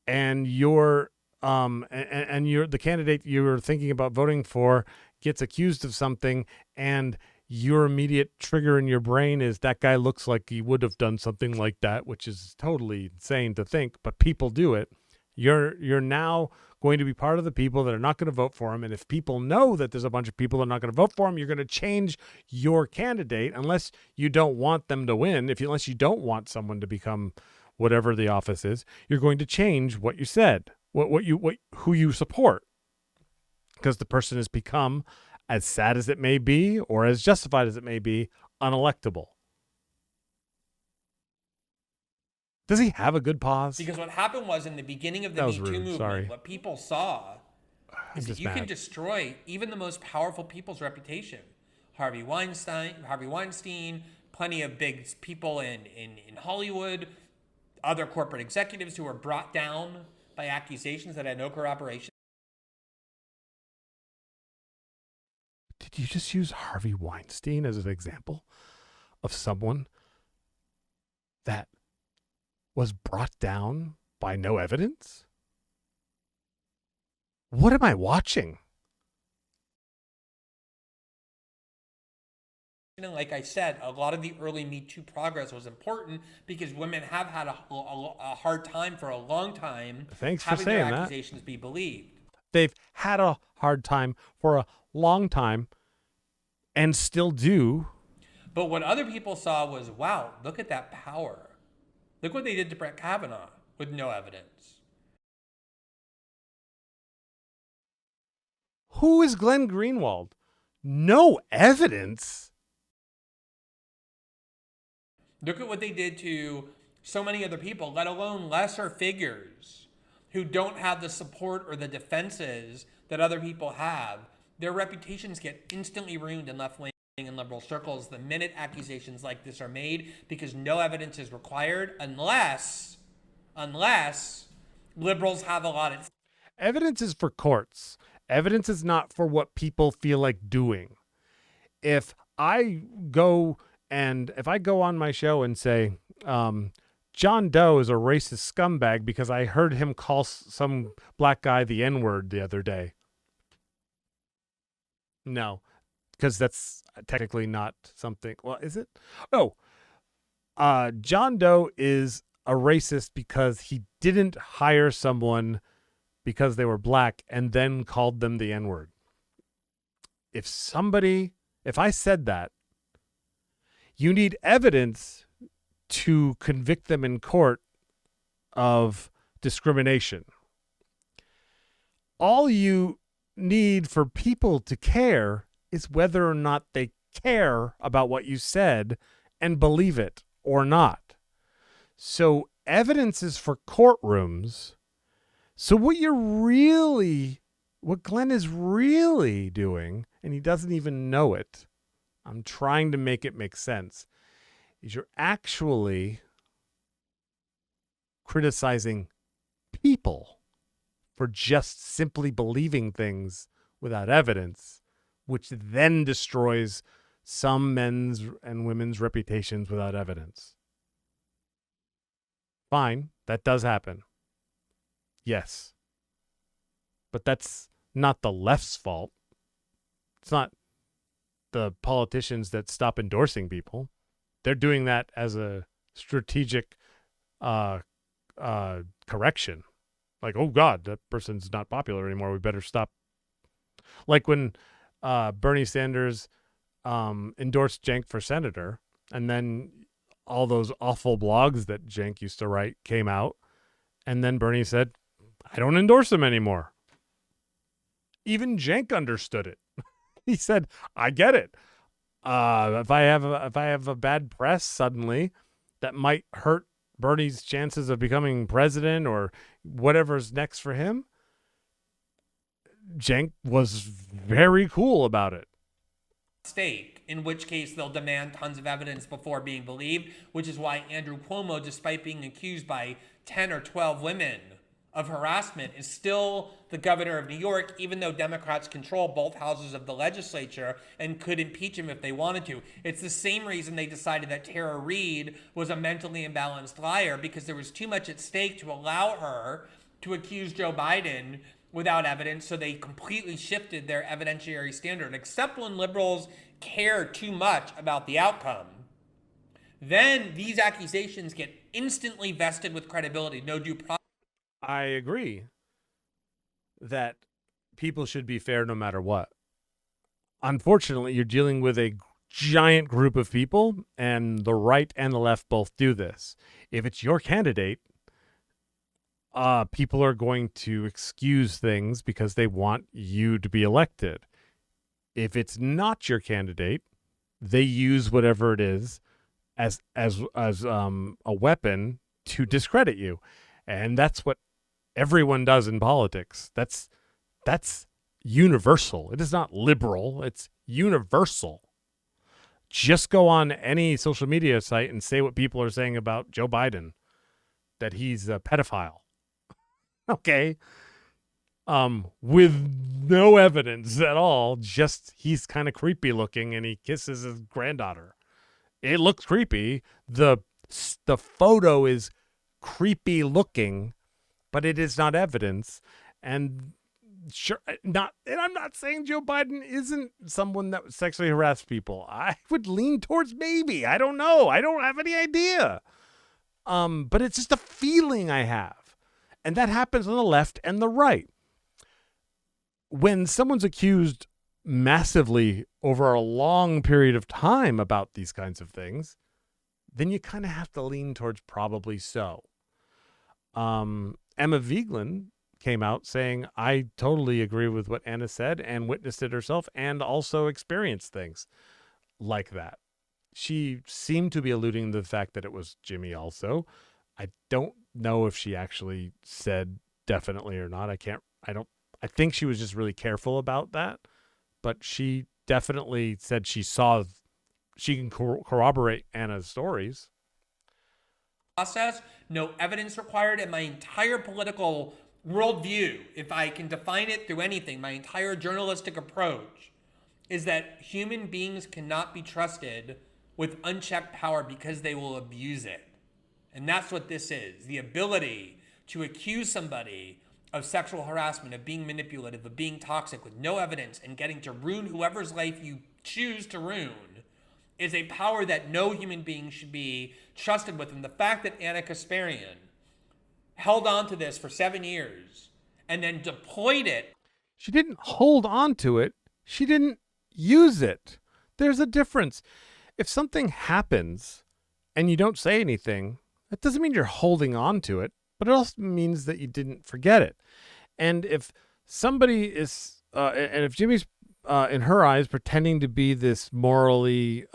S1: and you're the candidate you're thinking about voting for gets accused of something and your immediate trigger in your brain is that guy looks like he would have done something like that, which is totally insane to think, but people do it. You're now going to be part of the people that are not going to vote for him. And if people know that there's a bunch of people that are not going to vote for him, you're going to change your candidate unless you don't want them to win. Unless you don't want someone to become whatever the office is, you're going to change what you said, who you support, because the person has become, as sad as it may be, or as justified as it may be, unelectable. Does he have a good pause?
S2: Because what happened was in the beginning of the MeToo movement,
S1: Sorry.
S2: what people saw is that you can destroy even the most powerful people's reputation. Harvey Weinstein, plenty of big people in Hollywood, other corporate executives who were brought down by accusations that had no corroboration.
S1: Did you just use Harvey Weinstein as an example of someone that was brought down by no evidence? What am I watching?
S2: Like I said, a lot of the early Me Too progress was important because women have had a hard time for a long time.
S1: Thanks for
S2: having
S1: saying
S2: their
S1: that.
S2: accusations be believed.
S1: They've had a hard time for a long time and still do.
S2: But what other people saw was, wow, look at that power. Look what they did to Brett Kavanaugh with no evidence.
S1: Who is Glenn Greenwald? No evidence?
S2: Look at what they did to so many other people, let alone lesser figures who don't have the support or the defenses that other people have. Their reputations get instantly ruined in left-wing and liberal circles the minute accusations like this are made because no evidence is required unless liberals have a lot of...
S1: Evidence is for courts. Evidence is not for what people feel like doing. If I go on my show and say, John Doe is a racist scumbag because I heard him call some black guy the N-word the other day. No, because that's technically not something. Well, is it? Oh, John Doe is a racist because he didn't hire someone because they were black and then called them the N-word. If I said that, you need evidence to convict them in court of discrimination. All you need for people to care is whether or not they care about what you said and believe it or not. So evidence is for courtrooms. So what Glenn is really doing, and he doesn't even know it, I'm trying to make it make sense, is you're actually criticizing people for just simply believing things without evidence, which then destroys some men's and women's reputations without evidence. Fine, that does happen. Yes. But that's not the left's fault. It's not the politicians that stop endorsing people. They're doing that as a strategic correction. Like, oh God, that person's not popular anymore. We better stop. Like when Bernie Sanders endorsed Cenk for senator, and then all those awful blogs that Cenk used to write came out, and then Bernie said, I don't endorse him anymore. Even Cenk understood it. He said, I get it. If I have a bad press suddenly that might hurt Bernie's chances of becoming president or whatever's next for him, Cenk was very cool about it.
S2: Stake, in which case they'll demand tons of evidence before being believed, which is why Andrew Cuomo, despite being accused by 10 or 12 women of harassment, is still the governor of New York, even though Democrats control both houses of the legislature and could impeach him if they wanted to. It's the same reason they decided that Tara Reade was a mentally imbalanced liar, because there was too much at stake to allow her to accuse Joe Biden without evidence, so they completely shifted their evidentiary standard. Except when liberals care too much about the outcome, then these accusations get instantly vested with credibility, no due process.
S1: I agree that people should be fair no matter what. Unfortunately, you're dealing with a giant group of people, and the right and the left both do this. If it's your candidate, people are going to excuse things because they want you to be elected. If it's not your candidate, they use whatever it is as a weapon to discredit you. And that's what everyone does in politics. That's universal. It is not liberal. It's universal. Just go on any social media site and say what people are saying about Joe Biden, that he's a pedophile. Okay. With no evidence at all, just he's kind of creepy looking and he kisses his granddaughter. It looks creepy. The photo is creepy looking, but it is not evidence. And and I'm not saying Joe Biden isn't someone that sexually harassed people. I would lean towards maybe. I don't know. I don't have any idea. But it's just a feeling I have. And that happens on the left and the right. When someone's accused massively over a long period of time about these kinds of things, then you kind of have to lean towards probably so. Emma Vigeland came out saying, I totally agree with what Anna said and witnessed it herself and also experienced things like that. She seemed to be alluding to the fact that it was Jimmy also. I don't know if she actually said definitely or not. I think she was just really careful about that, but she definitely said she can corroborate Anna's stories.
S2: Process, no evidence required, and my entire political worldview, if I can define it through anything, my entire journalistic approach is that human beings cannot be trusted with unchecked power because they will abuse it. And that's what this is. The ability to accuse somebody of sexual harassment, of being manipulative, of being toxic with no evidence and getting to ruin whoever's life you choose to ruin is a power that no human being should be trusted with. And the fact that Ana Kasparian held on to this for 7 years and then deployed it.
S1: She didn't hold on to it. She didn't use it. There's a difference. If something happens and you don't say anything, that doesn't mean you're holding on to it, but it also means that you didn't forget it. And if somebody is, and if Jimmy's in her eyes, pretending to be this morally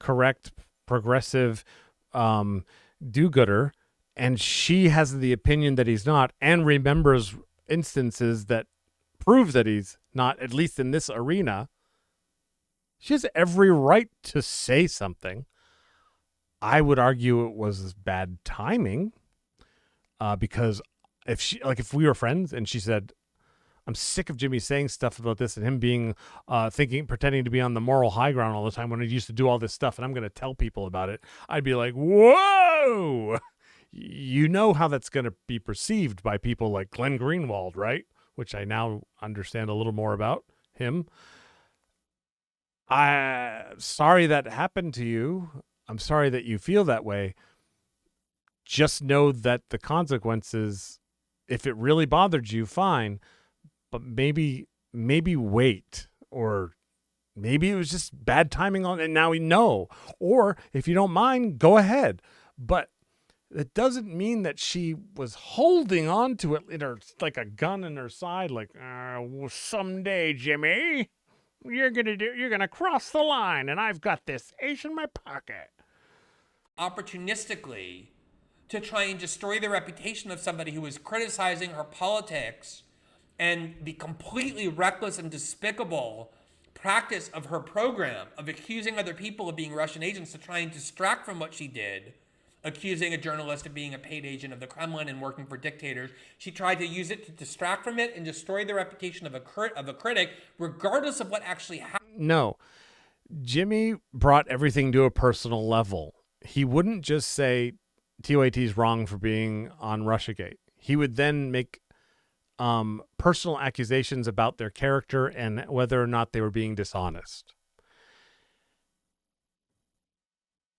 S1: correct, progressive do-gooder, and she has the opinion that he's not, and remembers instances that prove that he's not, at least in this arena. She has every right to say something. I would argue it was bad timing, because if we were friends and she said, I'm sick of Jimmy saying stuff about this and him being pretending to be on the moral high ground all the time when he used to do all this stuff, and I'm going to tell people about it, I'd be like, whoa! You know how that's going to be perceived by people like Glenn Greenwald, right? Which I now understand a little more about him. I'm sorry that happened to you. I'm sorry that you feel that way. Just know that the consequences, if it really bothered you, fine. But maybe wait, or maybe it was just bad timing on, and now we know. Or if you don't mind, go ahead. But it doesn't mean that she was holding on to it in her, like a gun in her side, like, well, someday, Jimmy, you're gonna cross the line, and I've got this ace in my pocket.
S2: Opportunistically, to try and destroy the reputation of somebody who was criticizing her politics and the completely reckless and despicable practice of her program of accusing other people of being Russian agents to try and distract from what she did, accusing a journalist of being a paid agent of the Kremlin and working for dictators. She tried to use it to distract from it and destroy the reputation of a critic, regardless of what actually happened.
S1: No, Jimmy brought everything to a personal level. He wouldn't just say TYT's wrong for being on Russiagate. He would then make personal accusations about their character and whether or not they were being dishonest,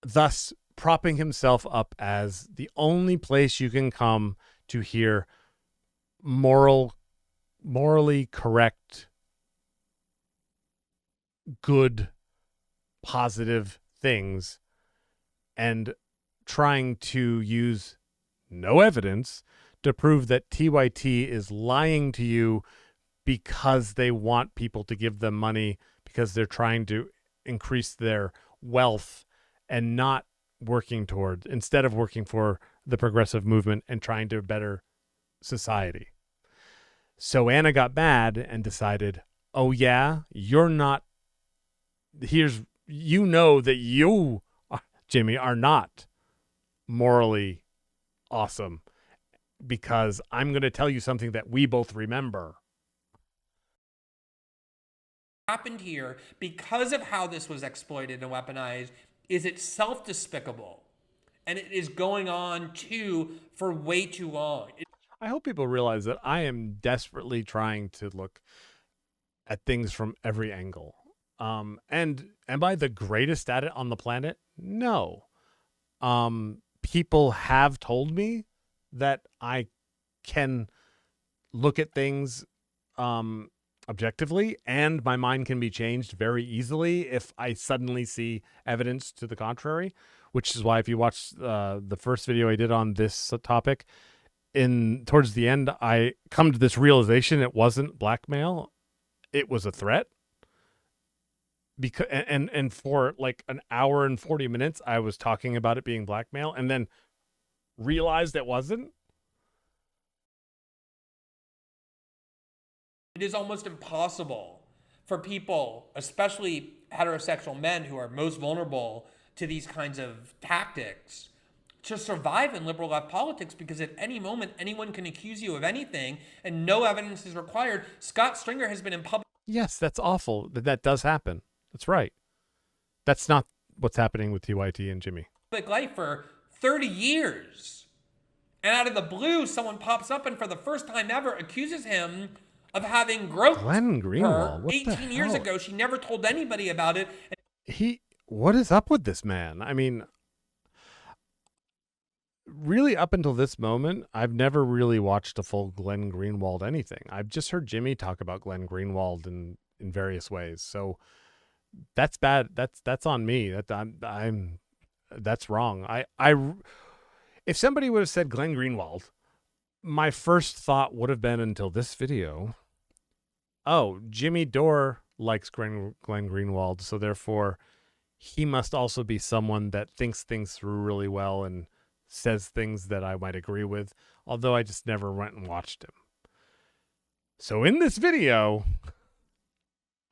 S1: thus propping himself up as the only place you can come to hear morally correct, good, positive things, and trying to use no evidence to prove that TYT is lying to you because they want people to give them money, because they're trying to increase their wealth, and not instead of working for the progressive movement and trying to better society. So Ana got mad and decided, oh yeah, you're not, you know that you, Jimmy, are not morally awesome, because I'm going to tell you something that we both remember.
S2: Happened here, because of how this was exploited and weaponized, is itself despicable. And it is going on for way too long.
S1: I hope people realize that I am desperately trying to look at things from every angle. And am I the greatest at it on the planet? No. People have told me that I can look at things objectively, and my mind can be changed very easily if I suddenly see evidence to the contrary, which is why if you watch the first video I did on this topic, towards the end, I come to this realization: it wasn't blackmail, it was a threat. Because and for like an hour and 40 minutes, I was talking about it being blackmail, and then realized it wasn't.
S2: It is almost impossible for people, especially heterosexual men who are most vulnerable to these kinds of tactics, to survive in liberal left politics, because at any moment, anyone can accuse you of anything and no evidence is required. Scott Stringer has been in public.
S1: Yes, that's awful. That does happen. That's right. That's not what's happening with TYT and Jimmy.
S2: Public life for 30 years. And out of the blue, someone pops up and for the first time ever accuses him of having groped
S1: Glenn Greenwald,
S2: her 18 years ago. She never told anybody about it.
S1: What is up with this man? I mean, really, up until this moment, I've never really watched a full Glenn Greenwald anything. I've just heard Jimmy talk about Glenn Greenwald in various ways. So that's bad. That's on me. That's wrong. If somebody would have said Glenn Greenwald, my first thought would have been, until this video, oh, Jimmy Dore likes Glenn Greenwald, so therefore he must also be someone that thinks things through really well and says things that I might agree with, although I just never went and watched him. So in this video,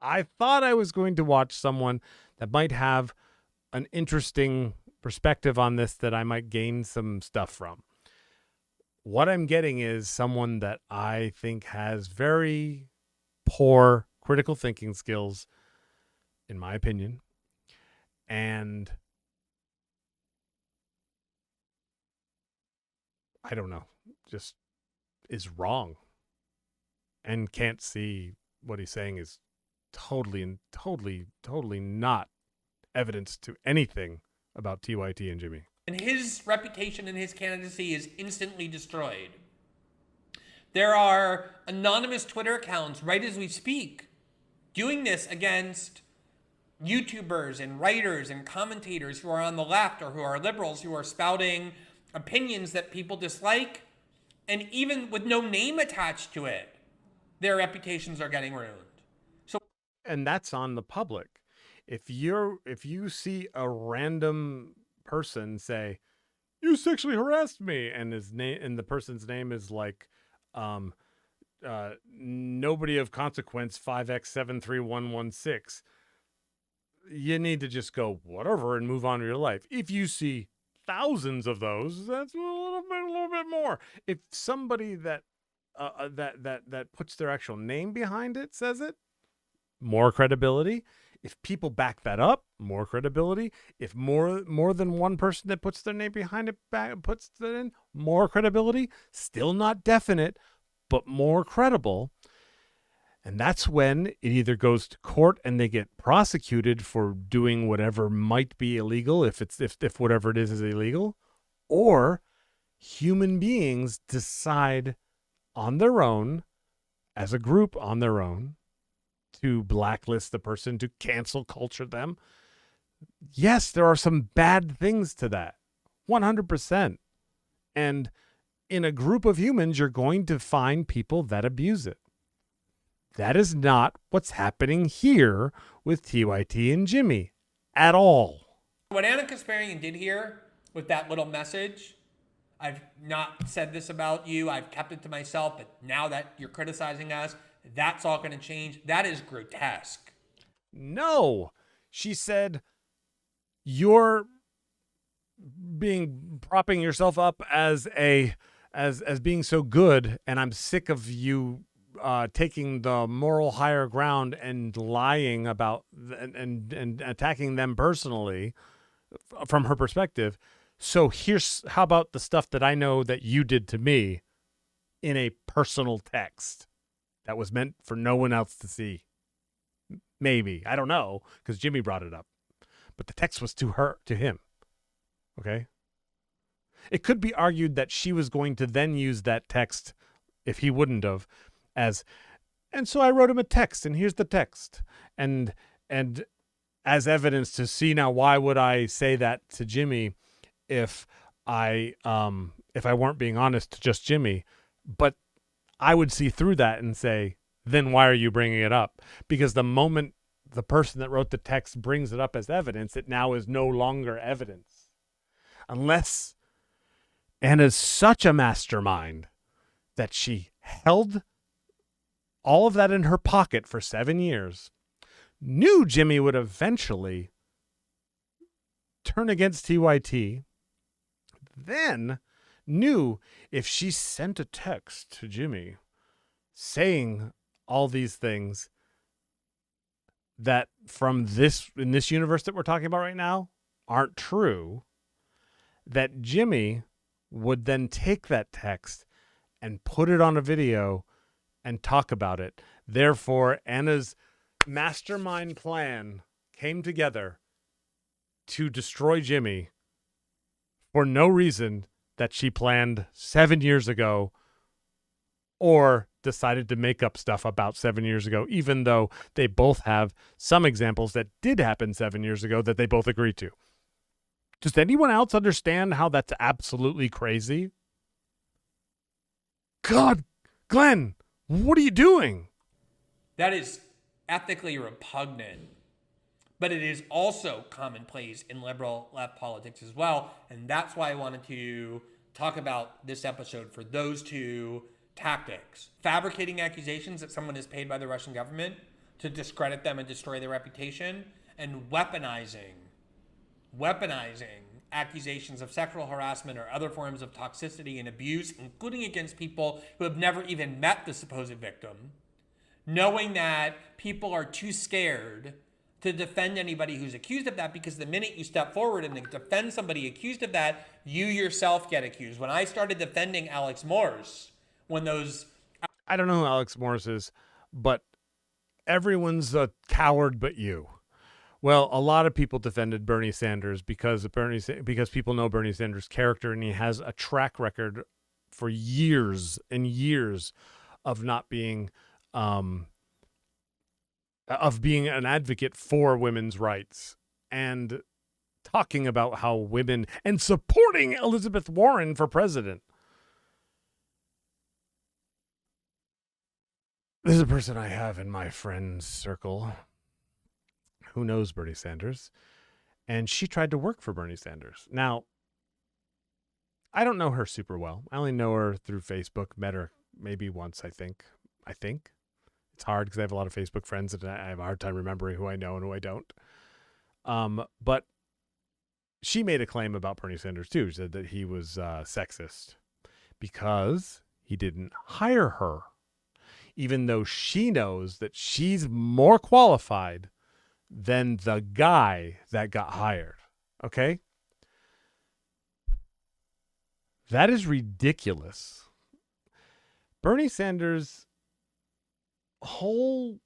S1: I thought I was going to watch someone that might have an interesting perspective on this that I might gain some stuff from. What I'm getting is someone that I think has very poor critical thinking skills, in my opinion, and I don't know, just is wrong and can't see what he's saying is totally not evidence to anything about TYT and Jimmy.
S2: And his reputation and his candidacy is instantly destroyed. There are anonymous Twitter accounts right as we speak doing this against YouTubers and writers and commentators who are on the left or who are liberals who are spouting opinions that people dislike, and even with no name attached to it, their reputations are getting ruined. So,
S1: and that's on the public. If you see a random person say, "You sexually harassed me," and his name and the person's name is like nobody of consequence 5x73116, you need to just go whatever and move on to your life. If you see thousands of those, that's a little bit more. If somebody that puts their actual name behind it says it, more credibility. If people back that up, more credibility. If more than one person that puts their name behind it puts that in, more credibility. Still not definite, but more credible. And that's when it either goes to court and they get prosecuted for doing whatever might be illegal, if whatever it is illegal, or human beings decide on their own, as a group on their own, to blacklist the person, to cancel culture them. Yes, there are some bad things to that, 100%. And in a group of humans, you're going to find people that abuse it. That is not what's happening here with TYT and Jimmy at all.
S2: What Ana Kasparian did here with that little message, I've not said this about you, I've kept it to myself, but now that you're criticizing us, that's all going to change. That is grotesque.
S1: No, she said, you're propping yourself up as being so good, and I'm sick of you taking the moral higher ground and lying about and attacking them personally from her perspective. So how about the stuff that I know that you did to me in a personal text that was meant for no one else to see? Maybe, I don't know, because Jimmy brought it up, but the text was to him. Okay. It could be argued that she was going to then use that text, if he wouldn't have, and so I wrote him a text, and here's the text, and as evidence to see now, why would I say that to Jimmy if I weren't being honest to just Jimmy? But I would see through that and say, then why are you bringing it up? Because the moment the person that wrote the text brings it up as evidence, it now is no longer evidence. Unless Anna's such a mastermind that she held all of that in her pocket for 7 years, knew Jimmy would eventually turn against TYT, then knew if she sent a text to Jimmy saying all these things that in this universe that we're talking about right now aren't true, that Jimmy would then take that text and put it on a video and talk about it. Therefore, Anna's mastermind plan came together to destroy Jimmy for no reason that she planned 7 years ago or decided to make up stuff about 7 years ago, even though they both have some examples that did happen 7 years ago that they both agreed to. Does anyone else understand how that's absolutely crazy? God, Glenn, what are you doing?
S2: That is ethically repugnant, but it is also commonplace in liberal left politics as well. And that's why I wanted to talk about this episode for those two tactics. Fabricating accusations that someone is paid by the Russian government to discredit them and destroy their reputation, and weaponizing accusations of sexual harassment or other forms of toxicity and abuse, including against people who have never even met the supposed victim, knowing that people are too scared to defend anybody who's accused of that, because the minute you step forward and defend somebody accused of that, you yourself get accused. When I started defending Alex Morse, when those...
S1: I don't know who Alex Morse is, but everyone's a coward but you. Well, a lot of people defended Bernie Sanders because people know Bernie Sanders' character, and he has a track record for years and years of not being of being an advocate for women's rights and talking about how women and supporting Elizabeth Warren for president. This is a person I have in my friend's circle who knows Bernie Sanders, and she tried to work for Bernie Sanders. Now, I don't know her super well. I only know her through Facebook, met her maybe once, I think. It's hard because I have a lot of Facebook friends and I have a hard time remembering who I know and who I don't. But she made a claim about Bernie Sanders too. She said that he was sexist because he didn't hire her, even though she knows that she's more qualified than the guy that got hired. Okay? That is ridiculous. Bernie Sanders' whole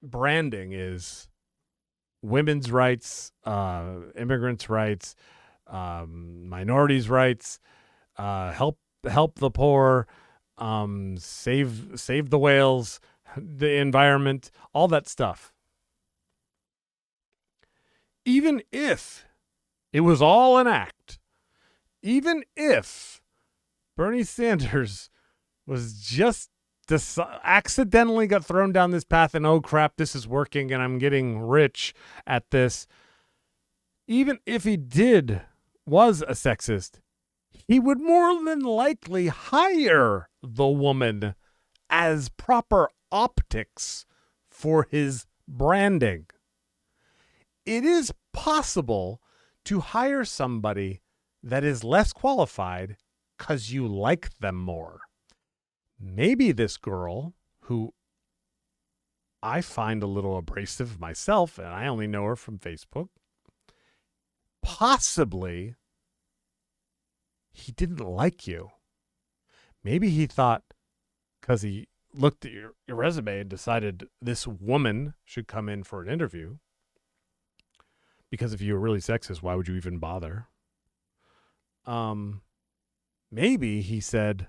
S1: branding is women's rights, immigrants' rights, minorities' rights, help the poor, save the whales, the environment, all that stuff. Even if it was all an act, even if Bernie Sanders was just accidentally got thrown down this path and, oh crap, this is working and I'm getting rich at this. Even if he was a sexist, he would more than likely hire the woman as proper optics for his branding. It is possible to hire somebody that is less qualified because you like them more. Maybe this girl, who I find a little abrasive myself, and I only know her from Facebook, possibly he didn't like you. Maybe he thought, because he looked at your resume and decided this woman should come in for an interview, because if you were really sexist, why would you even bother? Maybe he said,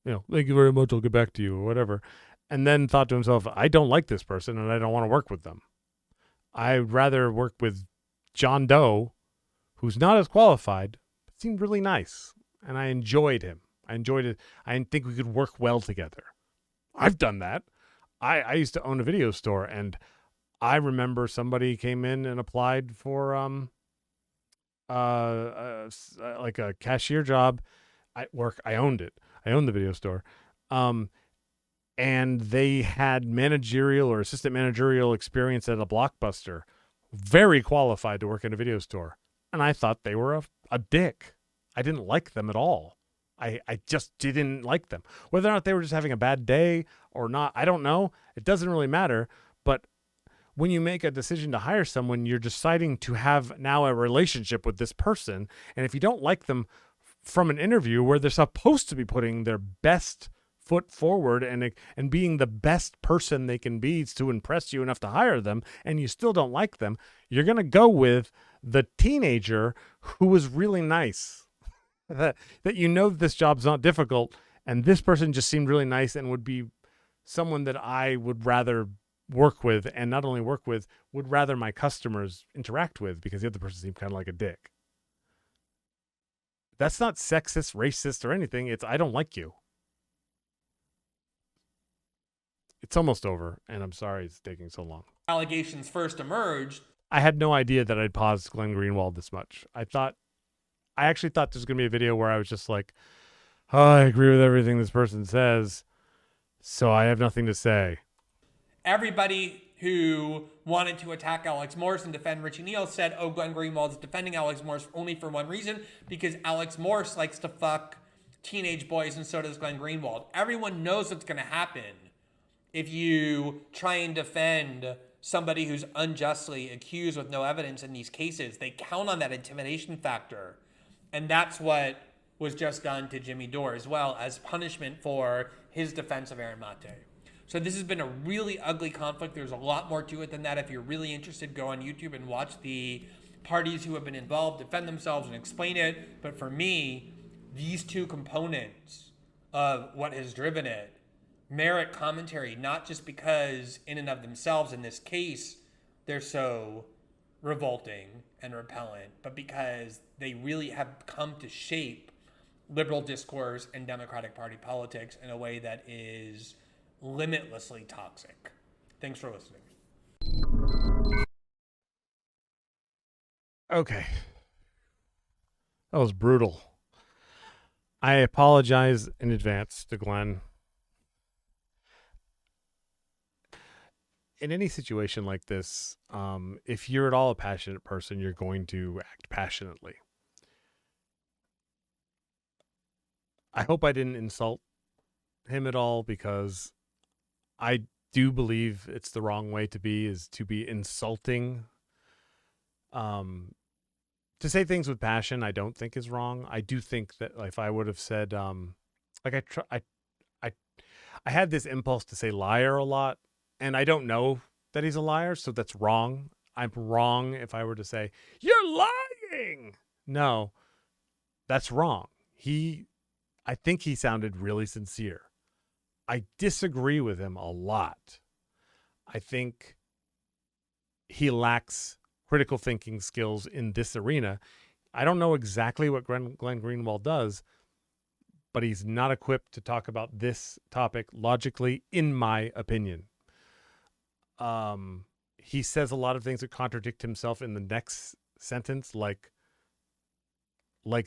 S1: thank you very much, I'll get back to you, or whatever, and then thought to himself, I don't like this person and I don't want to work with them. I'd rather work with John Doe, who's not as qualified, but seemed really nice, and I enjoyed him. I enjoyed it. I think we could work well together. I've done that. I used to own a video store, and I remember somebody came in and applied for like a cashier job at work. I owned it. I owned the video store. And they had managerial or assistant managerial experience at a Blockbuster. Very qualified to work in a video store. And I thought they were a dick. I didn't like them at all. I just didn't like them. Whether or not they were just having a bad day or not, I don't know. It doesn't really matter. But when you make a decision to hire someone, you're deciding to have now a relationship with this person. And if you don't like them from an interview where they're supposed to be putting their best foot forward and being the best person they can be to impress you enough to hire them, and you still don't like them, you're going to go with the teenager who was really nice. that this job's not difficult, and this person just seemed really nice and would be someone that I would rather work with, and not only work with, would rather my customers interact with, because the other person seemed kind of like a dick. That's not sexist, racist, or anything. It's I don't like you. It's almost over, and I'm sorry it's taking so long.
S2: Allegations first emerged.
S1: I had no idea that I'd paused Glenn Greenwald this much. I actually thought this was going to be a video where I was just like, oh, I agree with everything this person says, so I have nothing to say.
S2: Everybody who wanted to attack Alex Morse and defend Richie Neal said, oh, Glenn Greenwald is defending Alex Morse only for one reason, because Alex Morse likes to fuck teenage boys and so does Glenn Greenwald. Everyone knows what's going to happen if you try and defend somebody who's unjustly accused with no evidence in these cases. They count on that intimidation factor. And that's what was just done to Jimmy Dore as well, as punishment for his defense of Aaron Mate. So this has been a really ugly conflict. There's a lot more to it than that. If you're really interested, go on YouTube and watch the parties who have been involved defend themselves and explain it. But for me, these two components of what has driven it merit commentary, not just because in and of themselves in this case they're so revolting and repellent, but because they really have come to shape liberal discourse and Democratic Party politics in a way that is limitlessly toxic. Thanks for listening.
S1: Okay. That was brutal. I apologize in advance to Glenn. In any situation like this, if you're at all a passionate person, you're going to act passionately. I hope I didn't insult him at all, because I do believe it's the wrong way to be, is to be insulting. To say things with passion, I don't think is wrong. I do think that if I would have said, I had this impulse to say liar a lot, and I don't know that he's a liar, so that's wrong. I'm wrong if I were to say, you're lying. No, that's wrong. I think he sounded really sincere. I disagree with him a lot. I think he lacks critical thinking skills in this arena. I don't know exactly what Glenn Greenwald does, but he's not equipped to talk about this topic logically, in my opinion. He says a lot of things that contradict himself in the next sentence, like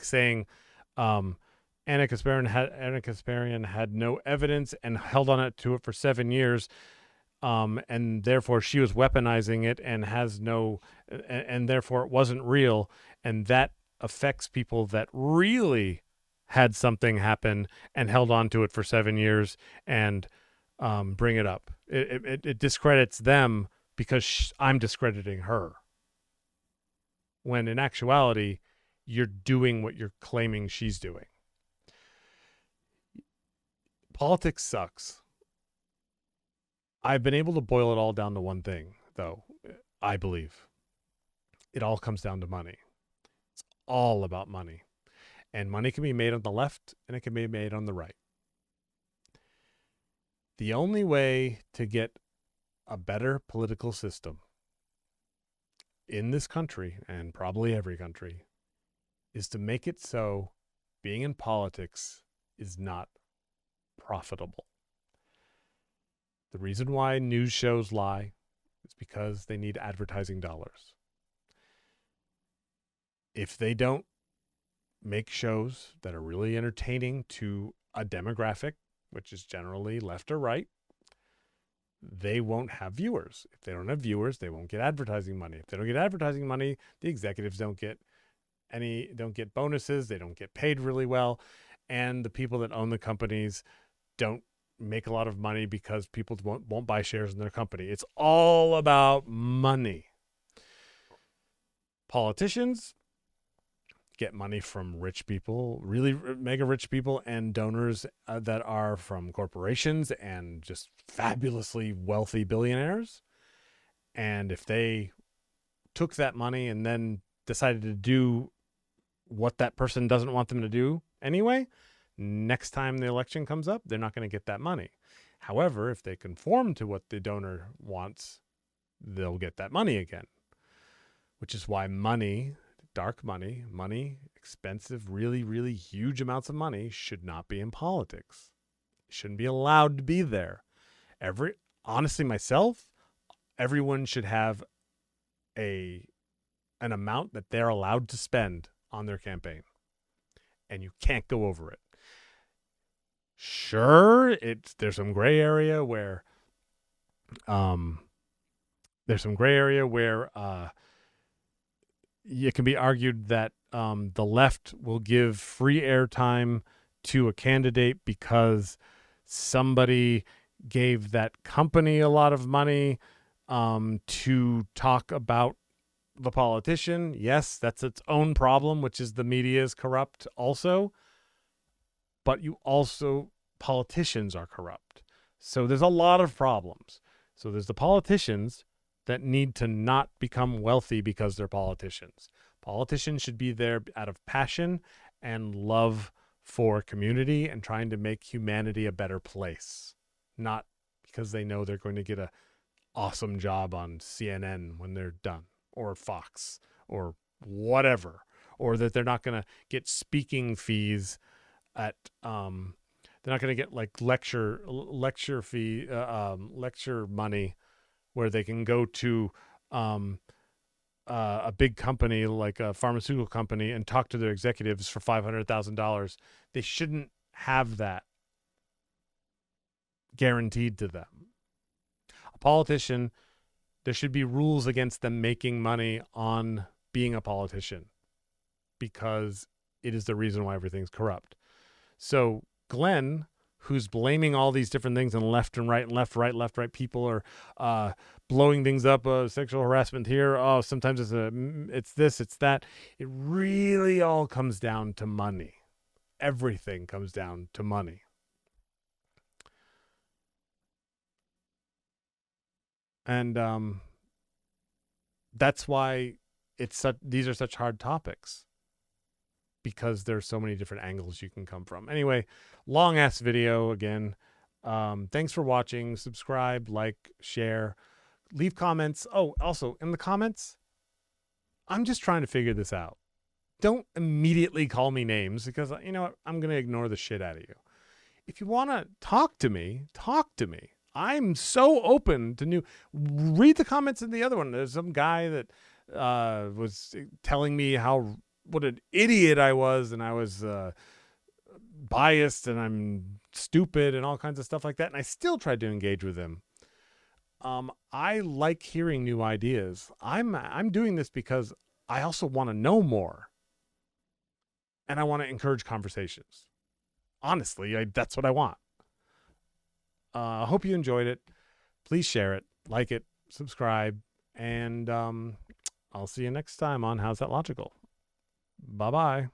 S1: saying, Ana Kasparian had no evidence and held on to it for 7 years, and therefore she was weaponizing it and and therefore it wasn't real, and that affects people that really had something happen and held on to it for 7 years and bring it up. It discredits them because I'm discrediting her. When in actuality, you're doing what you're claiming she's doing. Politics sucks. I've been able to boil it all down to one thing, though, I believe. It all comes down to money. It's all about money. And money can be made on the left and it can be made on the right. The only way to get a better political system in this country, and probably every country, is to make it so being in politics is not profitable. The reason why news shows lie is because they need advertising dollars. If they don't make shows that are really entertaining to a demographic, which is generally left or right, they won't have viewers. If they don't have viewers, they won't get advertising money. If they don't get advertising money, the executives don't get bonuses, they don't get paid really well, and the people that own the companies don't make a lot of money because people won't buy shares in their company. It's all about money. Politicians get money from rich people, really mega rich people, and donors that are from corporations and just fabulously wealthy billionaires. And if they took that money and then decided to do what that person doesn't want them to do anyway, next time the election comes up, they're not going to get that money. However, if they conform to what the donor wants, they'll get that money again, which is why money, dark money, expensive, really, really huge amounts of money should not be in politics. It shouldn't be allowed to be there. honestly, myself, everyone should have an amount that they're allowed to spend on their campaign, and you can't go over it. Sure, there's some gray area where it can be argued that the left will give free airtime to a candidate because somebody gave that company a lot of money to talk about the politician. Yes, that's its own problem, which is the media is corrupt also. But politicians are corrupt. So there's a lot of problems. So there's the politicians that need to not become wealthy because they're politicians. Politicians should be there out of passion and love for community and trying to make humanity a better place, not because they know they're going to get an awesome job on CNN when they're done, or Fox, or whatever, or that they're not going to get speaking fees at they're not going to get like lecture money where they can go to a big company like a pharmaceutical company and talk to their executives for $500,000. They shouldn't have that guaranteed to them. A politician, there should be rules against them making money on being a politician because it is the reason why everything's corrupt. So Glenn, who's blaming all these different things and left and right, people are blowing things up, sexual harassment here. Oh, sometimes it's this, it's that. It really all comes down to money. Everything comes down to money. And that's why these are such hard topics, because there's so many different angles you can come from. Anyway, long ass video again. Thanks for watching. Subscribe, like, share, leave comments. Oh, also in the comments, I'm just trying to figure this out. Don't immediately call me names, because you know what? I'm going to ignore the shit out of you. If you want to talk to me, talk to me. I'm so open to read the comments in the other one. There's some guy that was telling me what an idiot I was, and I was biased, and I'm stupid, and all kinds of stuff like that. And I still tried to engage with him. I like hearing new ideas. I'm doing this because I also want to know more, and I want to encourage conversations. Honestly, that's what I want. I hope you enjoyed it. Please share it, like it, subscribe, and I'll see you next time on How's That Logical? Bye-bye.